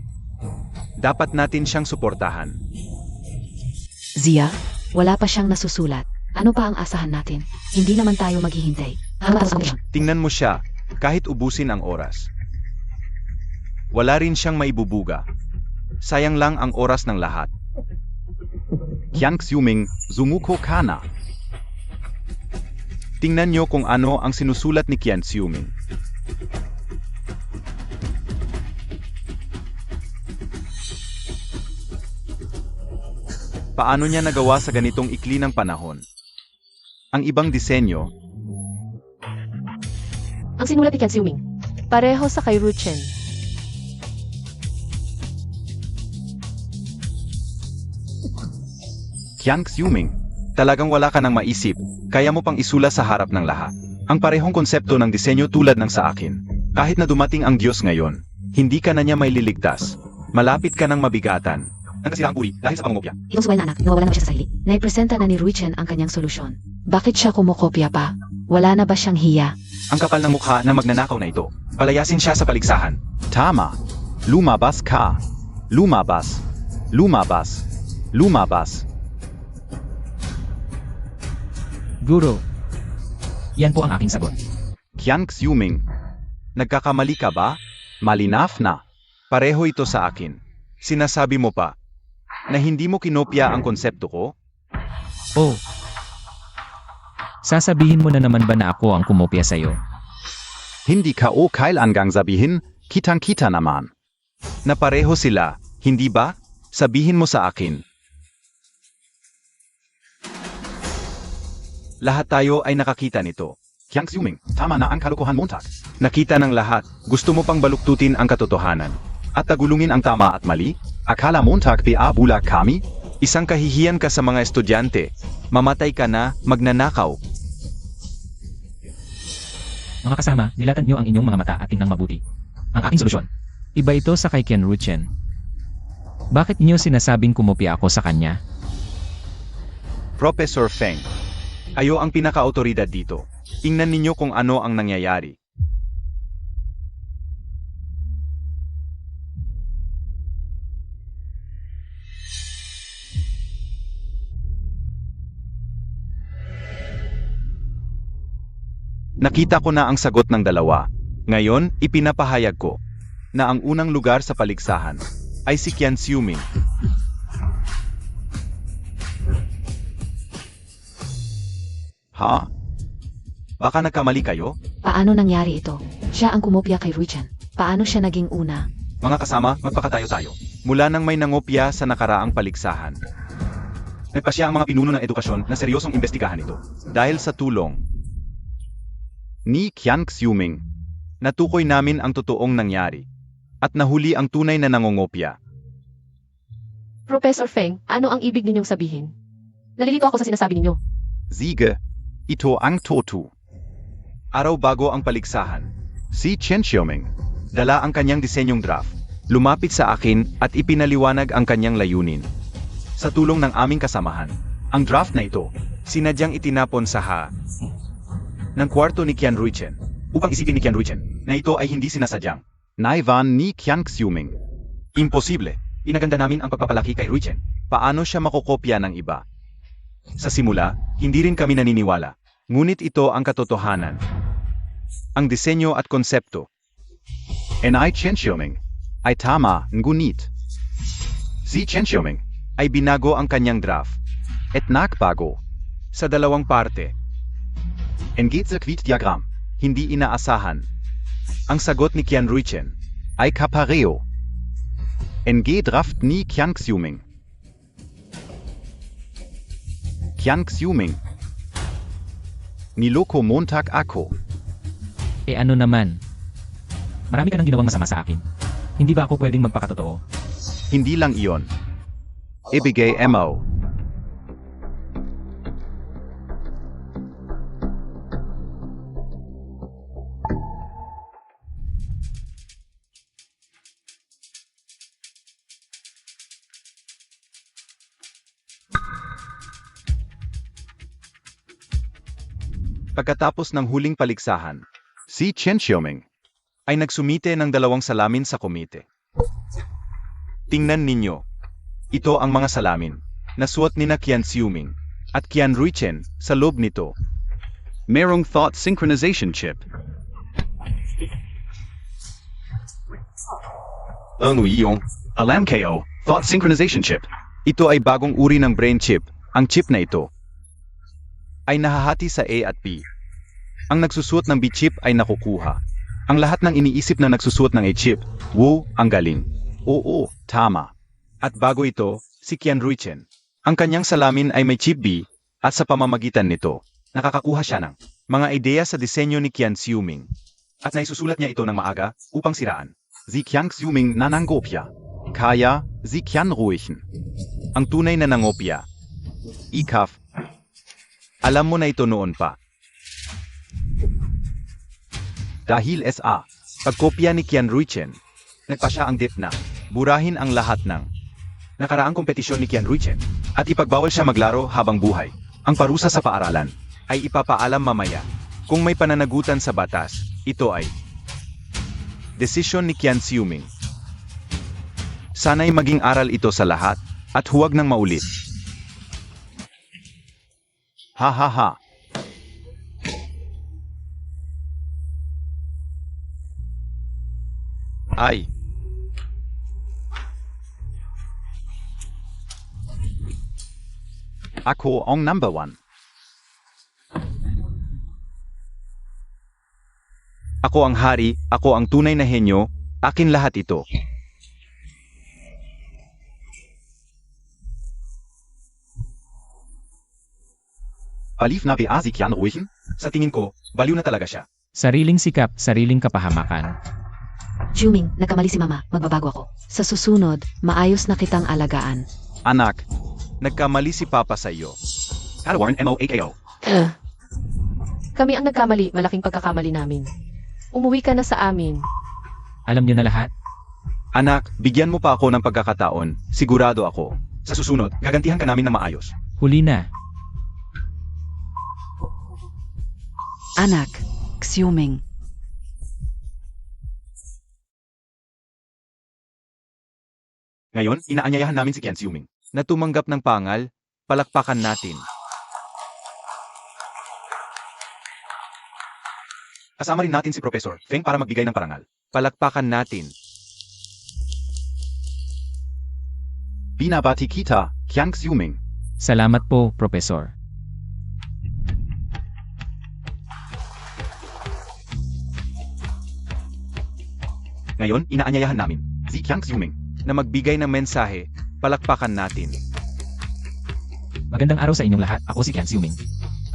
Dapat natin siyang suportahan.
Zia, wala pa siyang nasusulat. Ano pa ang asahan natin? Hindi naman tayo maghihintay. Hanggang sa kompetisyong.
Tingnan mo siya, kahit ubusin ang oras. Wala rin siyang maibubuga. Sayang lang ang oras ng lahat. Qian Xiuming, zumuko ka na. Tingnan niyo kung ano ang sinusulat ni Qian Xiuming. Paano niya nagawa sa ganitong ikli ng panahon? Ang ibang disenyo,
Ang sinulat ni Qian Xiuming, pareho sa kay Ruichen.
Qian Xiuming, talagang wala ka nang maisip, kaya mo pang isula sa harap ng lahat. Ang parehong konsepto ng disenyo tulad ng sa akin. Kahit na dumating ang Diyos ngayon, hindi ka na niya may liligtas. Malapit ka ng mabigatan. Nagkasira ang puri dahil sa pangungopya.
Itong suwal na anak, nawawala na ba siya sa sarili? Naipresenta na ni Ruichen ang kanyang solusyon. Bakit siya kumokopya pa? Wala na ba siyang hiya?
Ang kapal ng mukha na magnanakaw na ito. Palayasin siya sa paligsahan. Tama. Lumabas ka. Lumabas. Lumabas. Lumabas.
Guro. Yan po ang aking sagot.
Qian Xiuming, nagkakamali ka ba? Malinaf na. Pareho ito sa akin. Sinasabi mo pa na hindi mo kinopya ang konsepto ko?
Oh. Sasabihin mo na naman ba na ako ang kumopya sa'yo?
Hindi ka o kailangang sabihin, kitang-kita naman. Na pareho sila, hindi ba? Sabihin mo sa akin. Lahat tayo ay nakakita nito. Qian Xiuming, tama na ang kalokohan Montag. Nakita ng lahat, gusto mo pang baluktutin ang katotohanan. At tagulungin ang tama at mali? Akala Montag bula kami? Isang kahihiyan ka sa mga estudyante. Mamatay ka na, magnanakaw.
Mga kasama, nilatan niyo ang inyong mga mata at tingnan mabuti. Ang aking solusyon. Iba ito sa kay Qian Ruichen. Bakit niyo sinasabing kumopya ako sa kanya?
Professor Feng, kayo ang pinaka-autoridad dito. Tingnan ninyo kung ano ang nangyayari. Nakita ko na ang sagot ng dalawa. Ngayon, ipinapahayag ko na ang unang lugar sa paligsahan ay si Qian Xiuming. Ha? Baka nagkamali kayo?
Paano nangyari ito? Siya ang kumopya kay Ruichen. Paano siya naging una?
Mga kasama, magpakatayo tayo. Mula nang may nangopya sa nakaraang paligsahan, nagpasya ang mga pinuno ng edukasyon na seryosong imbestigahan ito. Dahil sa tulong ni Qian Xiuming, natukoy namin ang totoong nangyari at nahuli ang tunay na nangongopya.
Professor Feng, ano ang ibig ninyong sabihin? Nalilito ako sa sinasabi ninyo.
Sige, ito ang totu. Araw bago ang paligsahan, si Qian Xiuming dala ang kanyang disenyong draft, lumapit sa akin at ipinaliwanag ang kanyang layunin. Sa tulong ng aming kasamahan, ang draft na ito, sinadyang itinapon sa ng kwarto ni Qian Ruichen upang isipin ni Qian Ruichen na ito ay hindi sinasadyang naivan ni Qian Xiuming. Imposible. Inaganda namin ang pagpapalaki kay Ruichen. Paano siya makokopya ng iba? Sa simula, hindi rin kami naniniwala. Ngunit ito ang katotohanan. Ang disenyo at konsepto. Ai Chen Xiuming ay tama, ngunit si Chen Xiuming ay binago ang kanyang draft at nakbago sa dalawang parte. Engit sa Quit diagram, hindi inaasahan. Ang sagot ni Qian Ruichen ay kapareo. NG draft ni Qian Xiuming. Qian Xiuming. Niloko Montag ako.
Ano naman? Marami ka nang ginawang masama sa akin. Hindi ba ako pwedeng magpakatotoo?
Hindi lang iyon. Ibigay mo. Pagkatapos ng huling paligsahan, si Chen Xiuming ay nagsumite ng 2 salamin sa komite. Tingnan ninyo. Ito ang mga salamin na suot ni na Qian Xiuming at Qian Ruichen sa loob nito. Merong thought synchronization chip. Ang iyong alam kayo, thought synchronization chip. Ito ay bagong uri ng brain chip. Ang chip na ito ay nahahati sa A at B. Ang nagsusuot ng B chip ay nakukuha. Ang lahat ng iniisip na nagsusuot ng A chip, wow, ang galing. Oo, tama. At bago ito, si Qian Ruichen. Ang kanyang salamin ay may chip B, at sa pamamagitan nito, nakakakuha siya ng mga ideya sa disenyo ni Qian Xiuming. At naisusulat niya ito ng maaga upang siraan. Si Qian Xiuming nanangopya. Kaya, si Qian Ruichen. Ang tunay na nangopya. Ikaf. Alam mo na ito noon pa. Dahil SA, pagkopya ni Qian Ruichen, nagpa siya ang dip na burahin ang lahat ng nakaraang kompetisyon ni Qian Ruichen at ipagbawal siya maglaro habang buhay. Ang parusa sa paaralan ay ipapaalam mamaya. Kung may pananagutan sa batas, ito ay desisyon ni Qian Xiuming. Sana'y maging aral ito sa lahat at huwag nang maulit. Ha ha ha. Ay. Ako ang number 1. Ako ang hari, ako ang tunay na henyo, akin lahat ito. Alif na si Qian Ruichen? Sa tingin ko, baliw na talaga siya.
Sariling sikap, sariling kapahamakan.
Xiuming, nagkamali si Mama. Magbabago ako. Sa susunod, maayos na kitang alagaan.
Anak, nagkamali si Papa sa iyo. Padawan MOAKO.
Kami ang nagkamali, malaking pagkakamali namin. Umuwi ka na sa amin.
Alam niyo na lahat?
Anak, bigyan mo pa ako ng pagkakataon. Sigurado ako. Sa susunod, gagantihan ka namin ng maayos.
Huli na.
Anak, Xiuming.
Ngayon, inaanyayahan namin si Qian Xiuming na tumanggap ng pangal, palakpakan natin. Kasama rin natin si Professor Feng para magbigay ng parangal. Palakpakan natin. Binabati kita, Qian Xiuming.
Salamat po, Professor.
Ngayon, inaanyayahan namin si Qian Xiuming na magbigay ng mensahe, palakpakan natin.
Magandang araw sa inyong lahat. Ako si Qian Xiuming.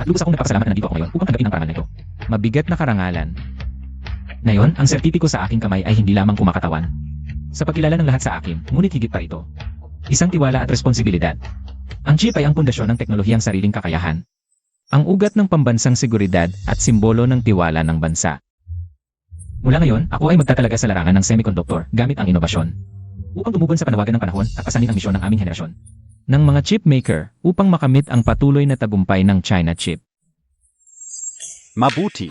At lubos akong nagpapasalamat na nandito ako ngayon upang tanggapin ang parangal na ito. Mabigat na karangalan. Ngayon, ang sertipiko sa aking kamay ay hindi lamang kumakatawan. Sa pagkilala ng lahat sa akin, ngunit higit pa ito. Isang tiwala at responsibilidad. Ang chip ay ang pundasyon ng teknolohiyang sariling kakayahan. Ang ugat ng pambansang seguridad at simbolo ng tiwala ng bansa. Mula ngayon, ako ay magtatalaga sa larangan ng semiconductor gamit ang inobasyon. Upang tumugon sa panawagan ng panahon at pasanin ang misyon ng aming henerasyon. Ng mga chip maker upang makamit ang patuloy na tagumpay ng China chip.
Mabuti.